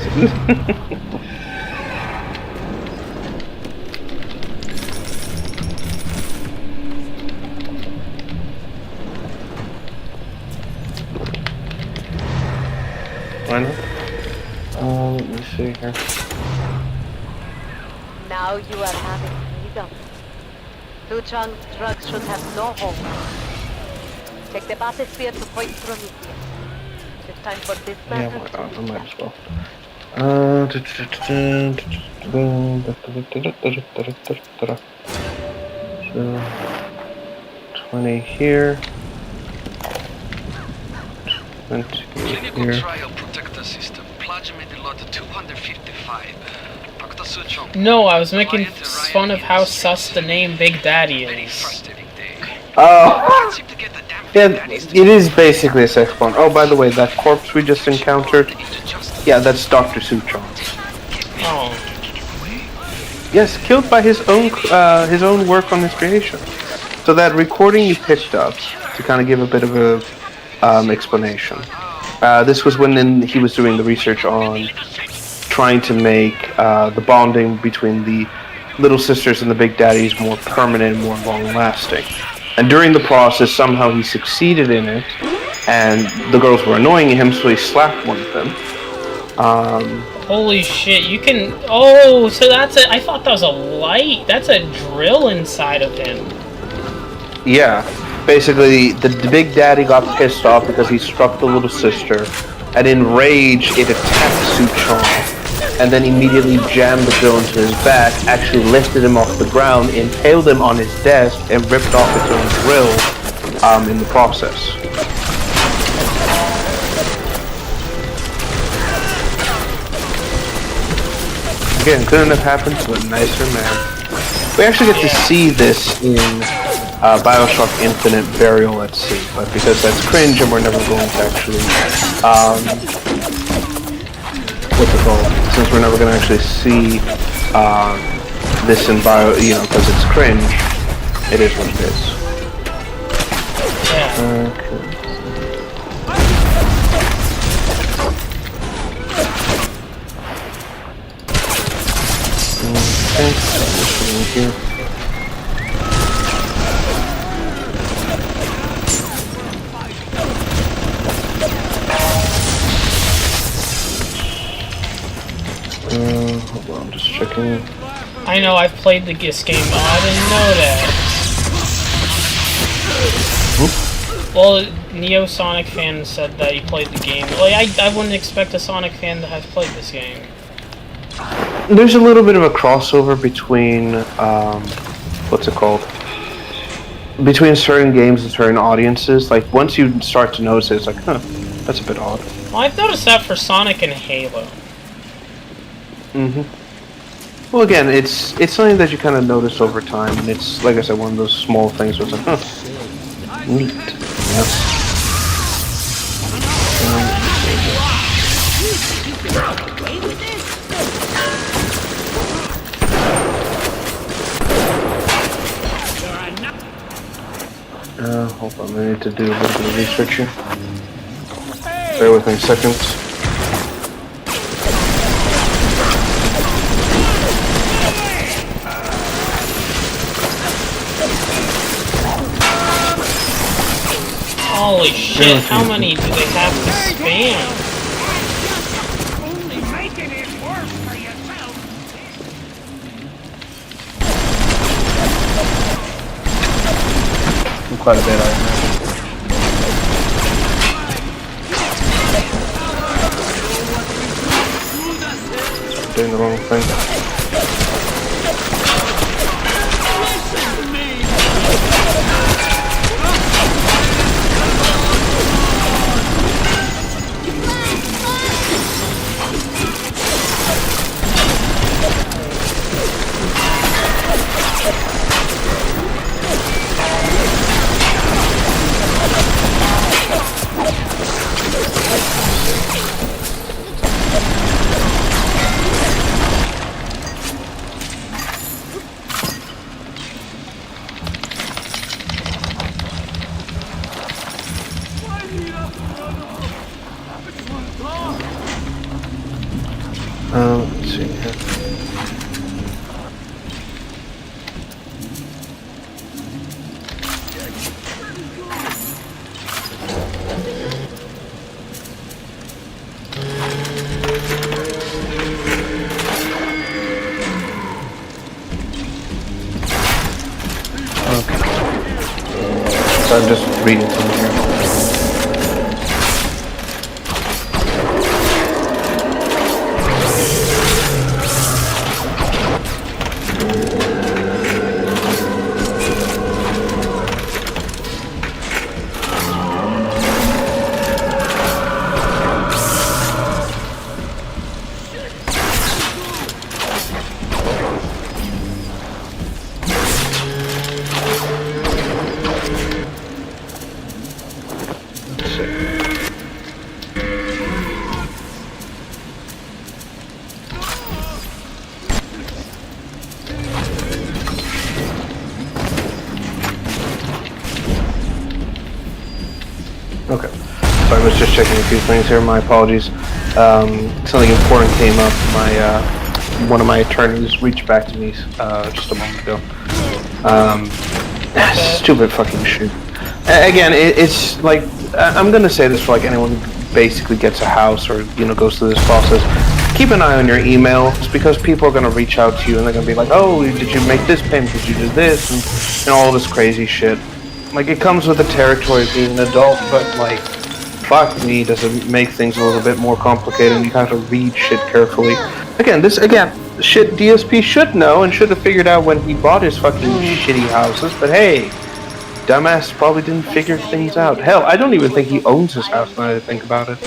Why not? Let me see here. Now you are having freedom. Suchong's drugs should have no home. Take the bathysphere to Point Prometheus. It's time for this Yeah, matter why to not? I be might as well. So, 20 here. 20 Clinical here. trial protector system. Plasma lot 255. Dr. Suchong. No, I was making fun of how sus the name Big Daddy is. Oh! Yeah, it is basically a sex porn. Oh, by the way, that corpse we just encountered, yeah, that's Dr. Suchong. Oh. Yes, killed by his own work on his creation. So that recording you picked up, to kind of give a bit of a explanation. This was when he was doing the research on trying to make the bonding between the little sisters and the big daddies more permanent, more long-lasting. And during the process, somehow he succeeded in it, and the girls were annoying him, so he slapped one of them. Holy shit, you can... Oh, so that's a... I thought that was a light. That's a drill inside of him. Yeah. Basically, the big daddy got pissed off because he struck the little sister, and in rage, it attacked Suchong, and then immediately jammed the drill into his back, actually lifted him off the ground, impaled him on his desk, and ripped off its own drill in the process. Again, couldn't have happened to a nicer man. We actually get to see this in Bioshock Infinite Burial at Sea, but because that's cringe and we're never going to actually, what's it called? Since we're never going to actually see this in because it's cringe, it is what it is. Yeah. Okay. Here. Hold on, I'm just checking. I know, I've played this game, but I didn't know that. Whoop. Well, Neo Sonic fan said that he played the game. Like, I wouldn't expect a Sonic fan to have played this game. There's a little bit of a crossover between, what's it called? Between certain games and certain audiences. Like, once you start to notice it, it's like, huh, that's a bit odd. Well, I've noticed that for Sonic and Halo. Mm-hmm. Well, again, it's something that you kind of notice over time, and it's, like I said, one of those small things where it's like, huh, neat. Yeah. Hold on, I need to do a little bit of research here. Bear with me a second. Holy shit, how many do they have to spam? Only making it worse for yourself. Quite a bit, I imagine. I'm doing the wrong thing. Let's see here. Okay. So I'm just reading from here. Okay. Sorry, I was just checking a few things here. My apologies. Something important came up. One of my attorneys reached back to me just a moment ago. Stupid fucking shit. Again, it's like I'm gonna say this for like anyone who basically gets a house or goes through this process. Keep an eye on your emails because people are gonna reach out to you and they're gonna be like, "Oh, did you make this payment? Did you do this?" and all this crazy shit. Like it comes with the territory of being an adult, but like, fuck me, does it make things a little bit more complicated? And you have to read shit carefully. Shit DSP should know and should have figured out when he bought his fucking shitty houses. But hey, dumbass probably didn't figure things out. Hell, I don't even think he owns his house now that I think about it.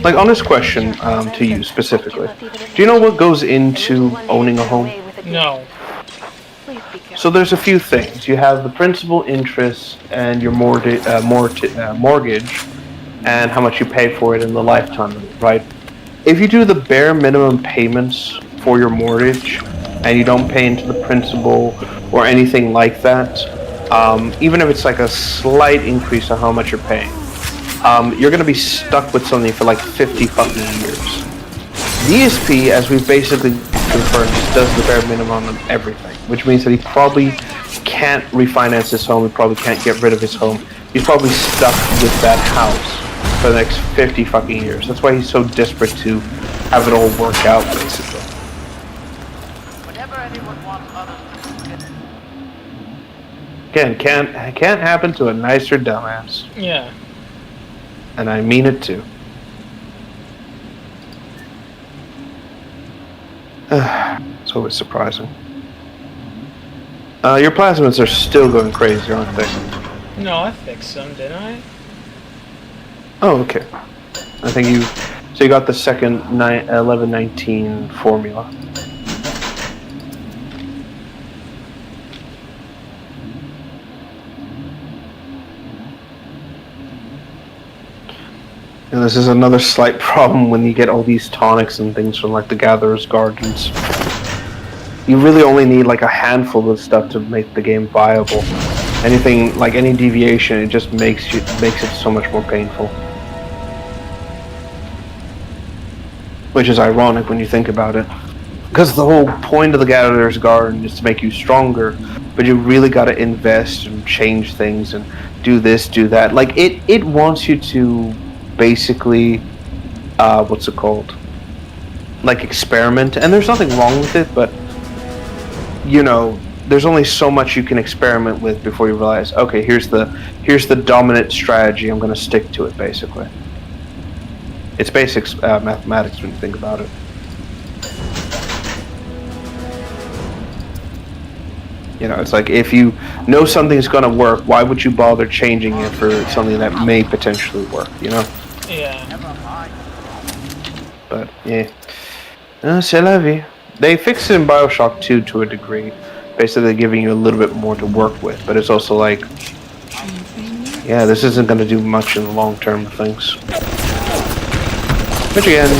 Like, honest question to you specifically. Do you know what goes into owning a home? No. So there's a few things. You have the principal, interest, and your mortgage, and how much you pay for it in the lifetime, right? If you do the bare minimum payments for your mortgage, and you don't pay into the principal or anything like that, even if it's like a slight increase on how much you're paying, you're going to be stuck with something for like 50 fucking years. DSP, as we've basically confirmed, does the bare minimum on everything, which means that he probably can't refinance his home, he probably can't get rid of his home. He's probably stuck with that house for the next 50 fucking years. That's why he's so desperate to have it all work out, basically. Whenever anyone wants others to Again, can't happen to a nicer dumbass. Yeah. And I mean it too. It's always surprising. Your plasmids are still going crazy, aren't they? No, I fixed them, didn't I? Oh, okay. I think you... So you got the second 1119 formula. And this is another slight problem when you get all these tonics and things from like the Gatherer's Gardens. You really only need like a handful of stuff to make the game viable. Anything, like any deviation, it just makes it so much more painful. Which is ironic when you think about it. Because the whole point of the Gatherer's Garden is to make you stronger, but you really gotta invest and change things and do this, do that. Like, it wants you to basically, what's it called? Like, experiment. And there's nothing wrong with it, but, you know, there's only so much you can experiment with before you realize, okay, here's the dominant strategy, I'm gonna stick to it, basically. It's basic mathematics when you think about it. You know, it's like if you know something's gonna work, why would you bother changing it for something that may potentially work, you know? Yeah. But, yeah. C'est la vie. They fixed it in Bioshock 2 to a degree, basically giving you a little bit more to work with, but it's also like, yeah, this isn't gonna do much in the long term of things. Which again,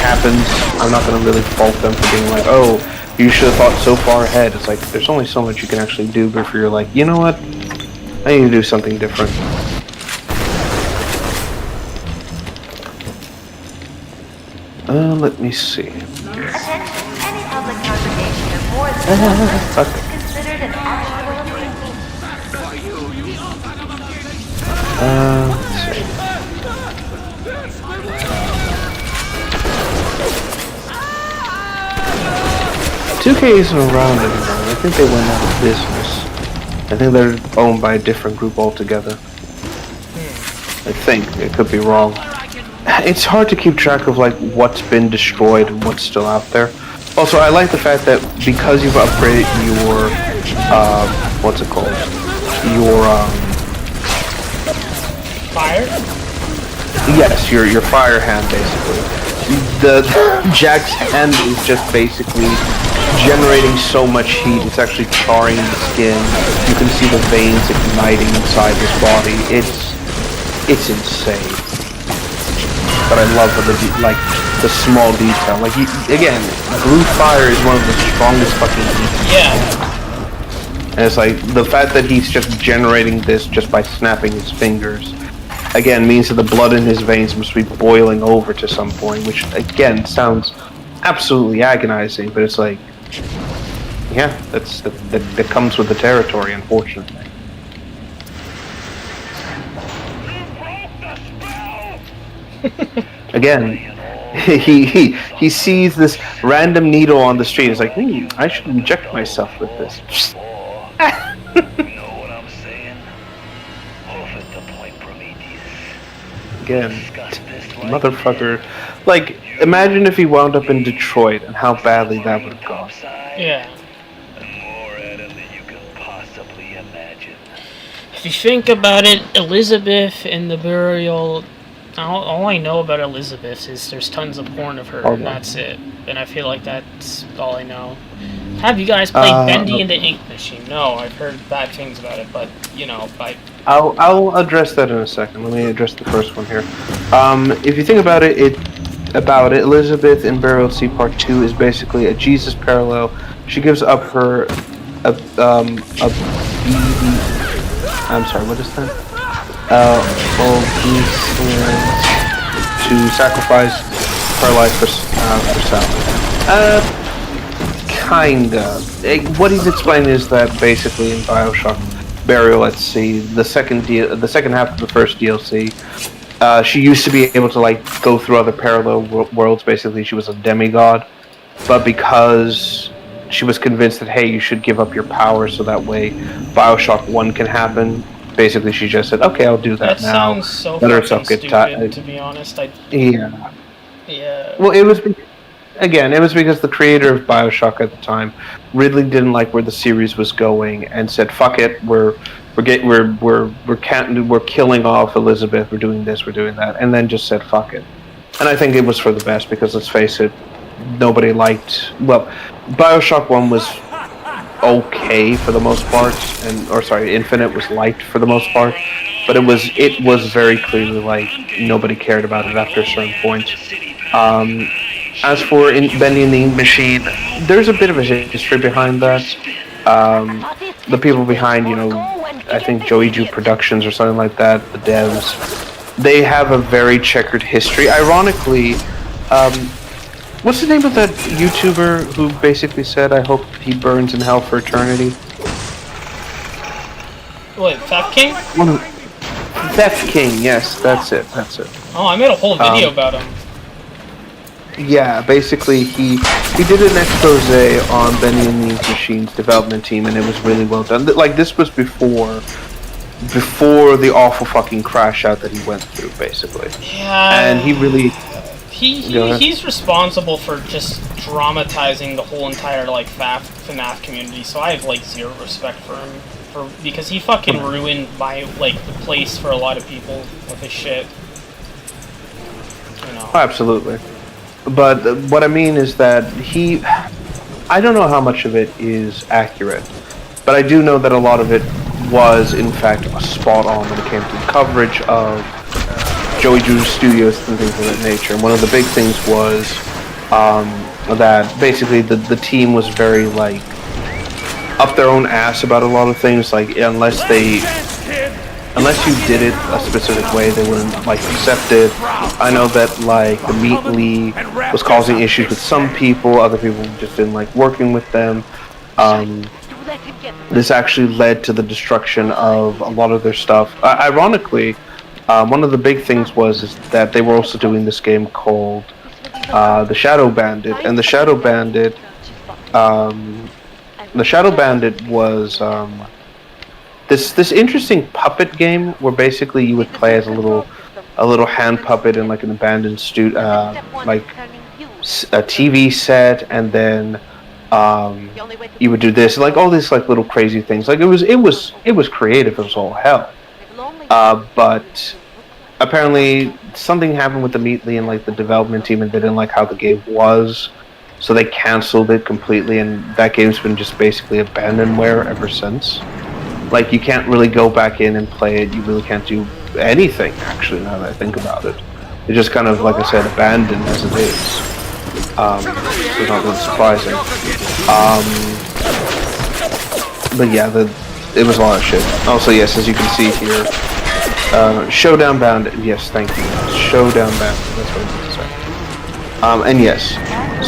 happens. I'm not going to really fault them for being like, oh, you should have thought so far ahead. It's like, there's only so much you can actually do before you're like, you know what? I need to do something different. Let me see. Attention, any public congregation of more than one person is considered an actual Let's see. 2K isn't around anymore. I think they went out of business. I think they're owned by a different group altogether. I think. I could be wrong. It's hard to keep track of like what's been destroyed and what's still out there. Also, I like the fact that because you've upgraded your what's it called? Your Fire? Yes, your fire hand basically. The Jack's hand is just basically generating so much heat, it's actually charring the skin. You can see the veins igniting inside his body. It's insane. But I love the small detail. Like again, blue fire is one of the strongest fucking heat. Yeah. And it's like the fact that he's just generating this just by snapping his fingers, again, means that the blood in his veins must be boiling over to some point, which again sounds absolutely agonizing. But it's like, yeah, that comes with the territory, unfortunately. Again, he sees this random needle on the street. He's like, I should inject myself with this. You know what I'm saying? Off at the point, Prometheus. Again, Discuss this like motherfucker. Like, imagine if he wound up in Detroit and how badly that would have gone. Yeah. And more at him than you can possibly imagine. If you think about it, Elizabeth and the burial, all I know about Elizabeth is there's tons of porn of her, and that's it. And I feel like that's all I know. Have you guys played Bendy and the Ink Machine? No, I've heard bad things about it, but, you know, I'll address that in a second. Let me address the first one here. If you think about it, Elizabeth in Burial at Sea Part 2 is basically a Jesus parallel. She gives up her I'm sorry, what is that? Obeisance to sacrifice her life for Sal. Kinda. What he's explaining is that basically in Bioshock Burial at Sea, the second half of the first DLC, she used to be able to like go through other parallel worlds. Basically, she was a demigod, but because she was convinced that hey, you should give up your power so that way Bioshock 1 can happen. Basically, she just said, "Okay, I'll do that now." Sounds so Let fucking herself get stupid, to be honest. Yeah. Yeah. Well, it was because the creator of Bioshock at the time really didn't like where the series was going and said, "Fuck it, we're killing off Elizabeth. We're doing this, we're doing that," and then just said, "Fuck it." And I think it was for the best because let's face it, nobody liked. Well, Bioshock 1 was okay for the most part, Infinite was liked for the most part, but it was very clearly like nobody cared about it after a certain point. As for Bendy and the Ink Machine, there's a bit of a history behind that. The people behind, I think Joey Ju Productions or something like that, the devs, they have a very checkered history. Ironically, what's the name of that YouTuber who basically said, "I hope he burns in hell for eternity"? What, Theft King? Theft King, yes, that's it. Oh, I made a whole video about him. Yeah, basically he did an expose on Bendy and the Ink Machine's development team, and it was really well done. Like, this was before the awful fucking crash out that he went through, basically. Yeah. And he really... He's responsible for just dramatizing the whole entire, like, FNAF community, so I have, like, zero respect for him. Because he fucking ruined the place for a lot of people with his shit. Oh, absolutely. But what I mean is that I don't know how much of it is accurate, but I do know that a lot of it was, in fact, spot on when it came to the coverage of Joey Ju's studios and things of that nature. And one of the big things was that basically the team was very, like, up their own ass about a lot of things. Like, unless you did it a specific way, they wouldn't, like, accept it. I know that, like, the Meatly was causing issues with some people, other people just didn't like working with them. This actually led to the destruction of a lot of their stuff. Ironically, one of the big things is that they were also doing this game called The Shadow Bandit, and The Shadow Bandit was this interesting puppet game where basically you would play as a little hand puppet in like an abandoned like a TV set, and then you would do this, like all these like little crazy things. Like it was creative as all hell. But apparently something happened with the Meatly and like the development team, and they didn't like how the game was, so they canceled it completely, and that game's been just basically abandonware ever since. Like, you can't really go back in and play it. You really can't do anything, actually, now that I think about it. It's just kind of, like I said, abandoned as it is. So it's not really surprising. but yeah, it was a lot of shit. Also, yes, as you can see here, Showdown Bound. Yes, thank you. Showdown Bound. That's what I meant to say. And yes,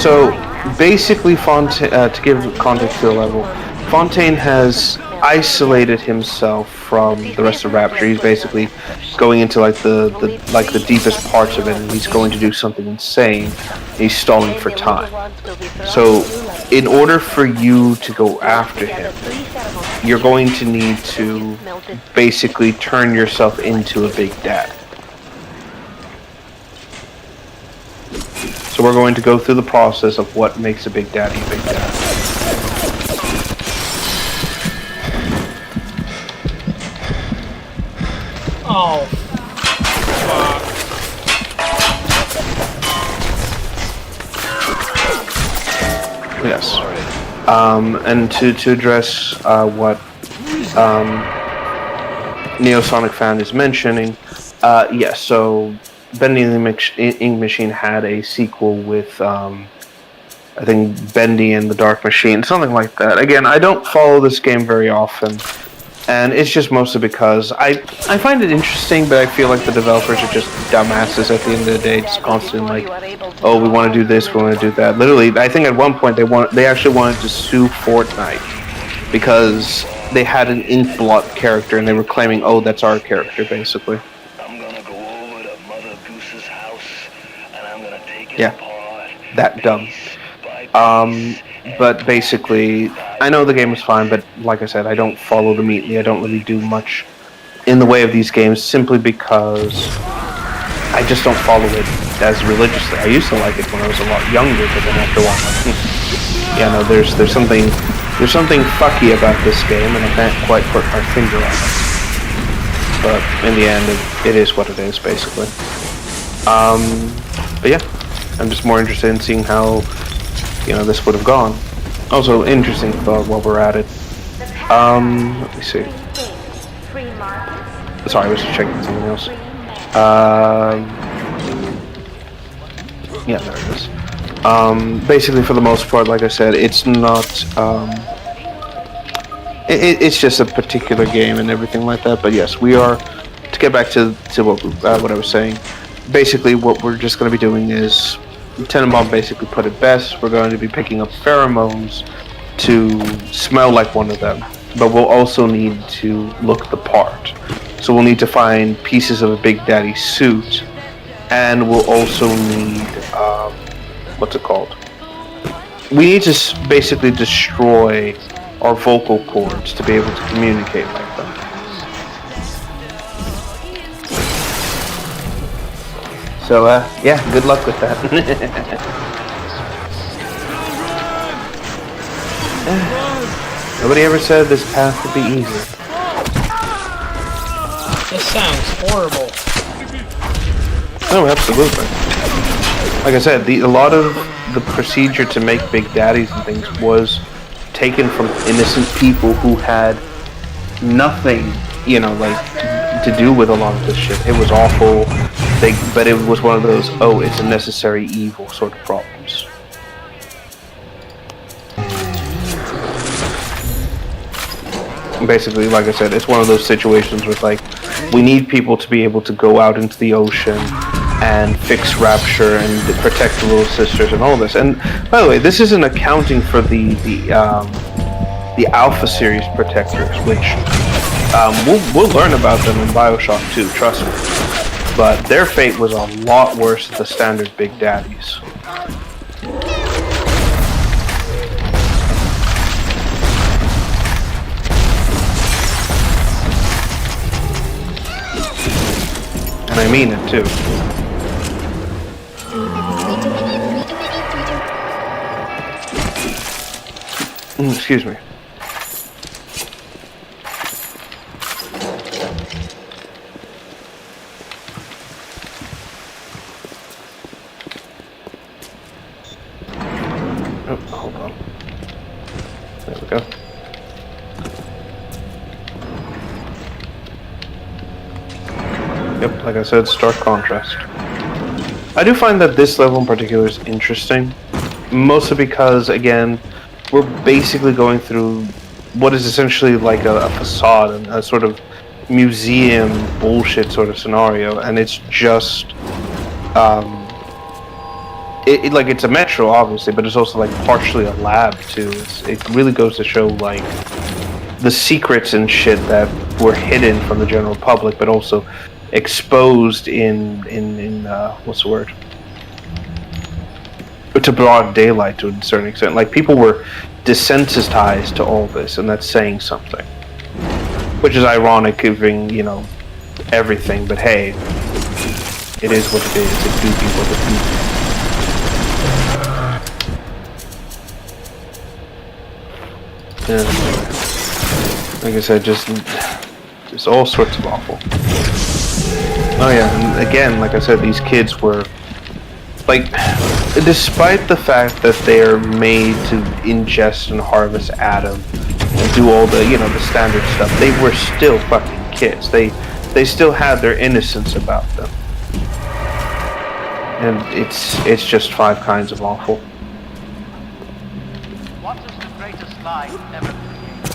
so basically, to give context to the level, Fontaine has isolated himself from the rest of Rapture. He's basically going into like the deepest parts of it, and he's going to do something insane. He's stalling for time. So, in order for you to go after him, you're going to need to basically turn yourself into a Big Daddy. So we're going to go through the process of what makes a Big Daddy a Big Daddy. Oh, fuck. Yes. And to address what Neosonic Fan is mentioning, yes, so Bendy and the Ink Machine had a sequel with, I think, Bendy and the Dark Machine, something like that. Again, I don't follow this game very often, and it's just mostly because I find it interesting, but I feel like the developers are just dumbasses at the end of the day, just constantly like, oh, we want to do this, we want to do that. Literally, I think at one point they actually wanted to sue Fortnite because they had an Inkblot character and they were claiming, oh, that's our character, basically. I'm gonna go over to Mother Goose's house and I'm gonna take it Yeah, apart. that dumb. But basically, I know the game is fine, but like I said, I don't follow them neatly. I don't really do much in the way of these games simply because I just don't follow it as religiously. I used to like it when I was a lot younger, but then after a while, I'm like, yeah, no, there's something fucky about this game, and I can't quite put my finger on it. But in the end, it is what it is, basically. But yeah, I'm just more interested in seeing how this would have gone. Also, interesting thought while we're at it. Let me see. Sorry, I was just checking something else. Yeah, there it is. Basically, for the most part, like I said, it's not. It's just a particular game and everything like that. But yes, we are. To get back to what I was saying, basically, what we're just going to be doing is. Tenenbaum basically put it best. We're going to be picking up pheromones to smell like one of them, but we'll also need to look the part. So we'll need to find pieces of a Big Daddy suit, and we'll also need what's it called? We need to basically destroy our vocal cords to be able to communicate like them. So, yeah, good luck with that. Nobody ever said this path would be easy. This sounds horrible. Oh, absolutely. Like I said, a lot of the procedure to make Big Daddies and things was taken from innocent people who had nothing, to do with a lot of this shit. It was awful. But it was one of those, oh, it's a necessary evil sort of problems. Basically, like I said, it's one of those situations with, like, we need people to be able to go out into the ocean and fix Rapture and protect the Little Sisters and all this. And, by the way, this isn't accounting for the Alpha Series protectors, which we'll learn about them in Bioshock 2, trust me. But their fate was a lot worse than the standard Big Daddies. And I mean it, too. Excuse me. Oh, hold on. There we go. Yep, like I said, stark contrast. I do find that this level in particular is interesting, mostly because, again, we're basically going through what is essentially like a facade and a sort of museum bullshit sort of scenario, and it's just like it's a metro obviously, but it's also like partially a lab too. It really goes to show like the secrets and shit that were hidden from the general public, but also exposed in what's the word? To broad daylight to a certain extent. Like people were desensitized to all this, and that's saying something. Which is ironic, given everything. But hey, it is what it is. It do be what it do. Yeah. Like I said, just all sorts of awful. Oh yeah, and again, like I said, these kids were like, despite the fact that they are made to ingest and harvest Adam and do all the the standard stuff, they were still fucking kids. They still had their innocence about them, and it's just 5 kinds of awful. What is the greatest lie ever created?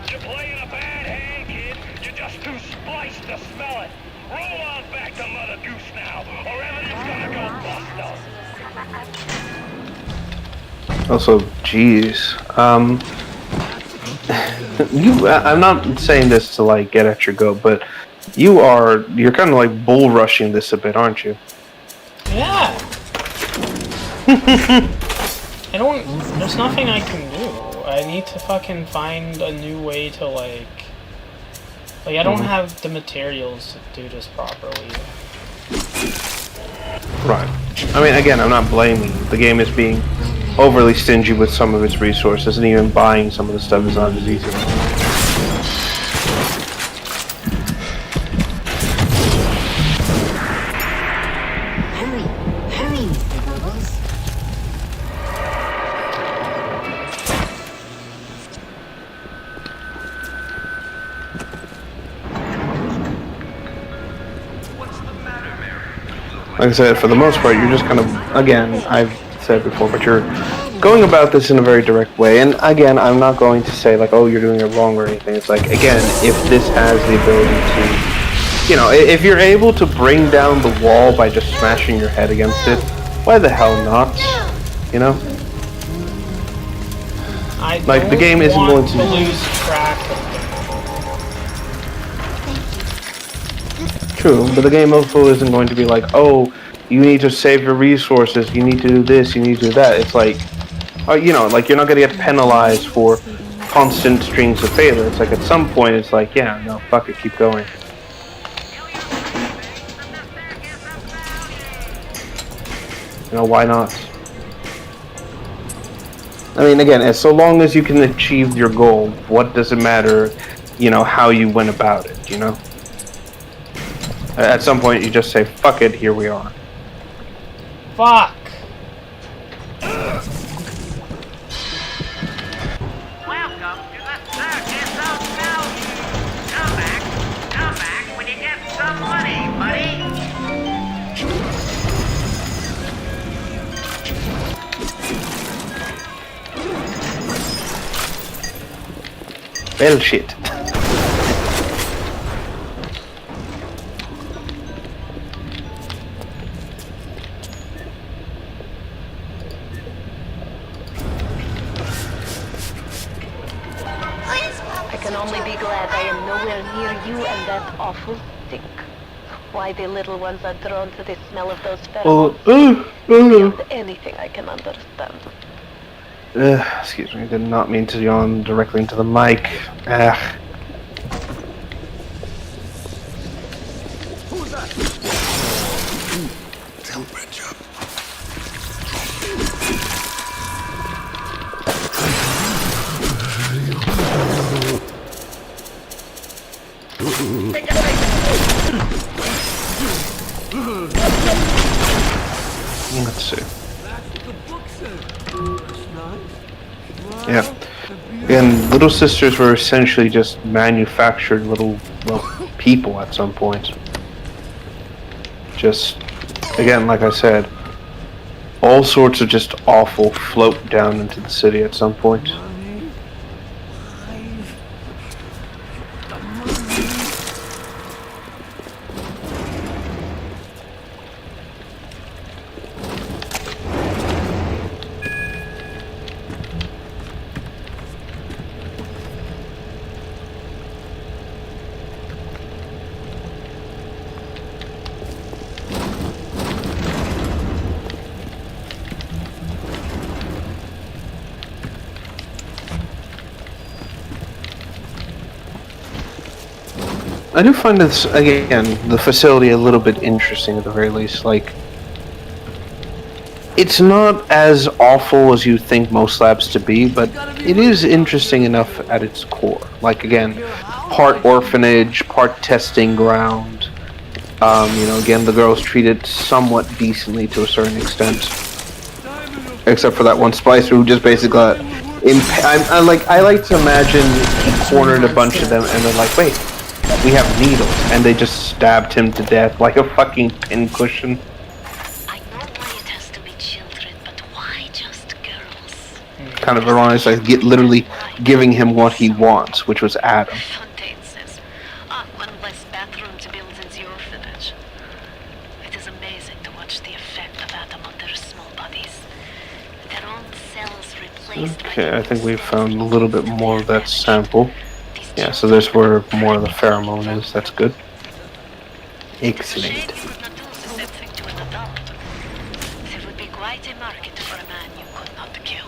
You're playing a bad hand, kid. You're just too spliced to smell it. Roll on back to Mother Goose now, or everything's gonna go bust. Also, jeez, I'm not saying this to like get at your goat, but you're kind of like bull rushing this a bit, aren't you? Yeah. There's nothing I can do. I need to fucking find a new way to like I don't have the materials to do this properly. Right. I mean, again, I'm not blaming you. The game is being overly stingy with some of its resources, and even buying some of the stuff is not as easy. Like I said, for the most part, you're just kind of, again, I've said before, but you're going about this in a very direct way. And again, I'm not going to say, like, oh, you're doing it wrong or anything. It's like, again, if this has the ability to, if you're able to bring down the wall by just smashing your head against it, why the hell not? Like, the game isn't going to lose track of True, but the game also isn't going to be like, oh, you need to save your resources, you need to do this, you need to do that. It's like, like you're not going to get penalized for constant strings of failure. It's like at some point, it's like, yeah, no, fuck it, keep going. Why not? I mean, again, as so long as you can achieve your goal, what does it matter, how you went about it, At some point, you just say, fuck it, here we are. Fuck! Welcome to the Circus of Value. Come back when you get some money, buddy. Well, shit. I can only be glad I am nowhere near you and that awful stink. Why the little ones are drawn to the smell of those pheromones beyond anything I can understand. Excuse me, did not mean to yawn directly into the mic. Who's that? Temperature. Let's see. Yeah. And Little Sisters were essentially just manufactured little, people at some point. Just, again, like I said, all sorts of just awful float down into the city at some point. I do find this, again, the facility a little bit interesting at the very least. Like, it's not as awful as you think most labs to be, but it is interesting enough at its core. Like, again, part orphanage, part testing ground. Again, the girls treated somewhat decently to a certain extent. Except for that one splicer who just basically got... I like to imagine he cornered a bunch of them and they're like, wait, we have needles, and they just stabbed him to death like a fucking pincushion. I know why it has to be children, but why just girls? Kind of ironic, like literally giving him what he wants, which was Adam. Fontaine says, one less bathroom to build in the orphanage. It is amazing to watch the effect of Adam on their small bodies. Their own cells replaced by Okay, I think we found a little bit more of that sample. Yeah, so there's where more of the pheromone is. That's good. Excellent. Shame you could not do the same thing to an adult. There would be quite a market for a man you could not kill.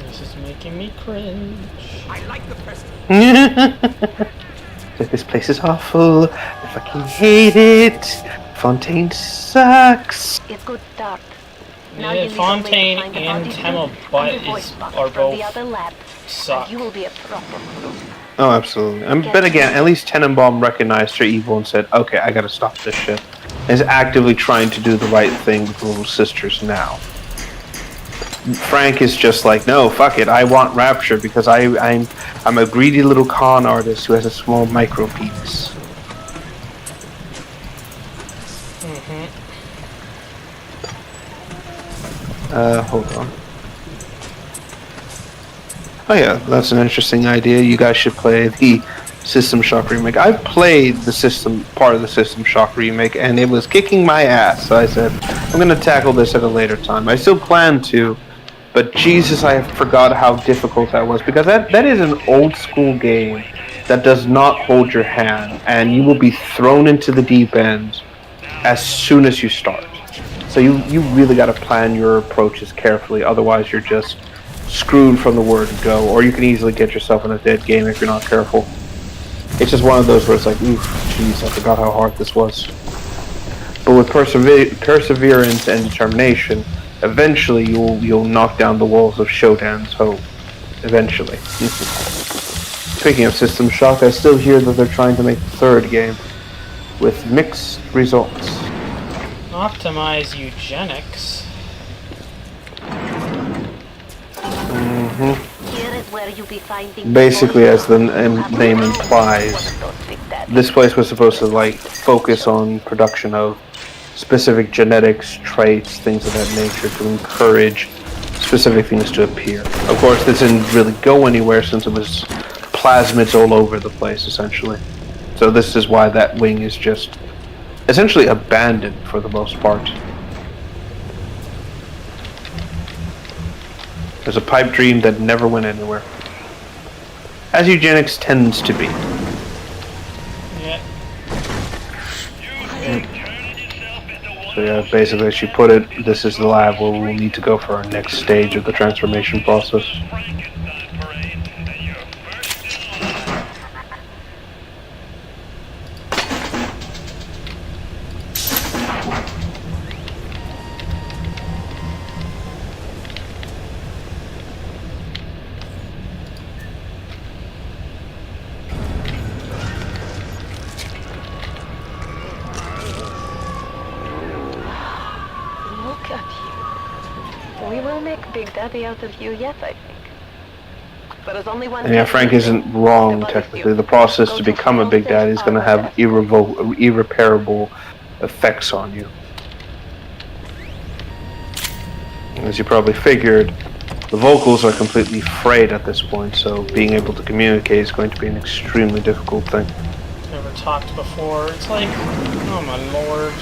This is making me cringe. I like the prestige. This place is awful. I fucking hate it. Fontaine sucks. A good start. Now Yeah, you need only to Fontaine find the and body Tema suit Butt and the voice box are from the both other lab. suck. You will be a proper crew. Oh, absolutely. But again, at least Tenenbaum recognized her evil and said, okay, I gotta stop this shit. Is actively trying to do the right thing with the little sisters now. Frank is just like, no, fuck it, I want Rapture because I'm a greedy little con artist who has a small micro penis. Hold on. Oh yeah, that's an interesting idea. You guys should play the System Shock remake. I've played the part of the System Shock remake, and it was kicking my ass. So I said, I'm gonna tackle this at a later time. I still plan to, but Jesus, I forgot how difficult that was, because that is an old school game that does not hold your hand, and you will be thrown into the deep end as soon as you start. So you really got to plan your approaches carefully, otherwise you're just screwed from the word go, or you can easily get yourself in a dead game if you're not careful. It's just one of those where it's like, oof, jeez, I forgot how hard this was. But with perseverance and determination, eventually you'll knock down the walls of Shodan's hope. Eventually. Speaking of System Shock, I still hear that they're trying to make the third game, with mixed results. Optimize eugenics. Here is where you'll be finding Basically, as the name implies, this place was supposed to like focus on production of specific genetics, traits, things of that nature to encourage specific things to appear. Of course, this didn't really go anywhere since it was plasmids all over the place, essentially. So this is why that wing is just essentially abandoned for the most part. There's a pipe dream that never went anywhere. As eugenics tends to be. Yeah. So yeah, basically as she put it, this is the lab where we'll need to go for our next stage of the transformation process. Look at you. We will make Big Daddy out of you yet, I think. There is only one And yeah, thing Frank to do. isn't wrong The body technically. suit. The process Go to to become a big Halsted daddy is going to Arbor have Estate. irreparable effects on you. As you probably figured, the vocals are completely frayed at this point, so being able to communicate is going to be an extremely difficult thing. Never talked before. It's like, oh my lord.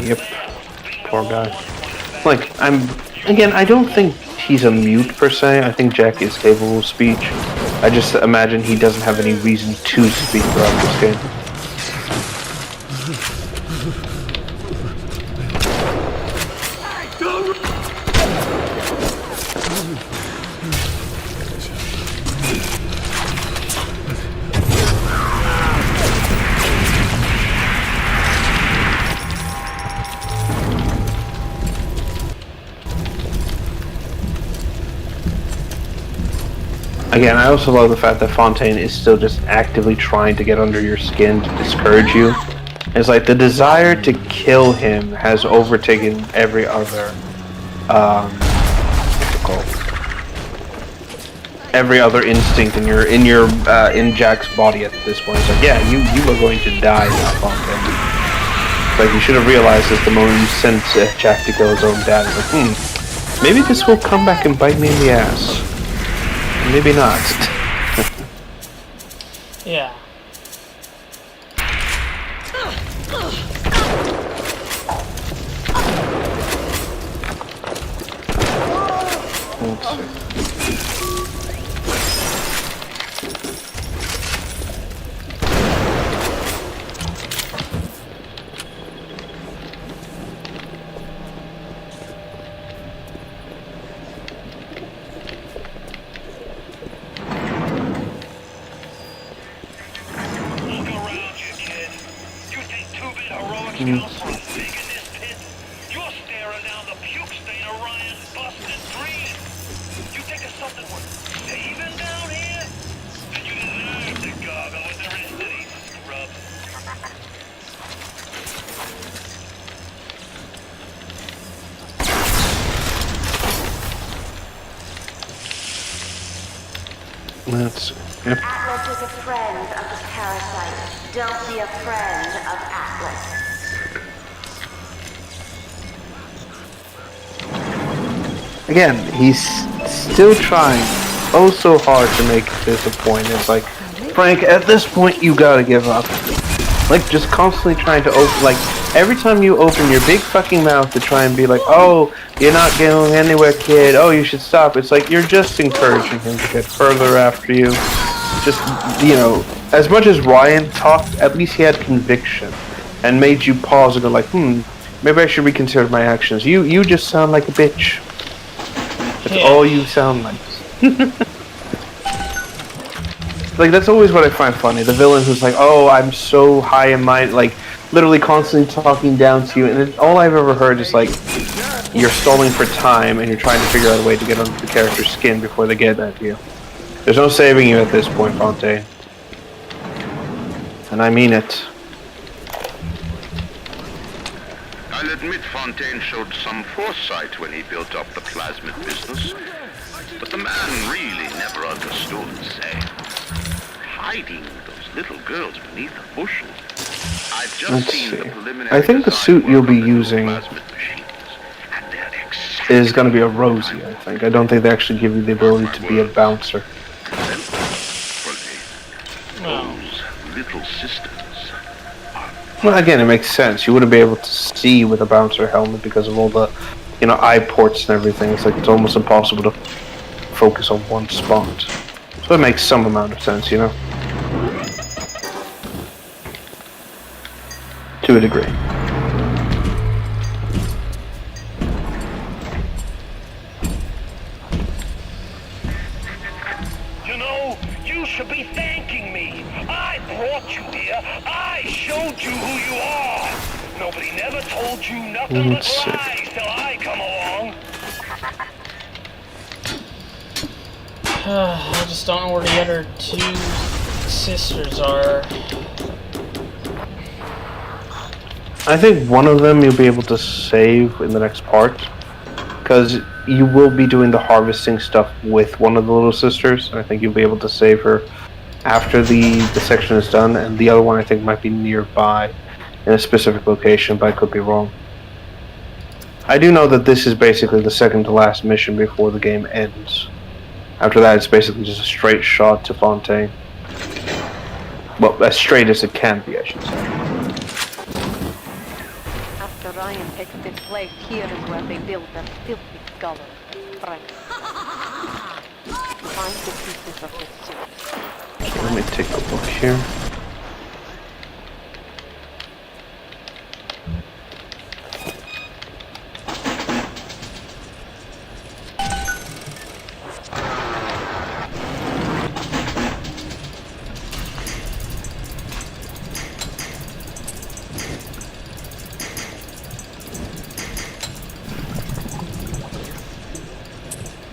Yep. Poor guy. Like, I don't think he's a mute per se. I think Jack is capable of speech. I just imagine he doesn't have any reason to speak throughout this game. Again, I also love the fact that Fontaine is still just actively trying to get under your skin to discourage you. It's like the desire to kill him has overtaken every other, every other instinct in in Jack's body at this point. It's like, yeah, you are going to die now, Fontaine. Like, you should have realized this the moment you sent Jack to kill his own dad. It's like, maybe this will come back and bite me in the ass. Maybe not. Yeah. Let's see. Let's see. Yep. Atlas is a friend of the parasite. Don't be a friend of Atlas. Again, he's still trying oh so hard to make this a point. It's like, Frank, at this point you gotta give up. Like, just constantly trying to open, like, every time you open your big fucking mouth to try and be like, oh, you're not going anywhere, kid, oh, you should stop. It's like, you're just encouraging him to get further after you. Just, you know, as much as Ryan talked, at least he had conviction and made you pause and go like, maybe I should reconsider my actions. You just sound like a bitch. That's all you sound like. Like, that's always what I find funny. The villain who's like, oh, I'm so high in mind, like, literally constantly talking down to you, and all I've ever heard is like, you're stalling for time, and you're trying to figure out a way to get under the character's skin before they get at you. There's no saving you at this point, Fontaine. And I mean it. I'll admit Fontaine showed some foresight when he built up the plasmid business. But the man really never understood, say, hiding those little girls beneath a bushel. I've just seen the preliminary. I think the suit you'll be using is going to be a Rosie, I think. I don't think they actually give you the ability to be a bouncer. Those little sisters. Well, again, it makes sense. You wouldn't be able to see with a bouncer helmet because of all the, you know, eye ports and everything. It's like it's almost impossible to focus on one spot. So it makes some amount of sense, you know? To a degree. You know, you should be thanking me. I brought you here. I showed you who you are. Nobody never told you nothing but lies till I come along. I just don't know where to get her to. sisters are. I think one of them you'll be able to save in the next part, because you will be doing the harvesting stuff with one of the little sisters, and I think you'll be able to save her after the section is done, and the other one I think might be nearby in a specific location, but I could be wrong. I do know that this is basically the second to last mission before the game ends. After that, it's basically just a straight shot to Fontaine. Well, as straight as it can be, I should say. After Ryan takes this place, here is where they build their filthy skull of Frank. Find the pieces of the suit. Let me take a look here.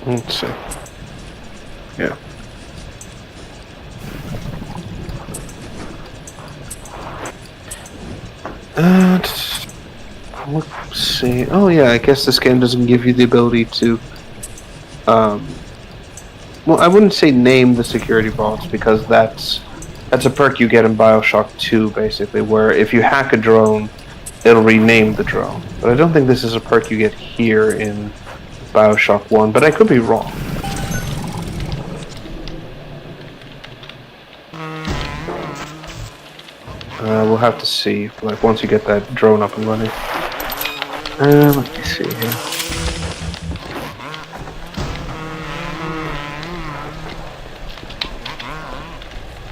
Let's see. Yeah. Let's see. Oh yeah, I guess this game doesn't give you the ability to, well, I wouldn't say name the security vaults, because that's a perk you get in Bioshock 2, basically, where if you hack a drone, it'll rename the drone. But I don't think this is a perk you get here in Bioshock 1, but I could be wrong. We'll have to see, like, once you get that drone up and running. Let me see here.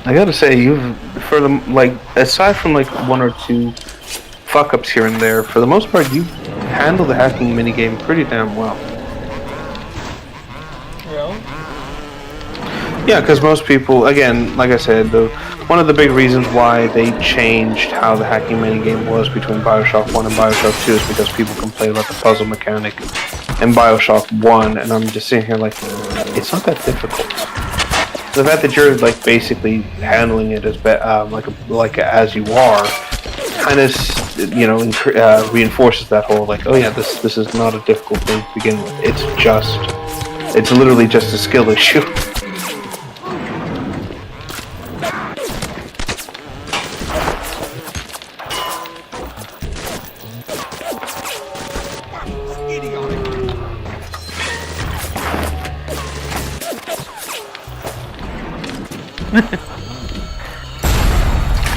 I gotta say, for the, like, aside from, like, one or two fuck-ups here and there, for the most part, you handle the hacking minigame pretty damn well. Really? Yeah, because most people, again, like I said, one of the big reasons why they changed how the hacking minigame was between Bioshock 1 and Bioshock 2 is because people complain about the puzzle mechanic in Bioshock 1, and I'm just sitting here like, it's not that difficult. The fact that you're, like, basically handling it as as you are, kind of, you know, reinforces that whole, like, oh yeah, this is not a difficult thing to begin with. It's literally just a skill issue.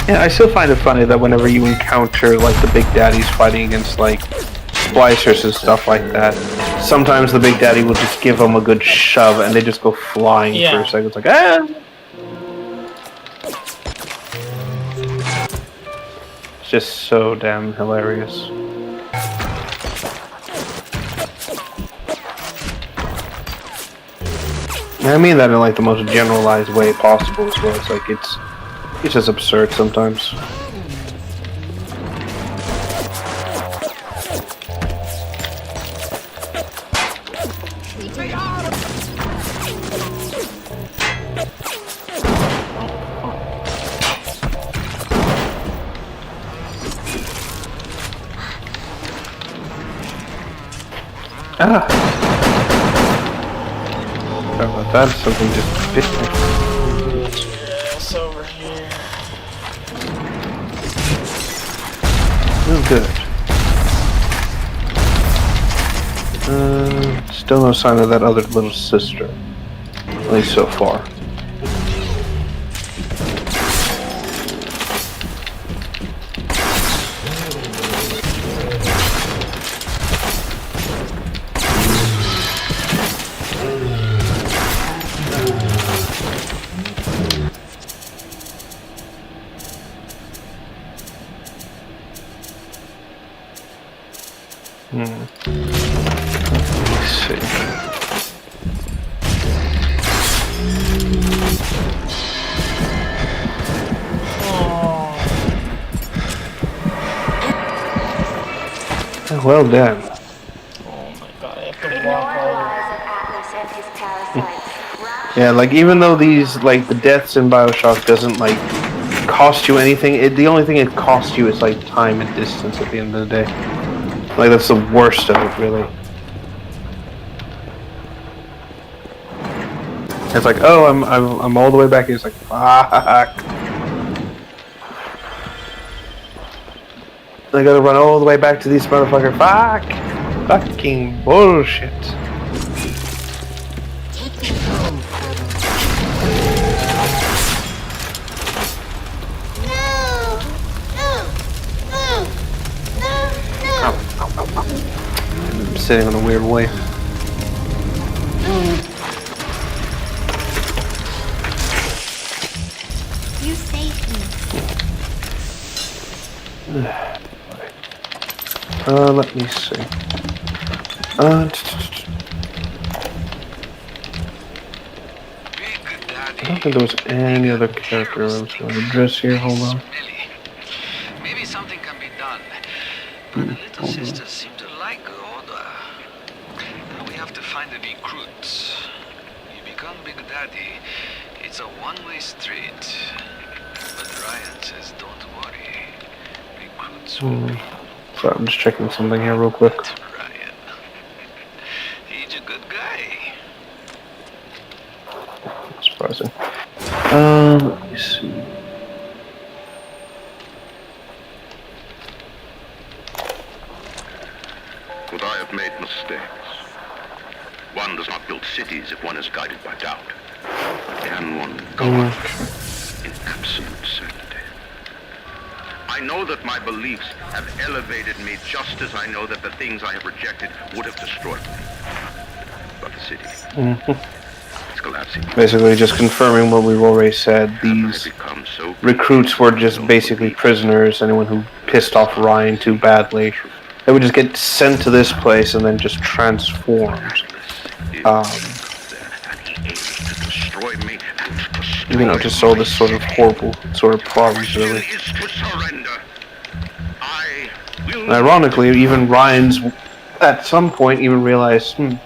Yeah, I still find it funny that whenever you encounter, like, the Big Daddies fighting against, like, splicers and stuff like that, sometimes the Big Daddy will just give them a good shove and they just go flying for a second. It's like, ah! It's just so damn hilarious. And I mean that in, like, the most generalized way possible as well. It's like, it's just absurd sometimes. Ah! Sorry about that, something just bit me. It's over here. Oh, good. Still no sign of that other little sister. At least so far. Let's see. Well done. Oh my god, I have to walk all over. Yeah, like even though these like the deaths in Bioshock doesn't like cost you anything, the only thing it costs you is like time and distance at the end of the day. Like that's the worst of it, really. It's like, oh, I'm all the way back here. It's like, fuck. I gotta run all the way back to these motherfucker. Fuck. Fucking bullshit. I'm sitting in a weird way. You saved me. Let me see. I don't think there was any other character I was going to address here. Hold on. Maybe something can be done. But the little sisters seem to like order. Now we have to find the recruits. You become Big Daddy, it's a one-way street. But Ryan says don't worry. Recruits will Sorry, I'm just checking something here real quick. Ryan. He's a good guy. Surprising. Let me see. Could I have made mistakes? One does not build cities if one is guided by doubt. Can one go on in absolute certainty? I know that my beliefs have elevated me just as I know that the things I have rejected would have destroyed me. But the city, it's collapsing. Basically, just confirming what we've already said. These recruits were just basically prisoners. Anyone who pissed off Ryan too badly, they would just get sent to this place and then just transformed. You know, to solve this sort of horrible sort of problems, really. And ironically, even Ryan's, at some point, even realized, am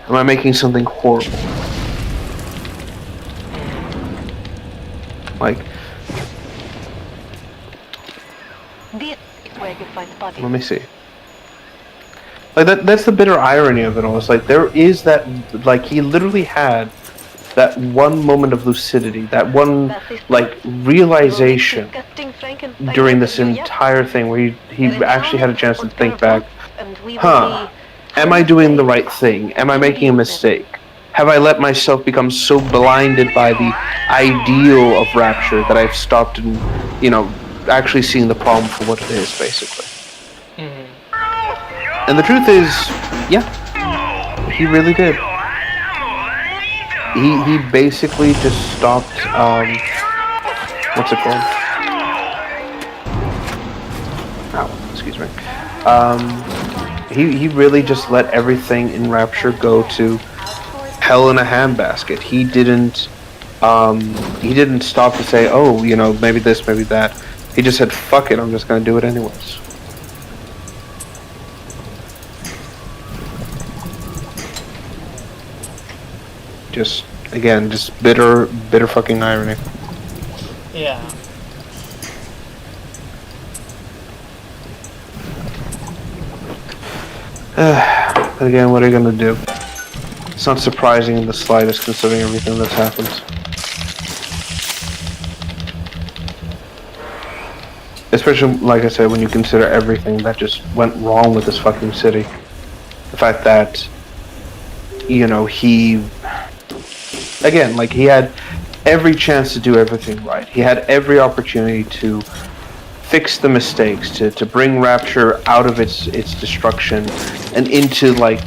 I making something horrible? Like, Where you find bodies. let me see. Like, that's the bitter irony of it all. It's like, there is that, like, he literally had that one moment of lucidity, that one, like, realization during this entire thing where he actually had a chance to think back, am I doing the right thing? Am I making a mistake? Have I let myself become so blinded by the ideal of Rapture that I've stopped and, you know, actually seeing the problem for what it is, basically? And the truth is, yeah, he really did. He basically just stopped, what's it called? Ow, excuse me. He really just let everything in Rapture go to hell in a handbasket. He didn't stop to say, oh, you know, maybe this, maybe that. He just said, fuck it, I'm just gonna do it anyways. Just, again, just bitter fucking irony. Yeah. But again, what are you gonna do? It's not surprising in the slightest considering everything that's happened. Especially, like I said, when you consider everything that just went wrong with this fucking city. The fact that, you know, again, like, he had every chance to do everything right. He had every opportunity to fix the mistakes, to bring Rapture out of its destruction and into, like,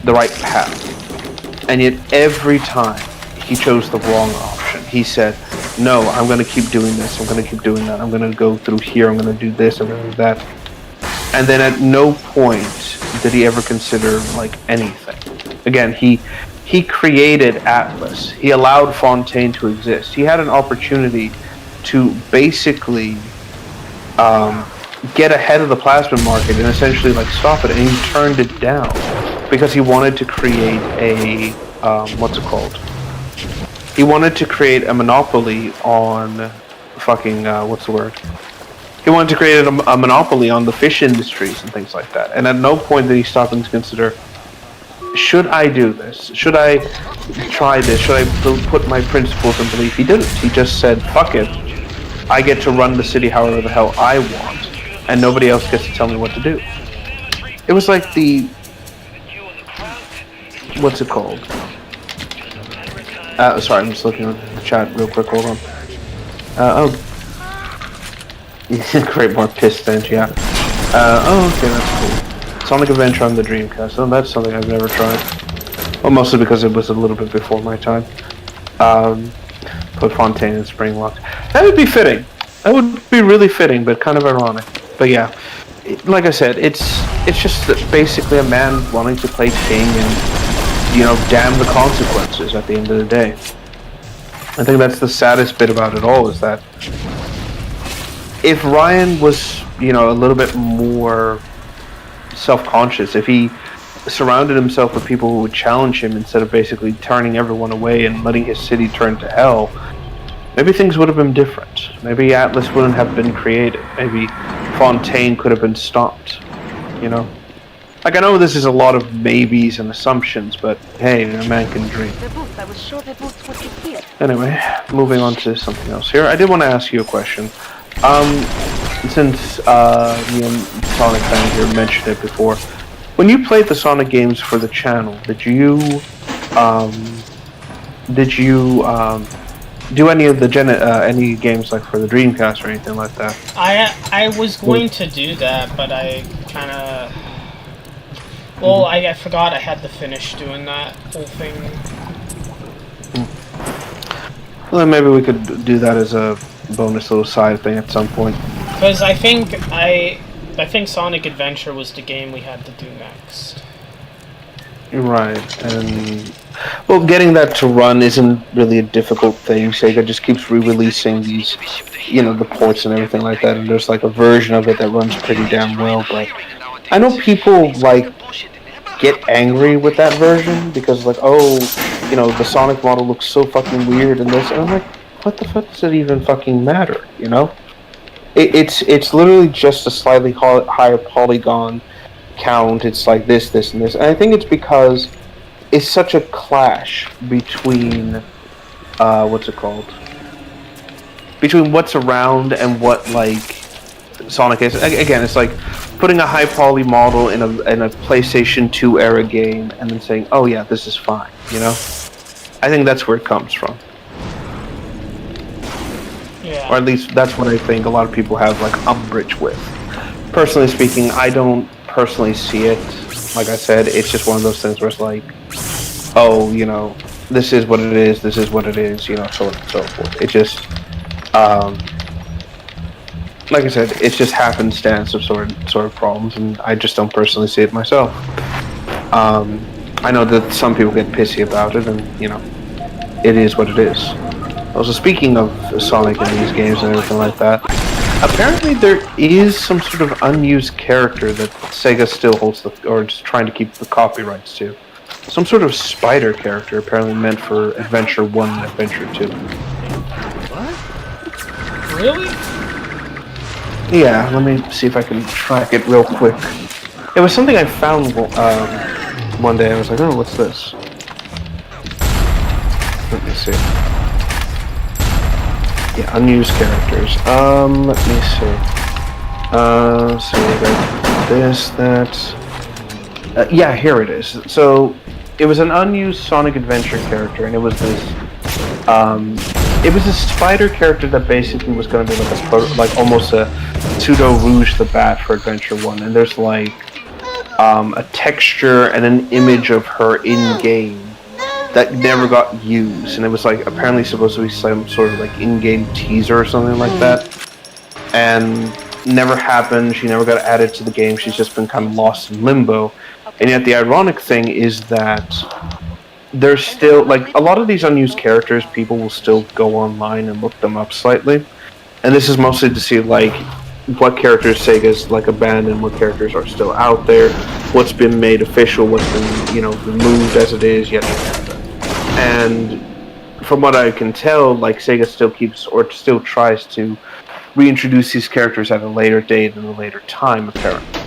the right path. And yet every time he chose the wrong option. He said, no, I'm going to keep doing this, I'm going to keep doing that, I'm going to go through here, I'm going to do this, I'm going to do that. And then at no point did he ever consider, like, anything. Again, he created Atlas. He allowed Fontaine to exist. He had an opportunity to basically get ahead of the plasma market and essentially, like, stop it, and he turned it down because he wanted to create what's it called? He wanted to create a monopoly on fucking what's the word? He wanted to create a monopoly on the fish industries and things like that. And at no point did he stop and consider, should I do this? Should I try this? Should I put my principles and belief? He didn't. He just said, fuck it. I get to run the city however the hell I want, and nobody else gets to tell me what to do. It was like the... What's it called? Sorry, I'm just looking at the chat real quick. Hold on. Create more piss stench, yeah. Okay, that's cool. Sonic Adventure on the Dreamcast. Oh, that's something I've never tried. Well, mostly because it was a little bit before my time. Put Fontaine in Springlock. That would be fitting. That would be really fitting, but kind of ironic. But yeah, like I said, it's just basically a man wanting to play king and, you know, damn the consequences at the end of the day. I think that's the saddest bit about it all, is that if Ryan was, you know, a little bit more self-conscious, if he surrounded himself with people who would challenge him instead of basically turning everyone away and letting his city turn to hell, maybe things would have been different. Maybe Atlas wouldn't have been created. Maybe Fontaine could have been stopped, you know? Like, I know this is a lot of maybes and assumptions, but hey, a man can dream. Anyway, moving on to something else here. I did want to ask you a question. Since me and Sonic Fan here mentioned it before, when you played the Sonic games for the channel, did you do any of the any games like for the Dreamcast or anything like that? I was going to do that, but I kind of... Well, I forgot I had to finish doing that whole thing. Well, then maybe we could do that as a bonus little side thing at some point. Because I think Sonic Adventure was the game we had to do next. Right, and well, getting that to run isn't really a difficult thing. Sega just keeps re-releasing these, you know, the ports and everything like that, and there's like a version of it that runs pretty damn well. But I know people like get angry with that version because like, oh, you know, the Sonic model looks so fucking weird and this, and I'm like, what the fuck does it even fucking matter, you know? It's literally just a slightly higher polygon count. It's like this, and this. And I think it's because it's such a clash between, what's it called? Between what's around and what, like, Sonic is. Again, it's like putting a high poly model in a PlayStation 2 era game and then saying, oh yeah, this is fine, you know? I think that's where it comes from. Yeah. Or at least that's what I think a lot of people have like umbrage with. Personally speaking, I don't personally see it. Like I said, it's just one of those things where it's like, oh, you know, this is what it is, you know, so on and so forth. It just, like I said, it's just happenstance of sort of problems, and I just don't personally see it myself. I know that some people get pissy about it, and, you know, it is what it is. Also, speaking of Sonic in these games and everything like that, apparently there is some sort of unused character that Sega still holds or is trying to keep the copyrights to. Some sort of spider character apparently meant for Adventure 1 and Adventure 2. What? Really? Yeah, let me see if I can track it real quick. It was something I found one day. I was like, oh, what's this? Let me see. Yeah, unused characters. Let me see. So we got this, that. Yeah, here it is. So it was an unused Sonic Adventure character, and it was this. It was a spider character that basically was going to be like almost a pseudo Rouge the Bat for Adventure 1, and there's like a texture and an image of her in game that never got used, and it was like apparently supposed to be some sort of like in-game teaser or something like that, and never happened. She never got added to the game. She's just been kind of lost in limbo. And yet the ironic thing is that there's still, like, a lot of these unused characters, people will still go online and look them up slightly, and this is mostly to see like what characters Sega's like abandoned, what characters are still out there, what's been made official, what's been, you know, removed as it is, yet. And from what I can tell, like Sega still keeps or still tries to reintroduce these characters at a later date and a later time, apparently,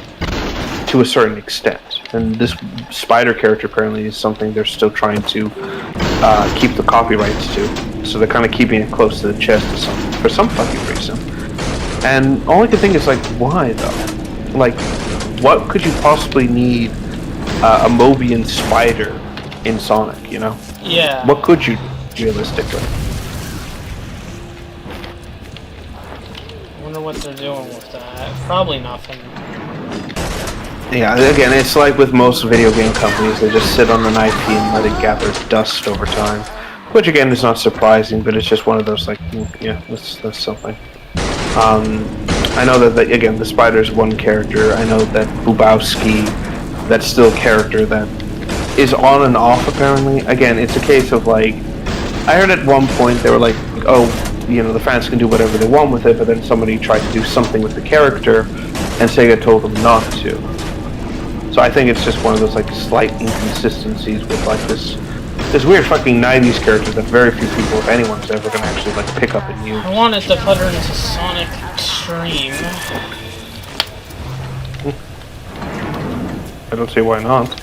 to a certain extent. And this spider character apparently is something they're still trying to keep the copyrights to. So they're kind of keeping it close to the chest for some fucking reason. And all I can think is like, why though? Like, what could you possibly need a Mobian spider in Sonic? You know? Yeah. What could you do realistically? I wonder what they're doing with that. Probably nothing. Yeah, again, it's like with most video game companies, they just sit on an IP and let it gather dust over time. Which again is not surprising, but it's just one of those like, yeah, that's something. I know that again, the spider's one character. I know that Bubowski, that's still a character that is on and off apparently. Again, it's a case of like, I heard at one point they were like, oh, you know, the fans can do whatever they want with it, but then somebody tried to do something with the character, and Sega told them not to. So I think it's just one of those like slight inconsistencies with like this weird fucking 90s character that very few people, if anyone's ever gonna actually like pick up and use. I wanted to put her into Sonic Extreme. I don't see why not.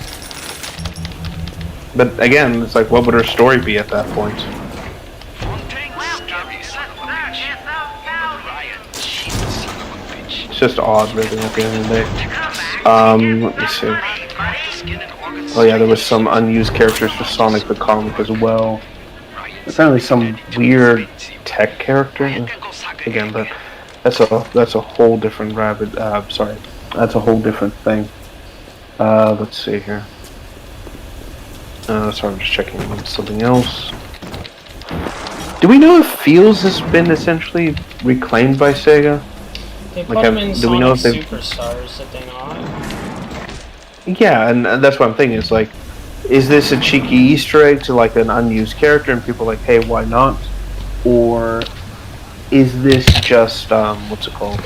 But again, it's like, what would her story be at that point? It's just odd, really, at the end of the day. Let me see. Oh yeah, there was some unused characters for Sonic the Comic as well. Apparently some weird tech character. Again, but that's a whole different rabbit. Sorry, that's a whole different thing. Let's see here. Sorry, I'm just checking on something else. Do we know if Fields has been essentially reclaimed by Sega? They put them in do we know Sonic if Superstars, did they not? Yeah, and that's what I'm thinking. It's like, is this a cheeky Easter egg to like an unused character, and people are like, hey, why not? Or is this just what's it called?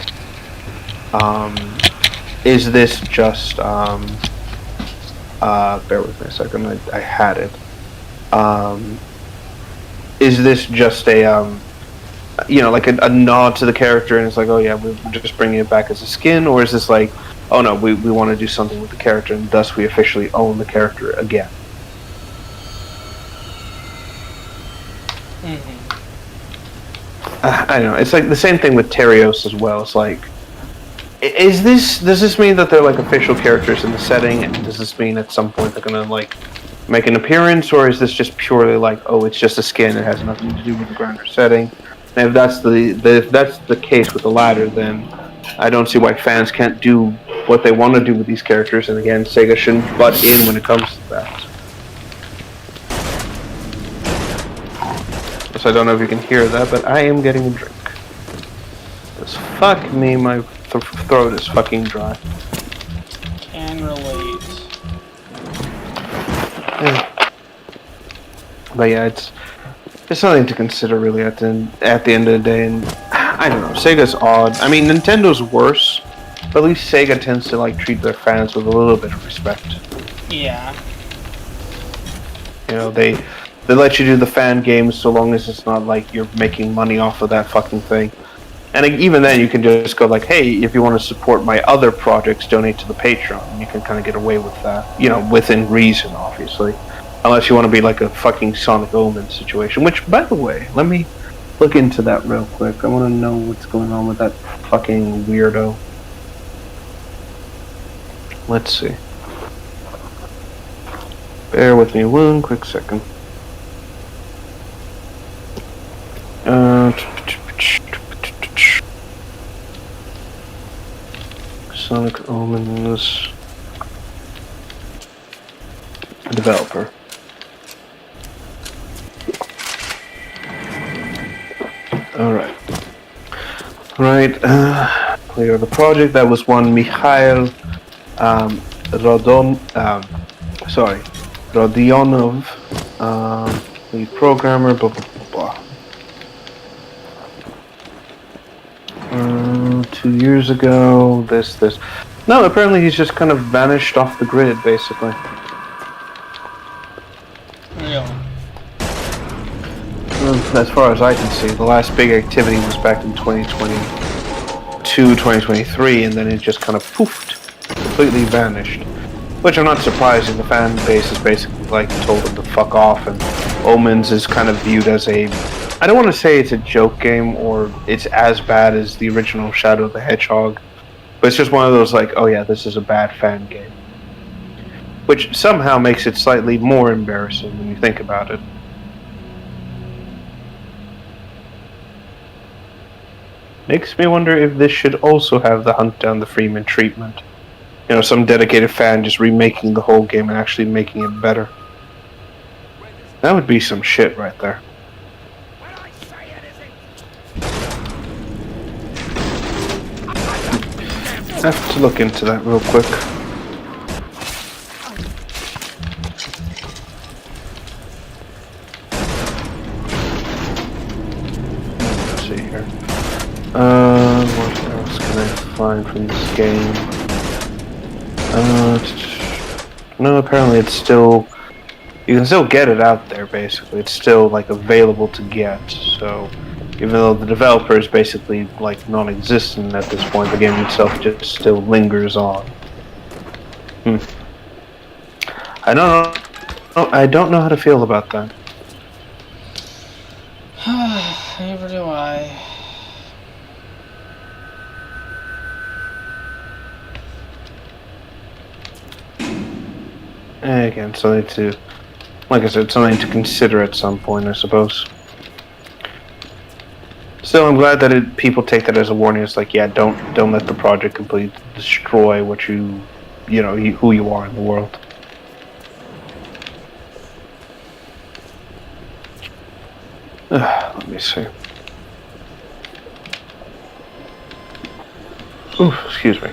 Is this just bear with me a second. I had it. Is this just a you know, like a nod to the character, and it's like, oh yeah, we're just bringing it back as a skin, or is this like, oh no, we want to do something with the character, and thus we officially own the character again? I don't know. It's like the same thing with Terios as well. It's like, does this mean that they're like official characters in the setting, and does this mean at some point they're gonna like make an appearance, or is this just purely like, oh, it's just a skin, it has nothing to do with the grander setting? And if that's the case with the latter, then I don't see why fans can't do what they want to do with these characters, and again, Sega shouldn't butt in when it comes to that. So I don't know if you can hear that, but I am getting a drink. Because fuck me, my throat is fucking dry. Can relate. Yeah. But yeah, it's something to consider really at the end of the day, and I don't know, Sega's odd. I mean, Nintendo's worse, but at least Sega tends to like treat their fans with a little bit of respect. Yeah. You know, they let you do the fan games so long as it's not like you're making money off of that fucking thing. And even then, you can just go like, hey, if you want to support my other projects, donate to the Patreon. And you can kind of get away with that, you know, within reason, obviously. Unless you want to be like a fucking Sonic Omen situation. Which, by the way, let me look into that real quick. I want to know what's going on with that fucking weirdo. Let's see. Bear with me one quick second. Sonic Omens developer. Alright. Clear the project. That was one Mikhail Rodionov, lead programmer, blah blah blah blah. 2 years ago, this. No, apparently he's just kind of vanished off the grid, basically. Yeah. as far as I can see, the last big activity was back in 2022, 2023, and then it just kind of poofed, completely vanished. Which I'm not surprising. The fan base is basically like told them to fuck off, and Omens is kind of viewed as a, I don't want to say it's a joke game or it's as bad as the original Shadow the Hedgehog, but it's just one of those like, oh yeah, this is a bad fan game. Which somehow makes it slightly more embarrassing when you think about it. Makes me wonder if this should also have the Hunt Down the Freeman treatment. You know, some dedicated fan just remaking the whole game and actually making it better. That would be some shit right there. I have to look into that real quick. Let's see here. What else can I find from this game? No, apparently it's still, you can still get it out there, basically. It's still, like, available to get, so even though the developer is basically, like, non-existent at this point, the game itself just still lingers on. I don't know how to feel about that. Neither do I. Again, something to, like I said, something to consider at some point, I suppose. Still, I'm glad that people take that as a warning. It's like, yeah, don't let the project completely destroy what who you are in the world. Let me see. Ooh, excuse me.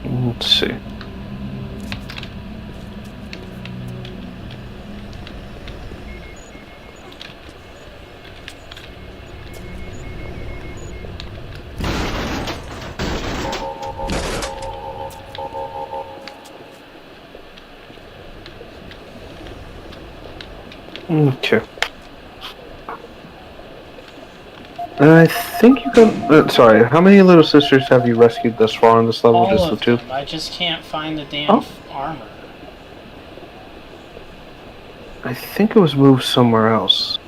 Let's see. Okay. I think you can. Sorry, how many little sisters have you rescued thus far on this level? All Just the of two? them. I just can't find the damn armor. I think it was moved somewhere else.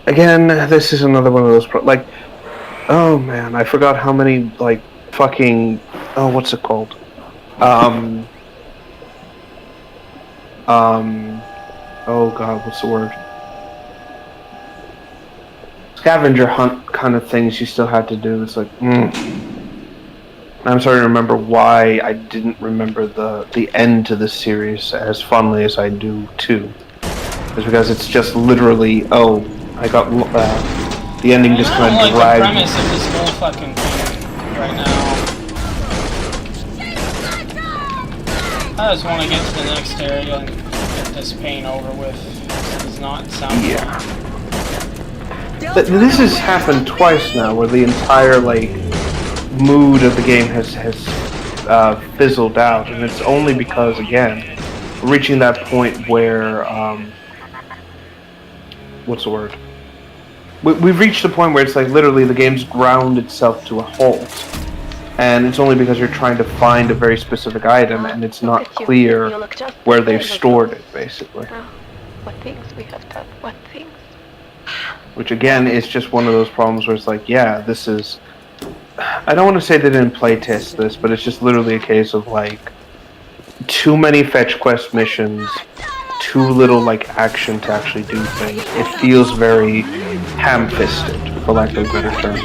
Again, this is another one of those like, oh man, I forgot how many like fucking, oh, what's it called? Oh god, what's the word? Scavenger hunt kind of things you still had to do. It's like, I'm starting to remember why I didn't remember the end to this series as fondly as I do too. It's because it's just literally, oh, I got the ending just kind of dragged. I don't like the premise of this whole fucking thing right now. I just want to get to the next area and get this pain over with. This does not sound yeah. This has happened twice now, where the entire like mood of the game has fizzled out, and it's only because, again, we're reaching that point where what's the word? We've reached the point where it's like literally the game's ground itself to a halt, and it's only because you're trying to find a very specific item, and it's not clear where they've stored it, basically. What things we have done, what things. Which again is just one of those problems where it's like, yeah, this is, I don't want to say they didn't playtest this, but it's just literally a case of like too many fetch quest missions, too little like action to actually do things. It feels very ham-fisted, for lack of a better term.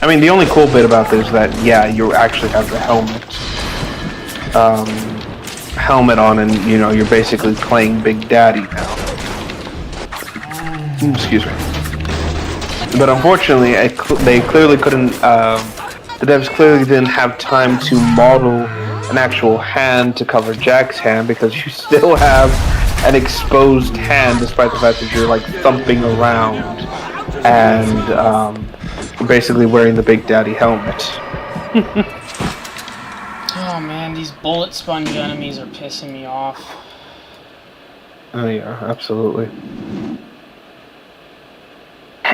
I mean, the only cool bit about this is that, yeah, you actually have the helmet on, and you know, you're basically playing Big Daddy now. Excuse me. But unfortunately, they clearly couldn't. The devs clearly didn't have time to model an actual hand to cover Jack's hand because you still have an exposed hand, despite the fact that you're like thumping around and basically wearing the Big Daddy helmet. Oh man, these bullet sponge enemies are pissing me off. Oh yeah, absolutely.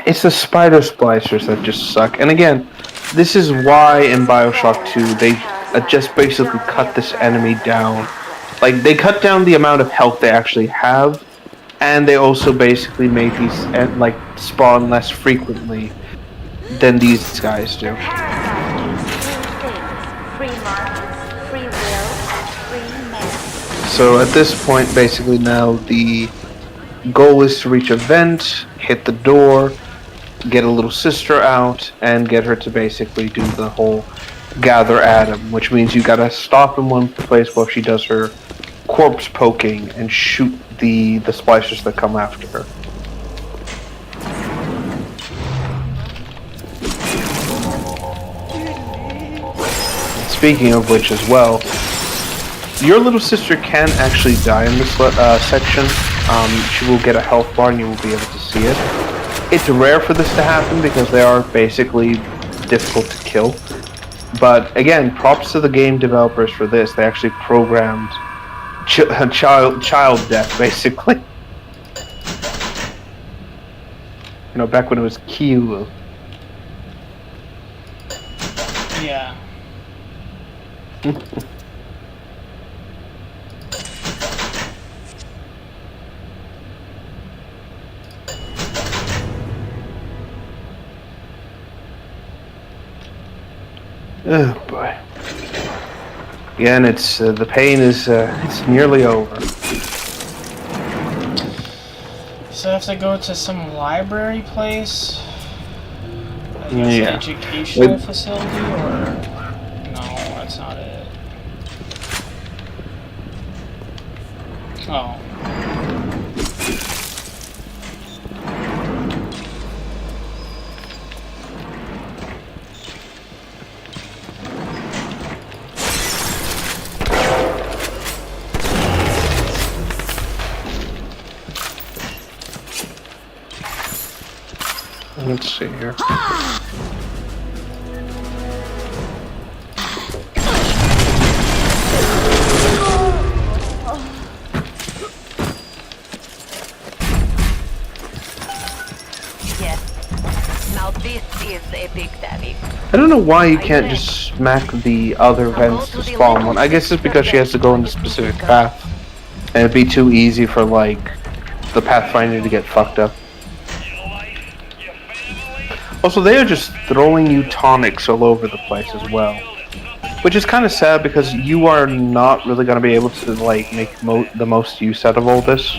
It's the spider splicers that just suck. And again, this is why in Bioshock 2 they just basically cut this enemy down. Like, they cut down the amount of health they actually have, and they also basically made these like spawn less frequently than these guys do. So at this point, basically now the goal is to reach a vent, hit the door, get a little sister out, and get her to basically do the whole gather Adam, which means you gotta stop in one place while she does her corpse poking and shoot the splicers that come after her. Speaking of which as well, your little sister can actually die in this section. She will get a health bar and you will be able to see it. It's rare for this to happen because they are basically difficult to kill. But again, props to the game developers for this. They actually programmed child death, basically. You know, back when it was cute. Yeah. Oh boy. Again, it's the pain is it's nearly over. So I have to go to some library place? I guess Yeah. educational facility, or no, that's not it. Oh. Let's see here. Yes. Now this is a Big Daddy. I don't know why you can't just smack the other vents to spawn one. I guess it's because she has to go in a specific path. And it'd be too easy for, like, the Pathfinder to get fucked up. Also, they are just throwing you tonics all over the place as well. Which is kind of sad because you are not really going to be able to, like, make the most use out of all this.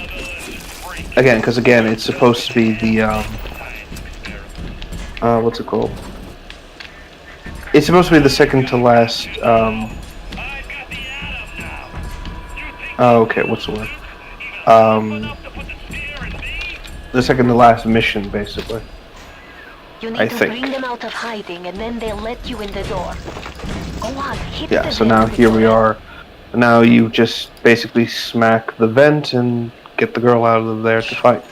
Again, because again, it's supposed to be the, what's it called? It's supposed to be the second to last, okay, what's the word? The second to last mission, basically. You need to bring them out of hiding, and then they'll let you in the door. Go on, hit Yeah, so now here we are. Now you just basically smack the vent and get the girl out of there to fight.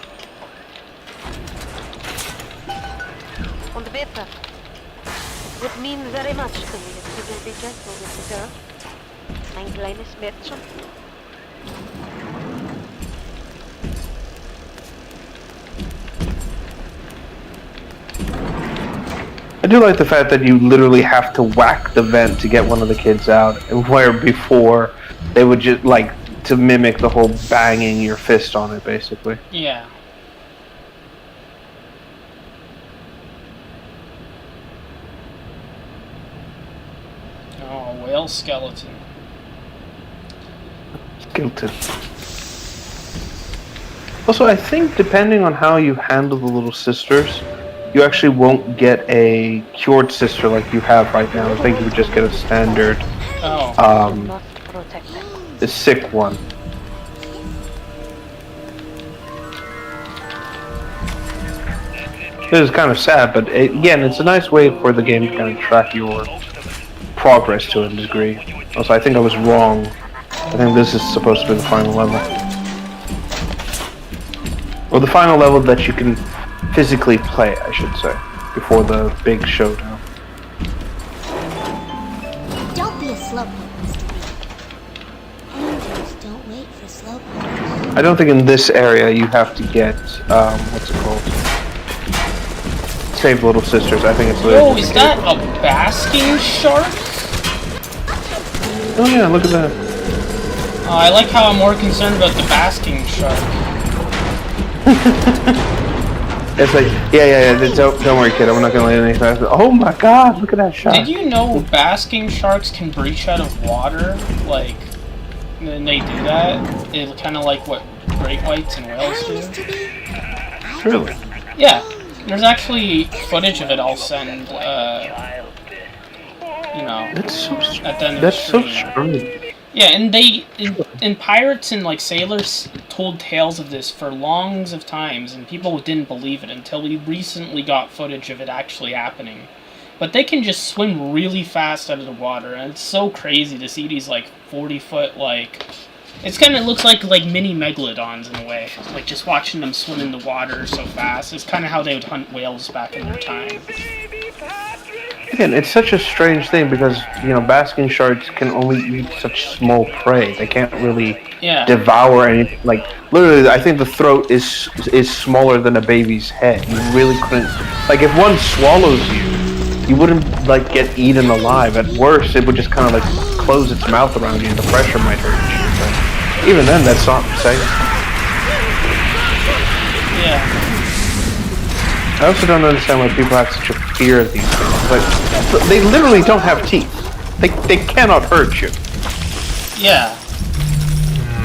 Und bitte. Would mean very much to me if you will be gentle with the girl. Mein kleines Mädchen. I do like the fact that you literally have to whack the vent to get one of the kids out, where before they would just, like, to mimic the whole banging your fist on it, basically. Yeah. Oh, whale skeleton. Skeleton. Also, I think depending on how you handle the little sisters, you actually won't get a cured sister like you have right now. I think you would just get a standard, a sick one. It is kind of sad, but again, it's a nice way for the game to kind of track your progress to a degree. Also, I think I was wrong. I think this is supposed to be the final level. Or the final level that you can physically play, I should say, before the big showdown. Don't be a slowpoke, Mr. B. Angels don't wait for slowpokes. I don't think in this area you have to get, what's it called? Save Little Sisters. I think it's Oh, is that a basking shark? Oh yeah, look at that. I like how I'm more concerned about the basking shark. It's like, yeah. Don't worry, kid. I'm not gonna let anything happen. Oh my God! Look at that shark. Did you know basking sharks can breach out of water? Like, when they do that, it's kind of like what great whites and whales do. Really? Yeah. There's actually footage of it. I'll send. You know. That's so. At the end of That's the so stream. strange. Yeah, and and pirates and like sailors told tales of this for longs of times, and people didn't believe it until we recently got footage of it actually happening. But they can just swim really fast out of the water, and it's so crazy to see these like 40-foot like. It's kind of looks like mini megalodons in a way, like just watching them swim in the water so fast. It's kind of how they would hunt whales back in their time. Again, it's such a strange thing because basking sharks can only eat such small prey. They can't really devour anything. Like literally, I think the throat is smaller than a baby's head. You really couldn't. Like if one swallows you wouldn't like get eaten alive. At worst, it would just kind of like close its mouth around you, and the pressure might hurt you. But even then, that's not safe. Yeah. I also don't understand why people have such a fear of these things. Like, they literally don't have teeth. They cannot hurt you. Yeah.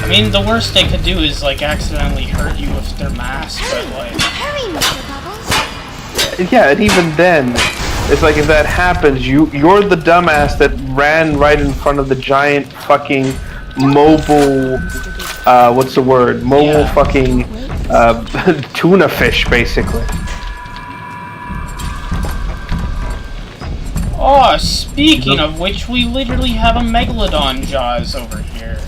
I mean, the worst they could do is like accidentally hurt you with their mask, but like. Hurry, Mr. Bubbles. Yeah, and even then, it's like if that happens, you're the dumbass that ran right in front of the giant fucking mobile. What's the word? Mobile fucking tuna fish, basically. Oh, speaking of which, we literally have a megalodon jaws over here.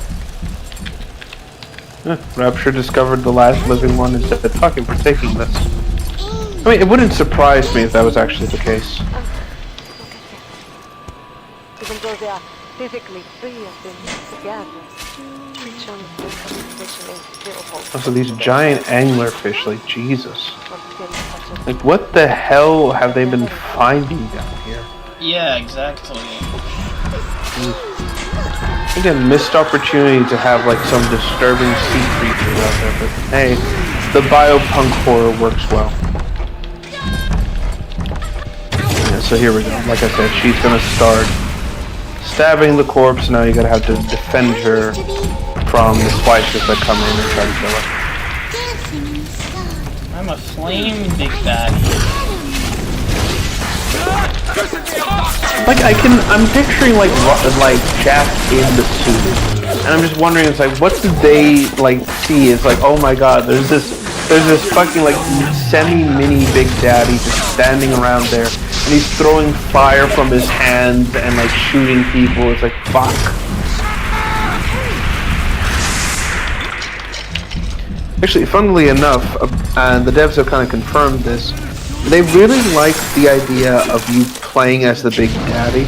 Rapture discovered the last living one and said, "Fuck him for taking this." I mean, it wouldn't surprise me if that was actually the case. Even though they are physically free of them together, the chunks of communication is still holding. Also, these giant anglerfish, like Jesus. Like, what the hell have they been finding down here? Yeah, exactly. Again, missed opportunity to have like some disturbing sea creatures out there, but hey, the biopunk horror works well. Yeah, so here we go. Like I said, she's gonna start stabbing the corpse. Now you gotta have to defend her from the spiders that come in and try to kill her. I'm a flame big daddy. Like I'm picturing like Jack in the suit, and I'm just wondering, it's like, what do they like see? It's like, oh my God, there's this fucking like semi-mini Big Daddy just standing around there, and he's throwing fire from his hands and like shooting people. It's like, fuck. Actually, funnily enough, and the devs have kind of confirmed this. They really liked the idea of you playing as the Big Daddy,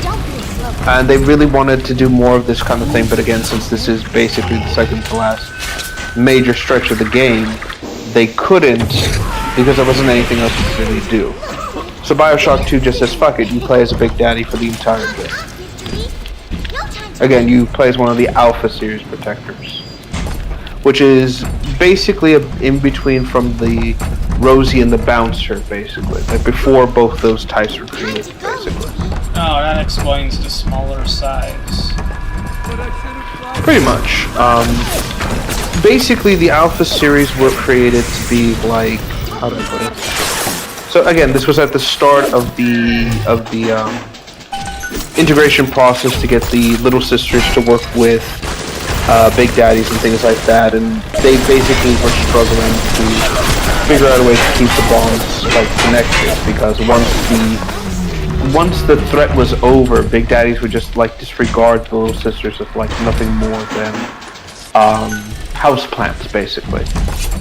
and they really wanted to do more of this kind of thing, but again, since this is basically the second to last major stretch of the game, they couldn't, because there wasn't anything else you could really do. So Bioshock 2 just says, fuck it, you play as a Big Daddy for the entire game. Again, you play as one of the Alpha Series protectors, which is basically a in-between from the Rosie and the Bouncer, basically. Like before both those types were created, basically. Oh, that explains the smaller size. Pretty much. Basically, the Alpha series were created to be like, how do I put it? So again, this was at the start of the integration process to get the Little Sisters to work with Big Daddies and things like that, and they basically were struggling to figure out a way to keep the bonds like connected, because once the threat was over, Big Daddies would just like disregard the little sisters as like nothing more than houseplants, basically.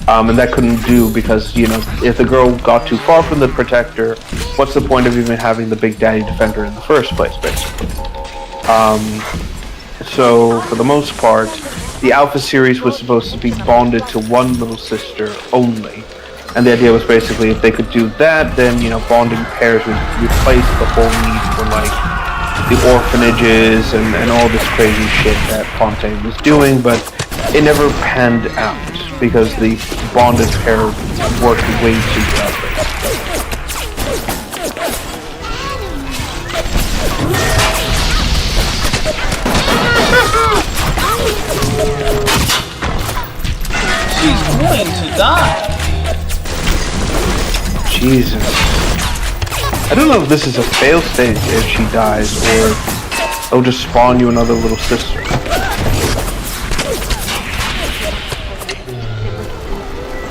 And that couldn't do, because, you know, if the girl got too far from the protector, what's the point of even having the Big Daddy defend her in the first place, basically? So, for the most part, the Alpha series was supposed to be bonded to one little sister only. And the idea was basically, if they could do that, then, you know, bonding pairs would replace the whole need for, like, the orphanages and all this crazy shit that Fontaine was doing, but it never panned out, because the bonded pair worked way too well. She's going to die. Jesus. I don't know if this is a fail state if she dies, or it'll just spawn you another little sister.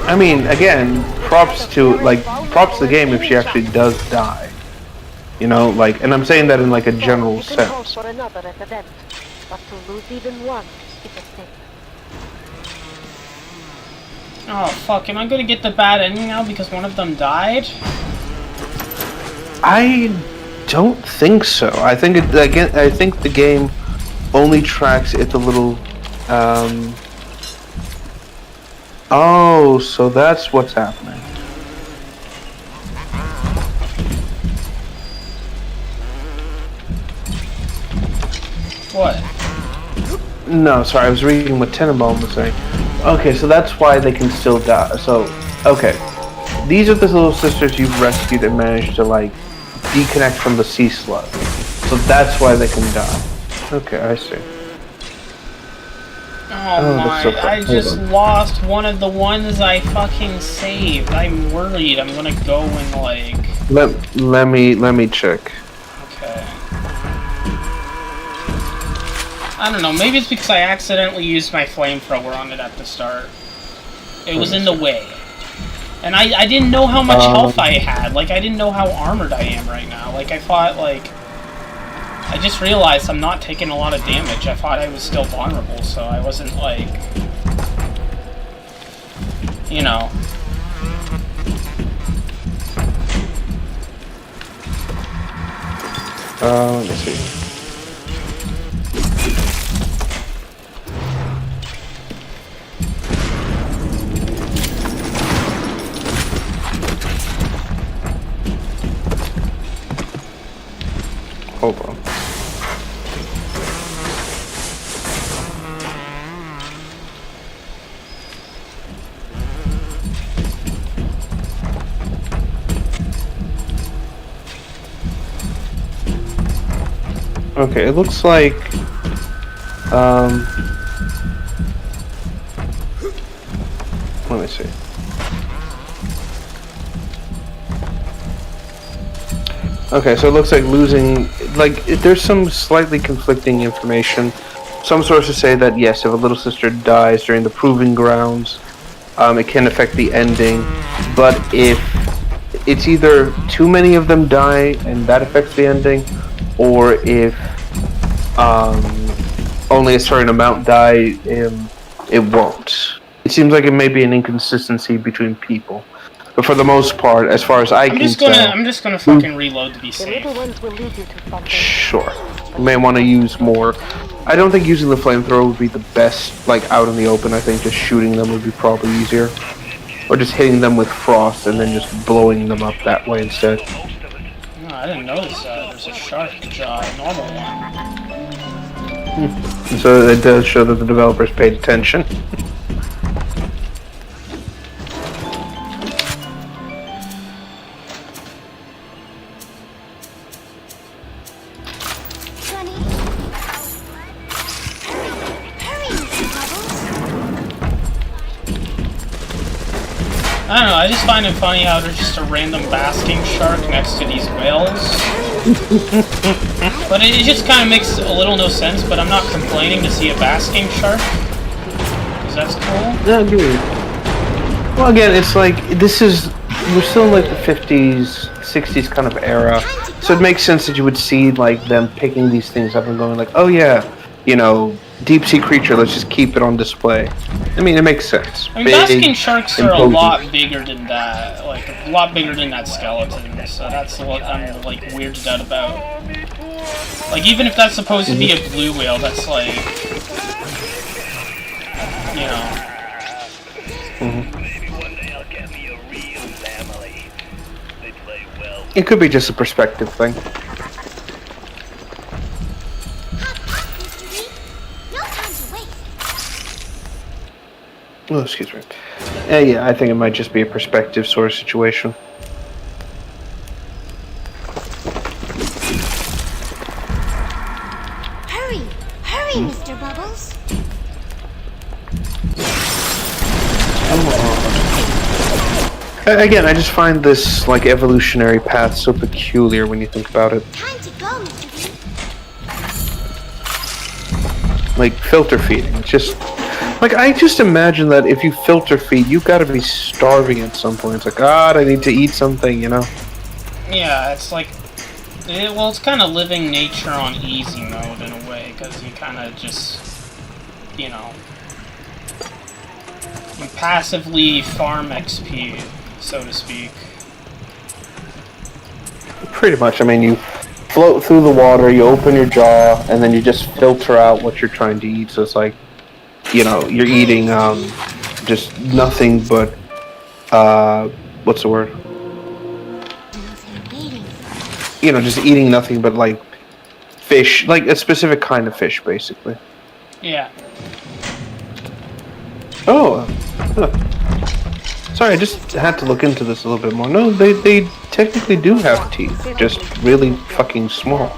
I mean, again, props to the game if she actually does die. You know, like, and I'm saying that in like a general sense. For another at event, but to lose even one is a sin. Oh fuck, am I gonna get the bad ending now because one of them died? I don't think so. I think I think the game only tracks it a little. Oh, so that's what's happening. What? No, sorry, I was reading what Tenenbaum was saying. Okay, so that's why they can still die. So, okay. These are the little sisters you've rescued and managed to, like, deconnect from the sea slug. So that's why they can die. Okay, I see. Oh my, so I just lost one of the ones I fucking saved. I'm worried I'm gonna go and, like... Let me check. Okay. I don't know, maybe it's because I accidentally used my flamethrower on it at the start. It was in the way. And I didn't know how much health I had. Like, I didn't know how armored I am right now. Like, I thought, like... I just realized I'm not taking a lot of damage. I thought I was still vulnerable, so I wasn't, like... You know... Let me see. Hold on. Okay, it looks like let me see. Okay, so it looks like losing, like, there's some slightly conflicting information. Some sources say that yes, if a little sister dies during the proving grounds, it can affect the ending, but if it's either too many of them die and that affects the ending, or if only a certain amount die, it won't. It seems like it may be an inconsistency between people. But for the most part, as far as I can tell... I'm just gonna fucking reload to be safe. Sure. You may want to use more. I don't think using the flamethrower would be the best, like, out in the open. I think just shooting them would be probably easier. Or just hitting them with frost and then just blowing them up that way instead. No, I didn't notice that. There's a shark normal one. So it does show that the developers paid attention. I don't know, I just find it funny how there's just a random basking shark next to these whales. But it just kind of makes a little no sense, but I'm not complaining to see a basking shark. Because that's cool. Yeah, I agree. Well, again, it's like we're still in like the 50s, 60s kind of era, so it makes sense that you would see like them picking these things up and going like, oh yeah, deep sea creature, let's just keep it on display. I mean, it makes sense. I mean, basking sharks are a lot bigger than that, like a lot bigger than that skeleton. So that's what I'm like weirded out about. Like, even if that's supposed to be a blue whale, that's like, you know. Maybe one day I'll get me a real family. They play well. It could be just a perspective thing. No time to wait. Oh, excuse me. Yeah, I think it might just be a perspective sort of situation. Hurry, Mr. Bubbles. Again, I just find this like evolutionary path so peculiar when you think about it. Time to go, Mr. B. Like filter feeding. It's just like I just imagine that if you filter feed, you've got to be starving at some point. It's like, God, I need to eat something, Yeah, it's like, well, it's kind of living nature on easy mode in a way, because you kind of just, you passively farm XP, so to speak. Pretty much. I mean, you float through the water, you open your jaw, and then you just filter out what you're trying to eat. So it's like, you're eating just nothing but what's the word? Just eating nothing but like fish, like a specific kind of fish, basically. Yeah. Oh. Huh. Sorry, I just had to look into this a little bit more. No, they technically do have teeth, just really fucking small.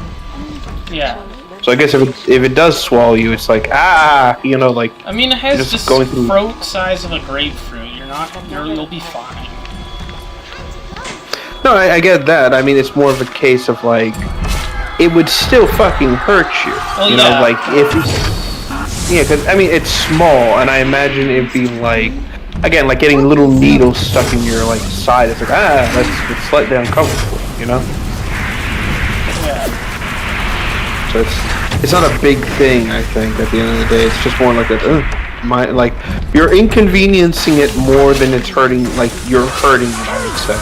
Yeah. So I guess if it does swallow you, it's like like. I mean, it has just the throat size of a grapefruit. You'll be fine. No, I get that. I mean, it's more of a case of like, it would still fucking hurt you. Well, yeah. Like if because I mean it's small, and I imagine it'd be like, again, like getting little needles stuck in your like side. It's like it's slightly uncomfortable, Yeah. So it's not a big thing. I think at the end of the day, it's just more like you're inconveniencing it more than it's hurting. Like you're hurting it, I would say.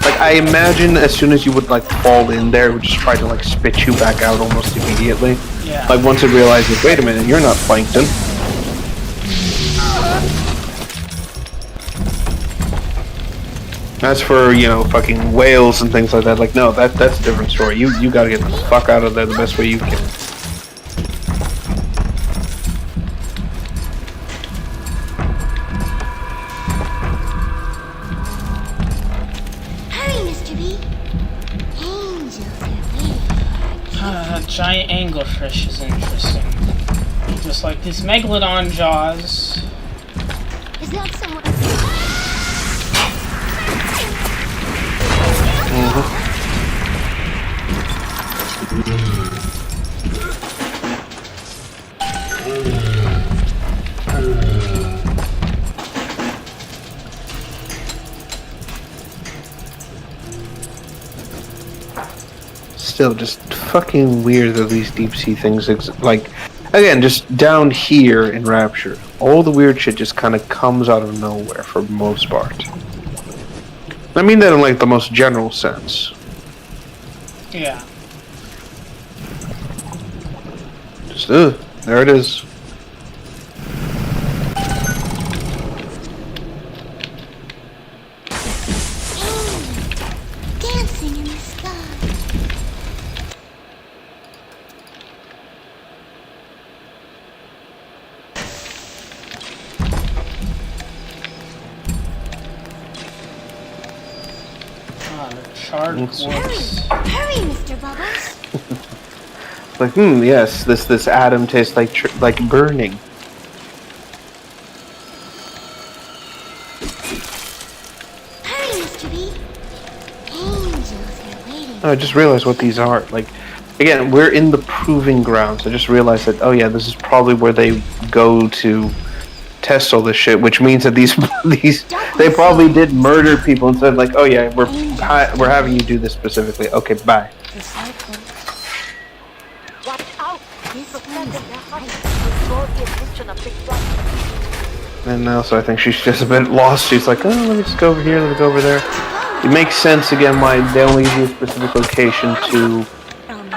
Like I imagine as soon as you would like fall in there, it would just try to like spit you back out almost immediately. Yeah. Like once it realizes, wait a minute, you're not plankton. As for, fucking whales and things like that, like no, that's a different story. You gotta get the fuck out of there the best way you can. Giant anglerfish is interesting. Just like these megalodon jaws. Is that someone? Still just fucking weird that these deep sea things like, again, just down here in Rapture, all the weird shit just kind of comes out of nowhere for the most part. I mean that in like the most general sense. Yeah. Just there it is. Dancing in the sky. Charred quartz. Hurry, Mr. Bubbles. Like, yes, this atom tastes like burning. Hurry, Mr. B. Angels are waiting. I just realized what these are. Like, again, we're in the proving grounds. I just realized that, oh yeah, this is probably where they go to test all this shit, which means that these they probably did murder people and said like, oh yeah, we're having you do this specifically. Okay, bye. Watch out! Protect their height. Draw the attention of big flies. And also, I think she's just a bit lost. She's like, oh, let me just go over here, let me go over there. It makes sense again why they only use a specific location to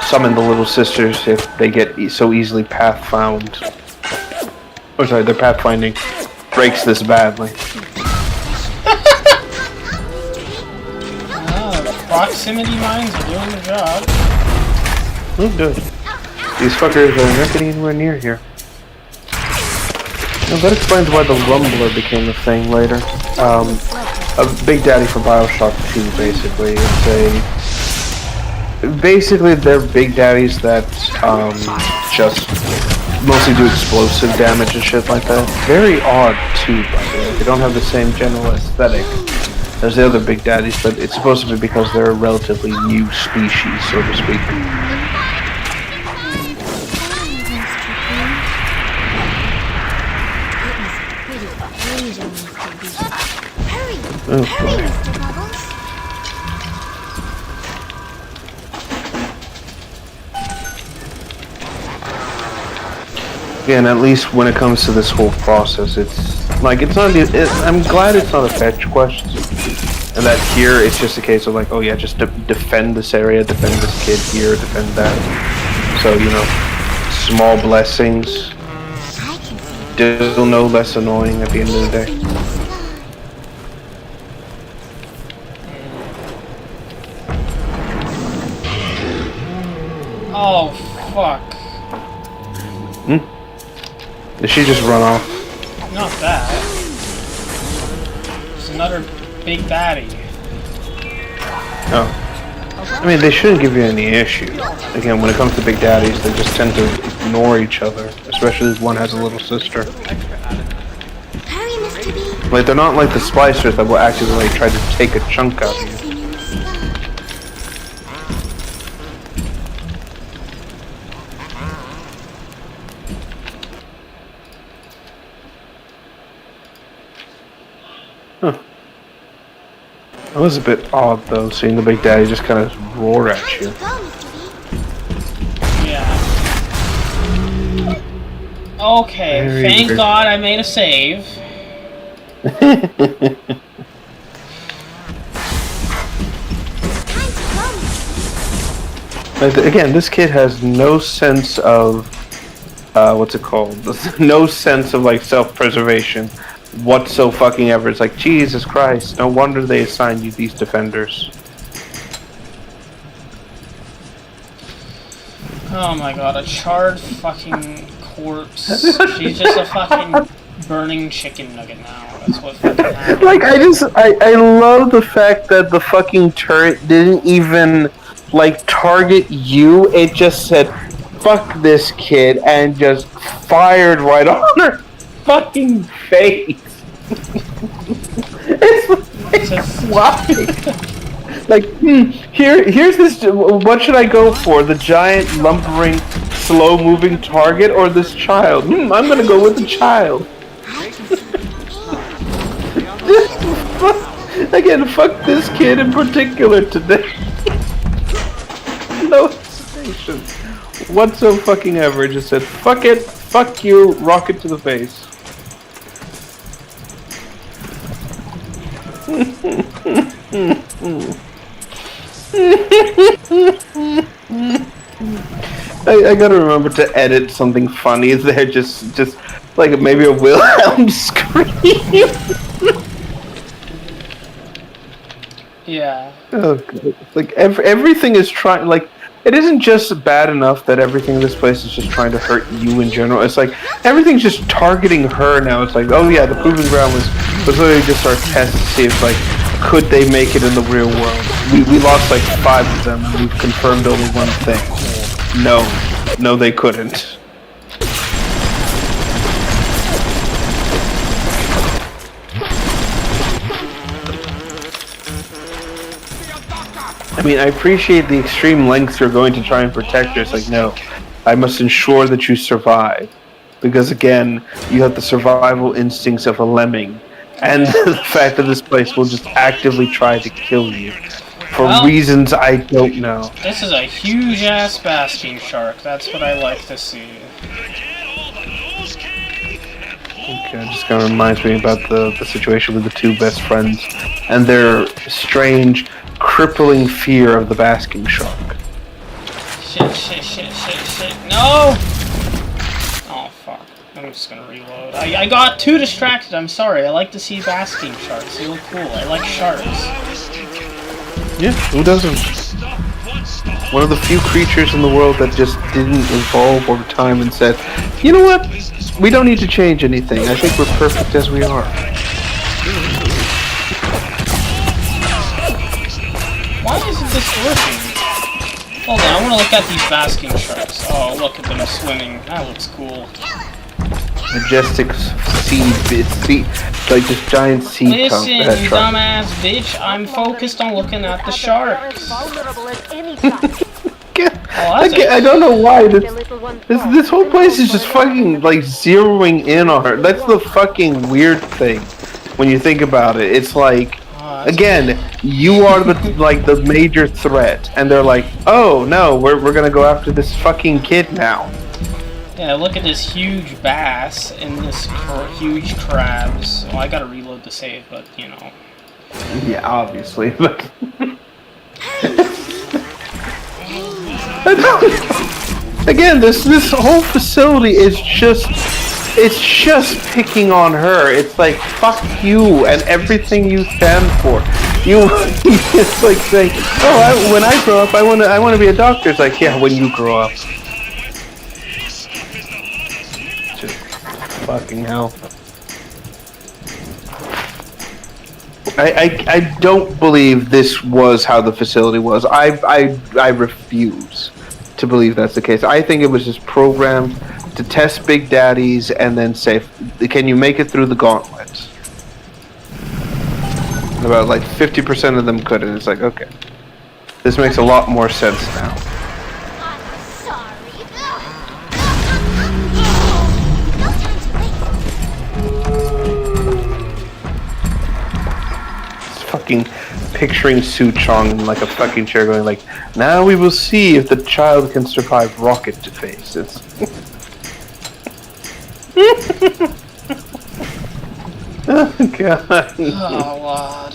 summon the little sisters if they get so easily path found. Oh, sorry, their pathfinding breaks this badly. Proximity mines are doing the job. Oh, good. These fuckers are not getting anywhere near here. Now, that explains why the Rumbler became a thing later. A Big Daddy for Bioshock 2, basically. Basically, they're Big Daddies that just mostly do explosive damage and shit like that. Very odd, too, by the way. They don't have the same general aesthetic as the other Big Daddies, but it's supposed to be because they're a relatively new species, so to speak. Oh, boy. Again, at least when it comes to this whole process, it's like it's not. I'm glad it's not a fetch quest, and that here it's just a case of like, oh yeah, just defend this area, defend this kid here, defend that. So you know, small blessings, still no less annoying at the end of the day. Oh, fuck. Did she just run off? Not that. It's another big baddie. Oh. I mean, they shouldn't give you any issue. Again, when it comes to big daddies, they just tend to ignore each other. Especially if one has a little sister. Like, they're not like the splicers that will actively try to take a chunk out of you. Huh. That was a bit odd, though, seeing the Big Daddy just kind of roar at you. Yeah. Okay, thank God I made a save. Again, this kid has no sense of, what's it called? No sense of, like, self-preservation. Whatsoever. It's like, Jesus Christ, no wonder they assigned you these defenders. Oh my god, a charred fucking corpse. She's just a fucking burning chicken nugget now. That's what fucking happened. Like, I love the fact that the fucking turret didn't even, like, target you. It just said, fuck this kid, and just fired right on her fucking face. It's like, why? Like, here's this. What should I go for? The giant, lumbering, slow-moving target, or this child? I'm gonna go with the child. Again, fuck this kid in particular today. No hesitation whatsoever. Just said, fuck it, fuck you, rocket to the face. I gotta remember to edit something funny there, just like maybe a Wilhelm scream. Yeah. Oh, God. Like everything is trying. Like, it isn't just bad enough that everything in this place is just trying to hurt you in general. It's like everything's just targeting her now. It's like, oh yeah, the proving ground was literally just our test to see if, like, could they make it in the real world. We lost like 5 of them, and we've confirmed only one thing. No, they couldn't. I mean, I appreciate the extreme lengths you're going to try and protect her. It's like, no, I must ensure that you survive. because again, you have the survival instincts of a lemming, and the fact that this place will just actively try to kill you for Well, reasons I don't know. This is a huge ass basking shark. That's what I like to see. Okay, it just kind of reminds me about the situation with the two best friends and their strange, crippling fear of the basking shark. Shit. No! Oh, fuck. I'm just gonna reload. I got too distracted. I'm sorry. I like to see basking sharks. They look cool. I like sharks. Yeah, who doesn't? One of the few creatures in the world that just didn't evolve over time and said, you know what? We don't need to change anything. I think we're perfect as we are. Why isn't this working? Hold on, I want to look at these basking sharks. Oh, look at them swimming. That looks cool. Majestic seed, like this giant seed. Listen, you dumbass bitch. I'm focused on looking at the sharks. I don't know why this whole place is just fucking like zeroing in on her. That's the fucking weird thing when you think about it. It's like, again, you are the major threat, and they're like, oh no, we're gonna go after this fucking kid now. Yeah, look at this huge bass and this huge crabs. Well, I gotta reload to save, but you know. Yeah, obviously, but. Again, this whole facility is just picking on her. It's like, fuck you and everything you stand for. It's like saying, oh, when I grow up, I want to be a doctor. It's like, yeah, when you grow up. Just fucking hell. I don't believe this was how the facility was. I refuse to believe that's the case. I think it was just programmed to test big daddies and then say, can you make it through the gauntlet? And about like 50% of them couldn't. It's like, okay, this makes a lot more sense now. Fucking picturing Su Chong in like a fucking chair going like, now we will see if the child can survive rocket to face. It's oh god. Oh lord.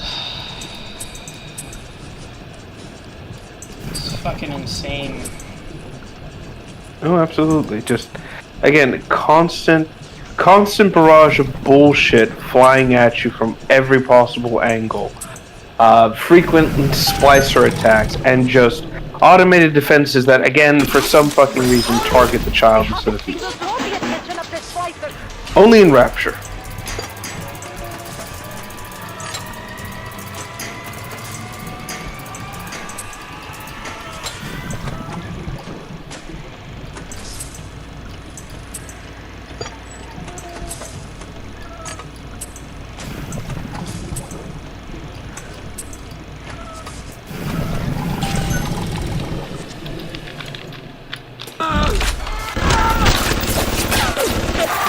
It's fucking insane. Oh, absolutely. Just again, constant barrage of bullshit flying at you from every possible angle. Frequent splicer attacks and just automated defenses that, again, for some fucking reason, target the child instead of you. Only in Rapture.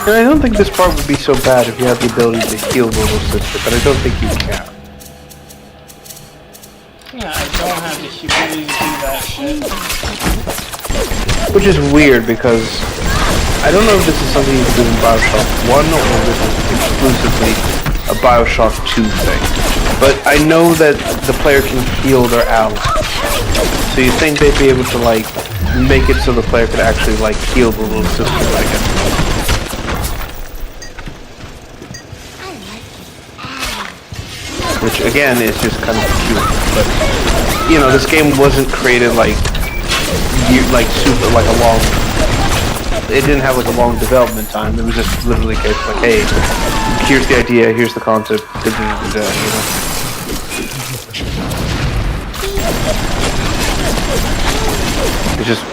And I don't think this part would be so bad if you had the ability to heal little sister, but I don't think you can. Yeah, I don't have the ability to do that shit. Which is weird because I don't know if this is something you can do in Bioshock 1 or if this is exclusively a Bioshock 2 thing. But I know that the player can heal their allies. So you think they'd be able to like make it so the player could actually like heal the little sister, I guess. Which again is just kind of cute, but you know, this game wasn't created like super like a long. It didn't have like a long development time. It was just literally like, hey, here's the idea, here's the concept, you know.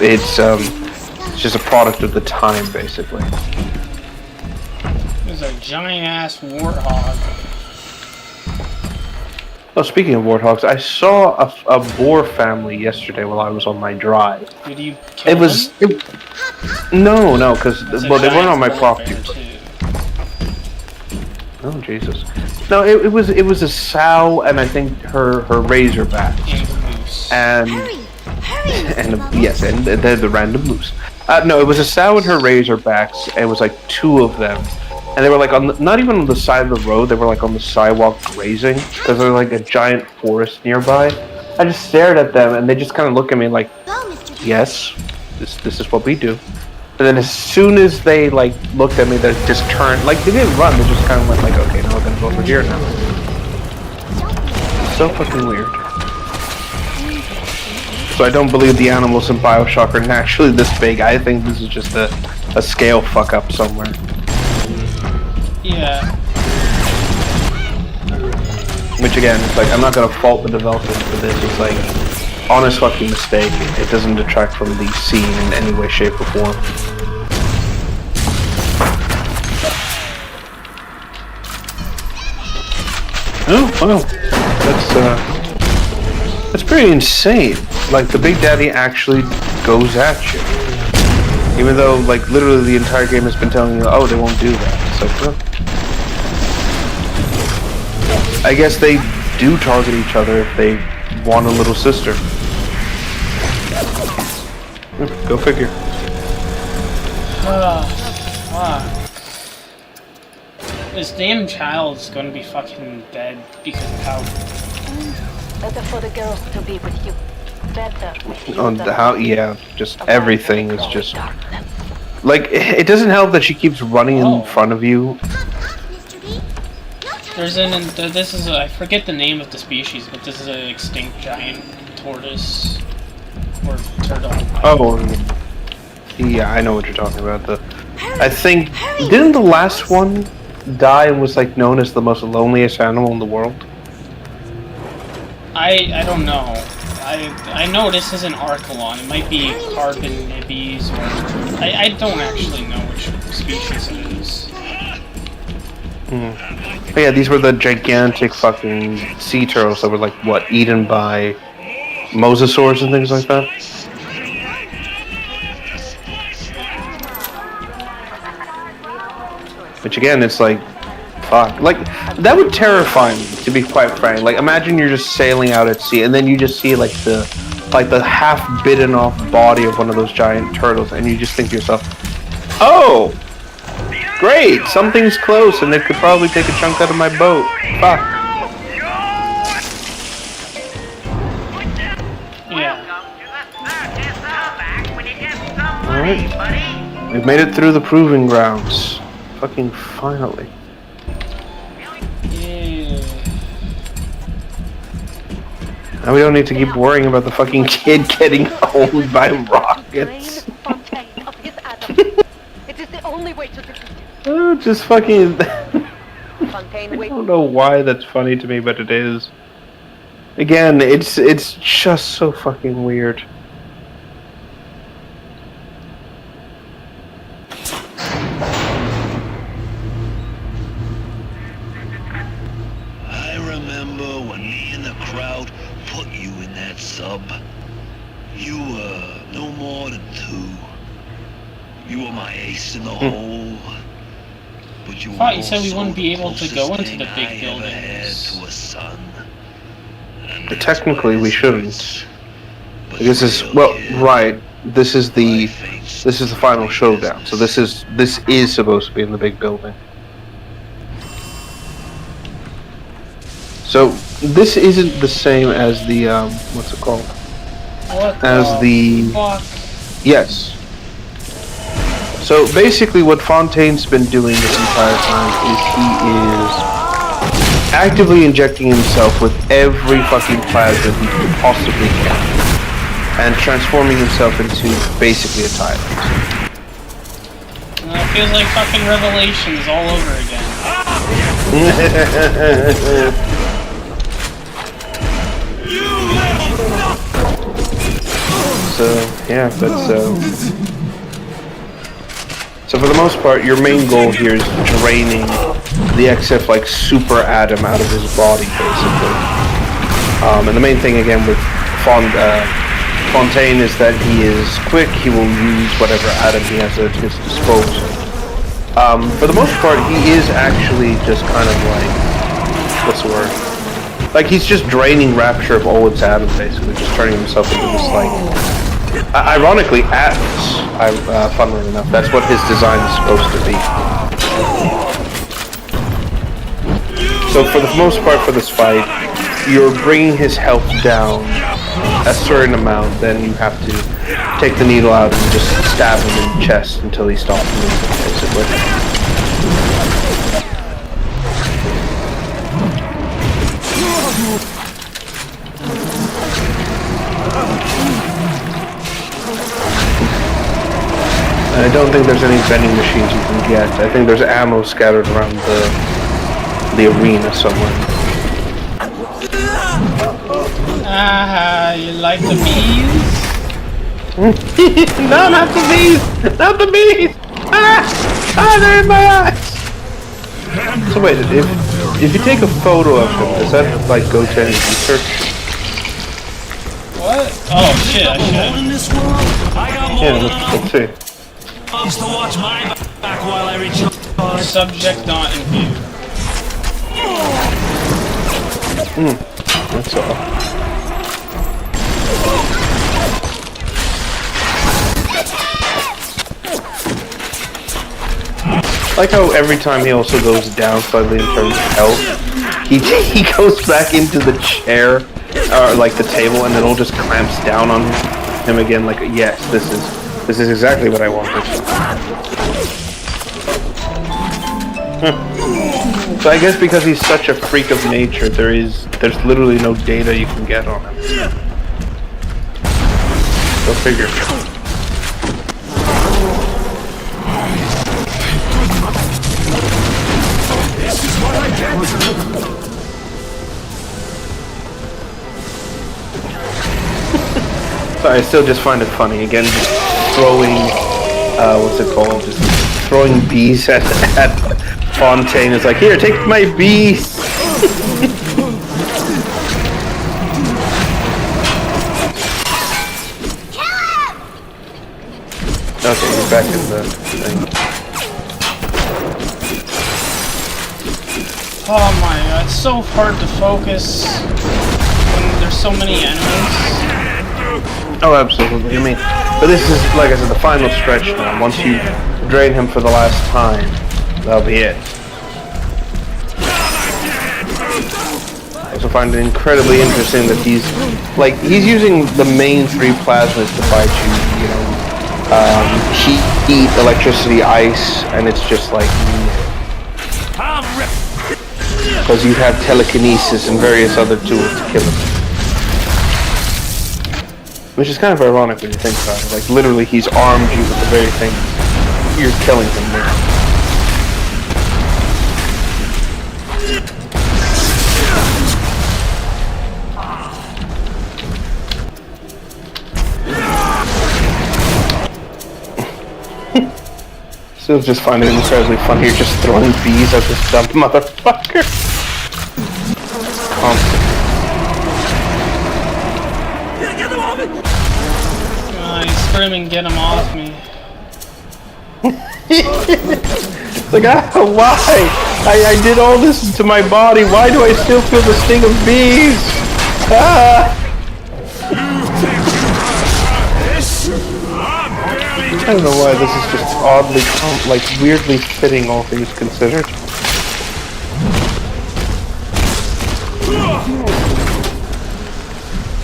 It's just a product of the time, basically. There's a giant ass warthog. Oh, speaking of warthogs, I saw a boar family yesterday while I was on my drive. Did you kill them? No, because That's a they weren't on my giant property. bear, too. Oh Jesus! No, it was a sow and I think her razorback And a moose. and yes, and they're the random moose. No, it was a sow and her razorbacks. And it was like two of them, and they were like on not even on the side of the road. They were like on the sidewalk grazing because there's like a giant forest nearby. I just stared at them and they just kind of look at me like, yes, this is what we do. And then as soon as they like looked at me, they just turned, like they didn't run, they just kind of went like, okay, now we're gonna go over here now. So fucking weird. So I don't believe the animals in Bioshock are naturally this big. I think this is just a scale fuck up somewhere. Yeah. Which again, it's like, I'm not gonna fault the developers for this. It's like, honest fucking mistake. It doesn't detract from the scene in any way, shape, or form. Oh, wow. That's pretty insane. Like, the Big Daddy actually goes at you. Even though, like, literally the entire game has been telling you, oh, they won't do that. It's like, well, I guess they do target each other if they want a little sister. Go figure. This damn child's gonna be fucking dead because of how... Better for the girls to be with you. Better. On the how, yeah, just everything is just... Like, it doesn't help that she keeps running in front of you. There's this is I forget the name of the species, but this is an extinct giant tortoise. Or turtle. Oh, yeah, I know what you're talking about. I think, didn't the last one die and was like known as the most loneliest animal in the world? I don't know. I know this isn't Archelon. It might be Carbon Nibbies or I don't actually know which species it is. But yeah, these were the gigantic fucking sea turtles that were like what, eaten by mosasaurs and things like that. Which again, it's like, fuck. Like, that would terrify me, to be quite frank. Like, imagine you're just sailing out at sea, and then you just see, like, the half-bitten off body of one of those giant turtles, and you just think to yourself, oh! Great! Something's close, and they could probably take a chunk out of my boat. Fuck. Yeah. Alright. We've made it through the proving grounds. Fucking finally. Yeah. Now we don't need to keep worrying about the fucking kid getting owned by rockets. It is the only way to defeat it. Oh, just fucking... I don't know why that's funny to me, but it is. Again, it's just so fucking weird. I remember when me and the crowd put you in that sub. You were no more than 2. You were my ace in the hole. But you I thought you said we wouldn't be able to go into the big buildings. To a son. Technically, we shouldn't. This is, well, right. This is the final showdown. So this is supposed to be in the big building. So this isn't the same as the what's it called? What as the fuck? Yes. So basically, what Fontaine's been doing this entire time is he is actively injecting himself with every fucking plasma he possibly can, and transforming himself into basically a tyrant. It feels like fucking Revelations all over again. So yeah, but so for the most part, your main goal here is draining the XF like super atom out of his body, basically. And the main thing again with Fontaine is that he is quick. He will use whatever item he has at his disposal. For the most part, he is actually just kind of like, what's the word? Like he's just draining Rapture of all its atoms, basically, just turning himself into this like. Ironically, Atlas. Funnily enough, that's what his design is supposed to be. So for the most part, for this fight, you're bringing his health down a certain amount. Then you have to take the needle out and just stab him in the chest until he stops moving, basically. I don't think there's any vending machines you can get. I think there's ammo scattered around the arena somewhere. Ah, you like the bees? No, not the bees! Not the bees! They're in my eyes! So wait, if you take a photo of him, does that like go to any research? What? Oh shit, I should. Yeah, let's see. To watch my back while I recharge. Subject not in view. That's all. I like how every time he also goes down slightly in terms of health, he goes back into the chair, or like the table, and then it'll just clamps down on him again. Like, yes, this is exactly what I wanted. So I guess because he's such a freak of nature, there's literally no data you can get on him. Go figure. This is what I get. Sorry, I still just find it funny. Again, just throwing, what's it called? Just throwing bees at Fontaine. It's like, here, take my bees! Okay, he's back in the thing. Oh my god, it's so hard to focus when there's so many enemies. Oh, absolutely. I mean, but this is, like I said, the final stretch now. Once you drain him for the last time, that'll be it. I also find it incredibly interesting that he's using the main three plasmas to fight you, you know. Heat, electricity, ice, and it's just like... Because you have telekinesis and various other tools to kill him. Which is kind of ironic when you think about it. Like, literally, he's armed you with the very thing you're killing him with. Still just find it incredibly funny. You're just throwing bees at this dumb motherfucker. He's screaming, get him off me. Like, why? I did all this to my body. Why do I still feel the sting of bees? I don't know why this is just oddly, weirdly fitting, all things considered.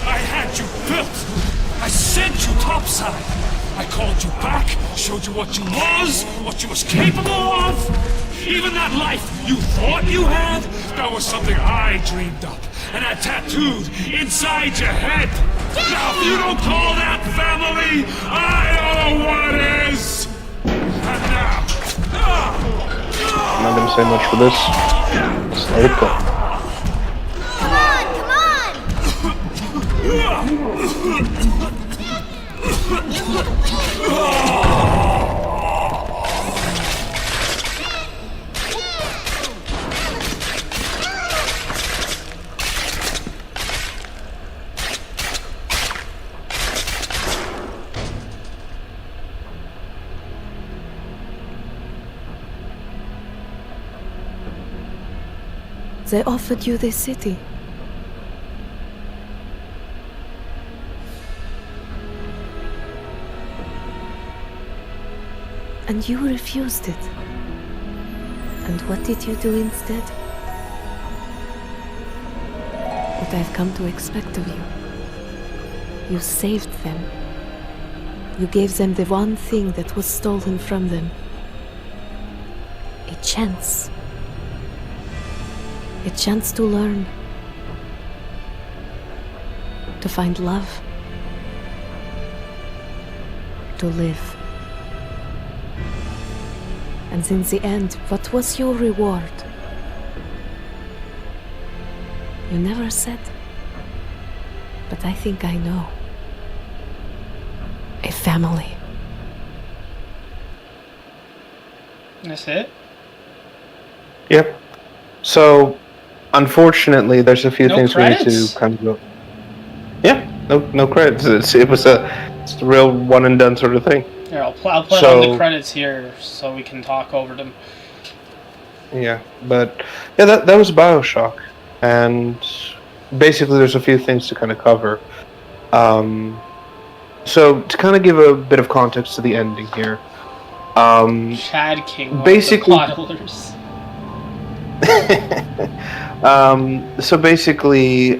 I had you built. I sent you topside. I called you back, showed you what you was capable of. Even that life you thought you had, that was something I dreamed up and had tattooed inside your head. Now, if you don't call that family, I don't know what is. And now, I'm not gonna say much for this. Just let it go. They offered you this city. And you refused it. And what did you do instead? What I've come to expect of you. You saved them. You gave them the one thing that was stolen from them. A chance. A chance to learn. To find love. To live. And in the end, what was your reward? You never said. But I think I know. A family. That's it? Yep. So, unfortunately, there's a few No things credits? we need to kind of go. Yeah, no credits. It's a real one and done sort of thing. Here, I'll put on So- the credits here so we can talk over them. Yeah, but yeah, that was Bioshock, and basically, there's a few things to kind of cover. So to kind of give a bit of context to the ending here. Chad King, Basically- one of the plot holders. So basically,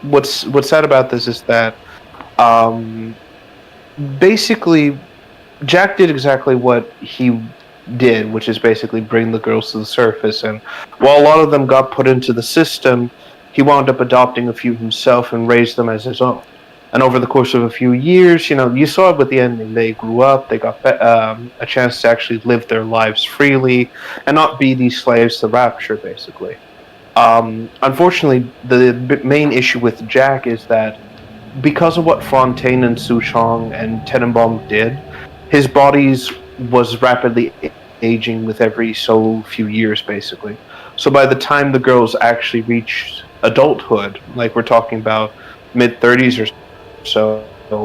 what's sad about this is that basically Jack did exactly what he did, which is basically bring the girls to the surface. And while a lot of them got put into the system, he wound up adopting a few himself and raised them as his own. And over the course of a few years, you saw it with the ending. They grew up, they got a chance to actually live their lives freely and not be these slaves to Rapture, basically. Unfortunately, the main issue with Jack is that because of what Fontaine and Souchong and Tenenbaum did, his body was rapidly aging with every so few years, basically. So by the time the girls actually reached adulthood, like we're talking about mid-30s or so,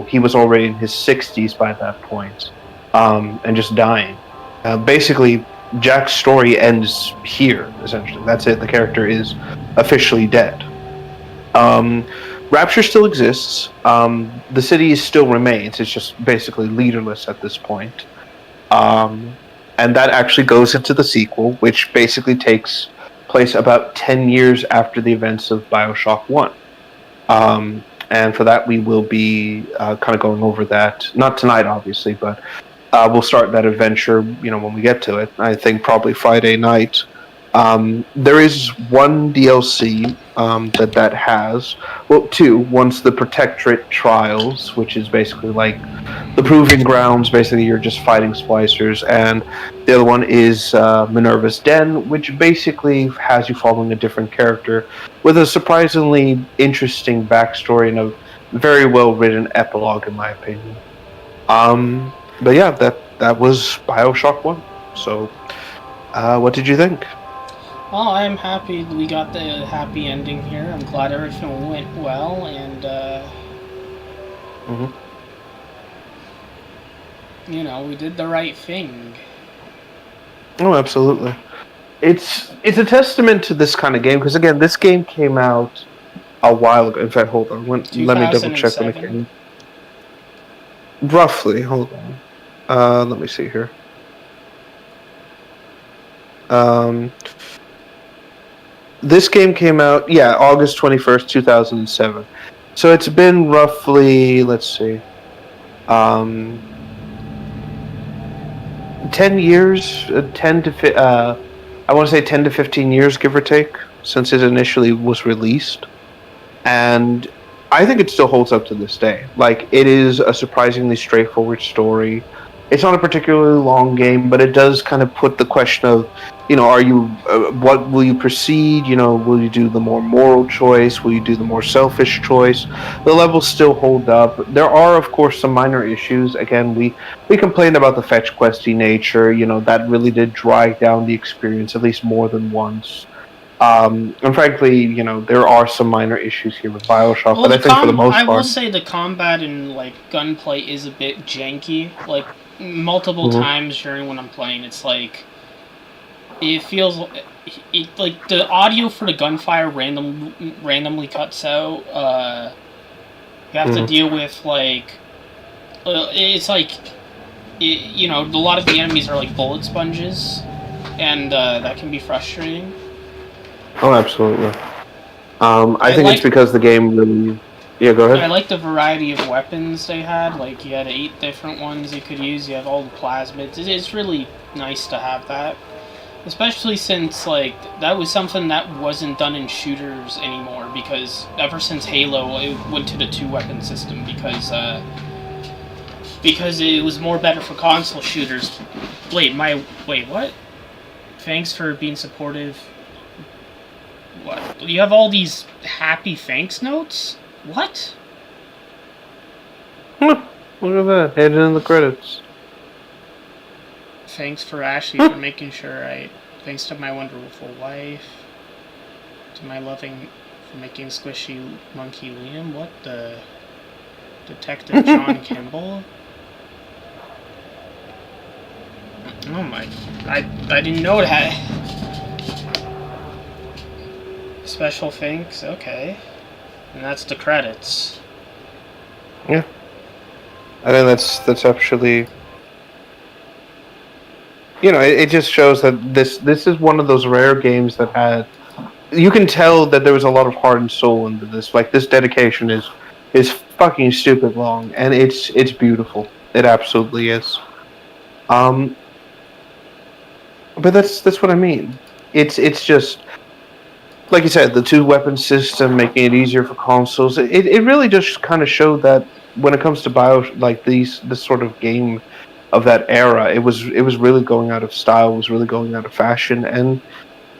he was already in his 60s by that point, and just dying. Basically, Jack's story ends here, essentially. That's it. The character is officially dead. Rapture still exists. The city still remains. It's just basically leaderless at this point. And that actually goes into the sequel, which basically takes place about 10 years after the events of Bioshock 1. And for that, we will be kind of going over that. Not tonight, obviously, but we'll start that adventure, when we get to it. I think probably Friday night. There is one DLC that has, well, two. One's the Protectorate Trials, which is basically like the Proving Grounds. Basically, you're just fighting splicers. And the other one is Minerva's Den, which basically has you following a different character with a surprisingly interesting backstory and a very well written epilogue, in my opinion. But yeah, that was Bioshock 1. So, what did you think? Well, I'm happy we got the happy ending here. I'm glad everything went well, and we did the right thing. Oh, absolutely. It's a testament to this kind of game, because again, this game came out a while ago. In fact, hold on. Let me double check when it came. Roughly, hold on. Let me see here. This game came out, August 21st, 2007. So it's been roughly, let's see, 10 years, I want to say 10 to 15 years, give or take, since it initially was released. And I think it still holds up to this day. Like, it is a surprisingly straightforward story. It's not a particularly long game, but it does kind of put the question of, are you, what will you proceed? Will you do the more moral choice? Will you do the more selfish choice? The levels still hold up. There are, of course, some minor issues. Again, we complained about the fetch questy nature. That really did drag down the experience at least more than once. And frankly, there are some minor issues here with Bioshock, Well, but I think for the most part, I will say the combat and gunplay is a bit janky. Multiple times during when I'm playing, it's like it feels like the audio for the gunfire randomly cuts out. You have to deal with like it's like you know, a lot of the enemies are like bullet sponges, and that can be frustrating. Oh, absolutely. I think it's because the game really. Yeah, go I ahead. like the variety of weapons they had. Like, you had 8 different ones you could use. You have all the plasmids. It's really nice to have that. Especially since, like, that was something that wasn't done in shooters anymore. Because ever since Halo, it went to the 2-weapon system. Because it was more better for console shooters. Wait, what? Thanks for being supportive. What? You have all these happy thanks notes? What? Look at that, hidden in the credits. Thanks for Ashley for making sure Thanks to my wonderful wife. To my loving for making squishy monkey Liam. What the? Detective John Kimball? Oh my. I didn't know that. Special thanks, okay. And that's the credits. Yeah. I think that's actually, you know, it just shows that this is one of those rare games that had, you can tell that there was a lot of heart and soul into this. Like, this dedication is fucking stupid long, and it's beautiful. It absolutely is. But that's what I mean. It's just, like you said, the 2-weapon system making it easier for consoles. It really just kind of showed that when it comes to this sort of game of that era, it was really going out of style, it was really going out of fashion, and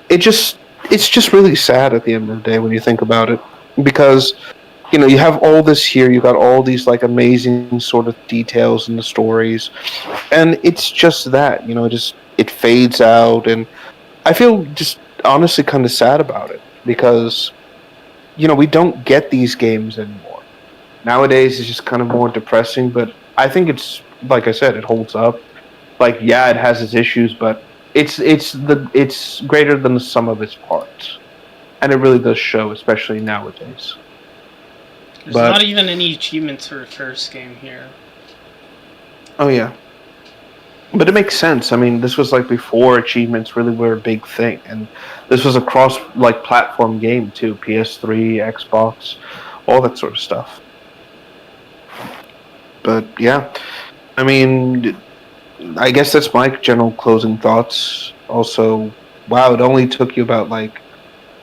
it's just really sad at the end of the day when you think about it, because you know, you have all this here, you got all these like amazing sort of details in the stories, and it's just that, you know, it fades out, and I feel just honestly kind of sad about it, because you know, we don't get these games anymore. Nowadays it's just kind of more depressing, but I think it's, like I said, it holds up. Like, yeah, it has its issues, but it's greater than the sum of its parts, and it really does show, especially nowadays. There's not even any achievements for a first game here. Oh yeah, but it makes sense. I mean, this was like before achievements really were a big thing, and this was a cross like platform game too, PS3, Xbox, all that sort of stuff. But yeah, I mean, I guess that's my general closing thoughts. Also, wow, it only took you about like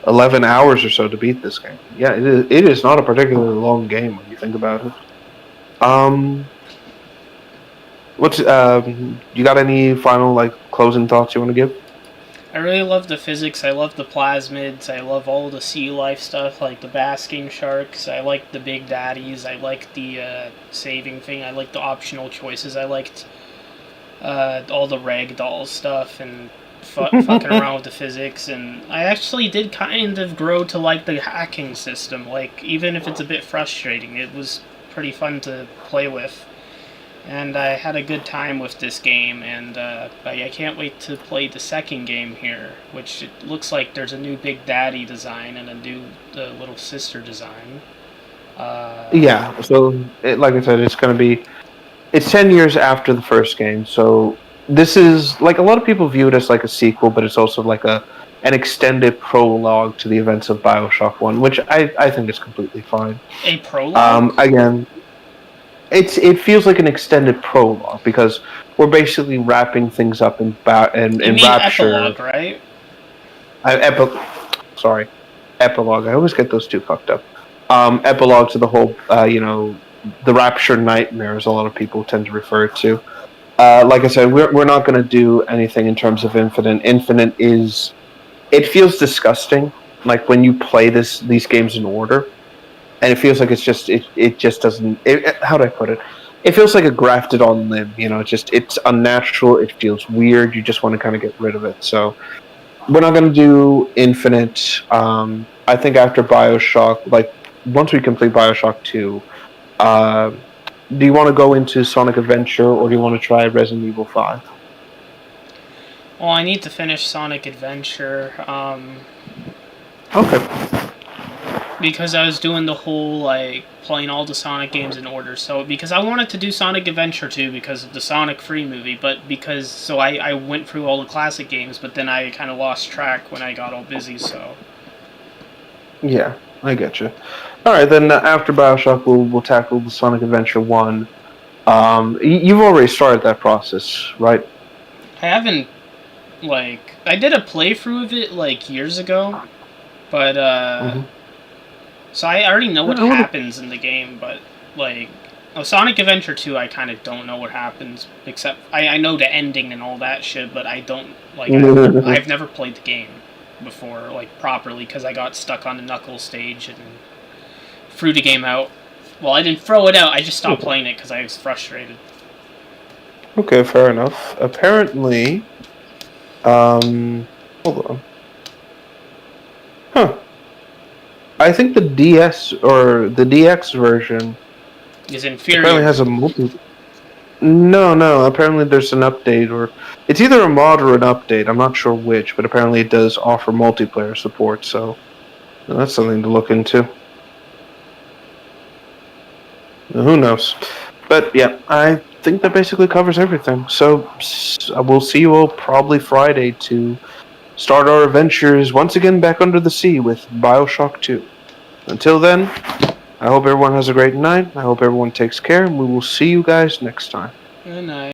11 hours or so to beat this game. Yeah, it is not a particularly long game when you think about it. You got any final like closing thoughts you want to give? I really love the physics, I love the plasmids, I love all the sea life stuff, like the basking sharks, I like the big daddies, I like the saving thing, I like the optional choices, I liked all the ragdoll stuff and fucking around with the physics, and I actually did kind of grow to like the hacking system, like, even if it's a bit frustrating, it was pretty fun to play with. And I had a good time with this game, and I can't wait to play the second game here, which it looks like there's a new Big Daddy design and a new little sister design. Yeah, so like I said, it's 10 years after the first game, so this is like, a lot of people view it as like a sequel, but it's also like an extended prologue to the events of Bioshock 1, which I think is completely fine. A prologue? Again, it feels like an extended prologue, because we're basically wrapping things up in Rapture. Epilogue, right? Epilogue. I always get those two fucked up. Epilogue to the whole, the Rapture nightmare, as a lot of people tend to refer to. Like I said, we're not going to do anything in terms of Infinite. Infinite it feels disgusting, like when you play these games in order. And it feels like it just doesn't. How do I put it? It feels like a grafted on limb. You know, it's unnatural. It feels weird. You just want to kind of get rid of it. So we're not going to do Infinite. I think after Bioshock, like once we complete Bioshock 2, do you want to go into Sonic Adventure, or do you want to try Resident Evil 5? Well, I need to finish Sonic Adventure. Okay. Because I was doing the whole, like, playing all the Sonic games in order. So, because I wanted to do Sonic Adventure 2 because of the Sonic Free movie, but because, so I went through all the classic games, but then I kind of lost track when I got all busy, so. Yeah, I get you. Alright, then after Bioshock, we'll tackle the Sonic Adventure 1. You've already started that process, right? I haven't, like, I did a playthrough of it, like, years ago, but, so I already know what happens in the game, but, like, Sonic Adventure 2, I kind of don't know what happens, except I know the ending and all that shit, but I don't, like, I've never played the game before, like, properly, because I got stuck on the Knuckles stage and threw the game out. Well, I didn't throw it out, I just stopped playing it because I was frustrated. Okay, fair enough. Apparently, hold on. Huh. I think the DS or the DX version is inferior. Apparently has a multi. No. Apparently there's an update, or it's either a mod or an update. I'm not sure which, but apparently it does offer multiplayer support. So that's something to look into. Who knows? But yeah, I think that basically covers everything. So we'll see you all probably Friday to start our adventures once again back under the sea with Bioshock 2. Until then, I hope everyone has a great night. I hope everyone takes care, and we will see you guys next time. Good night.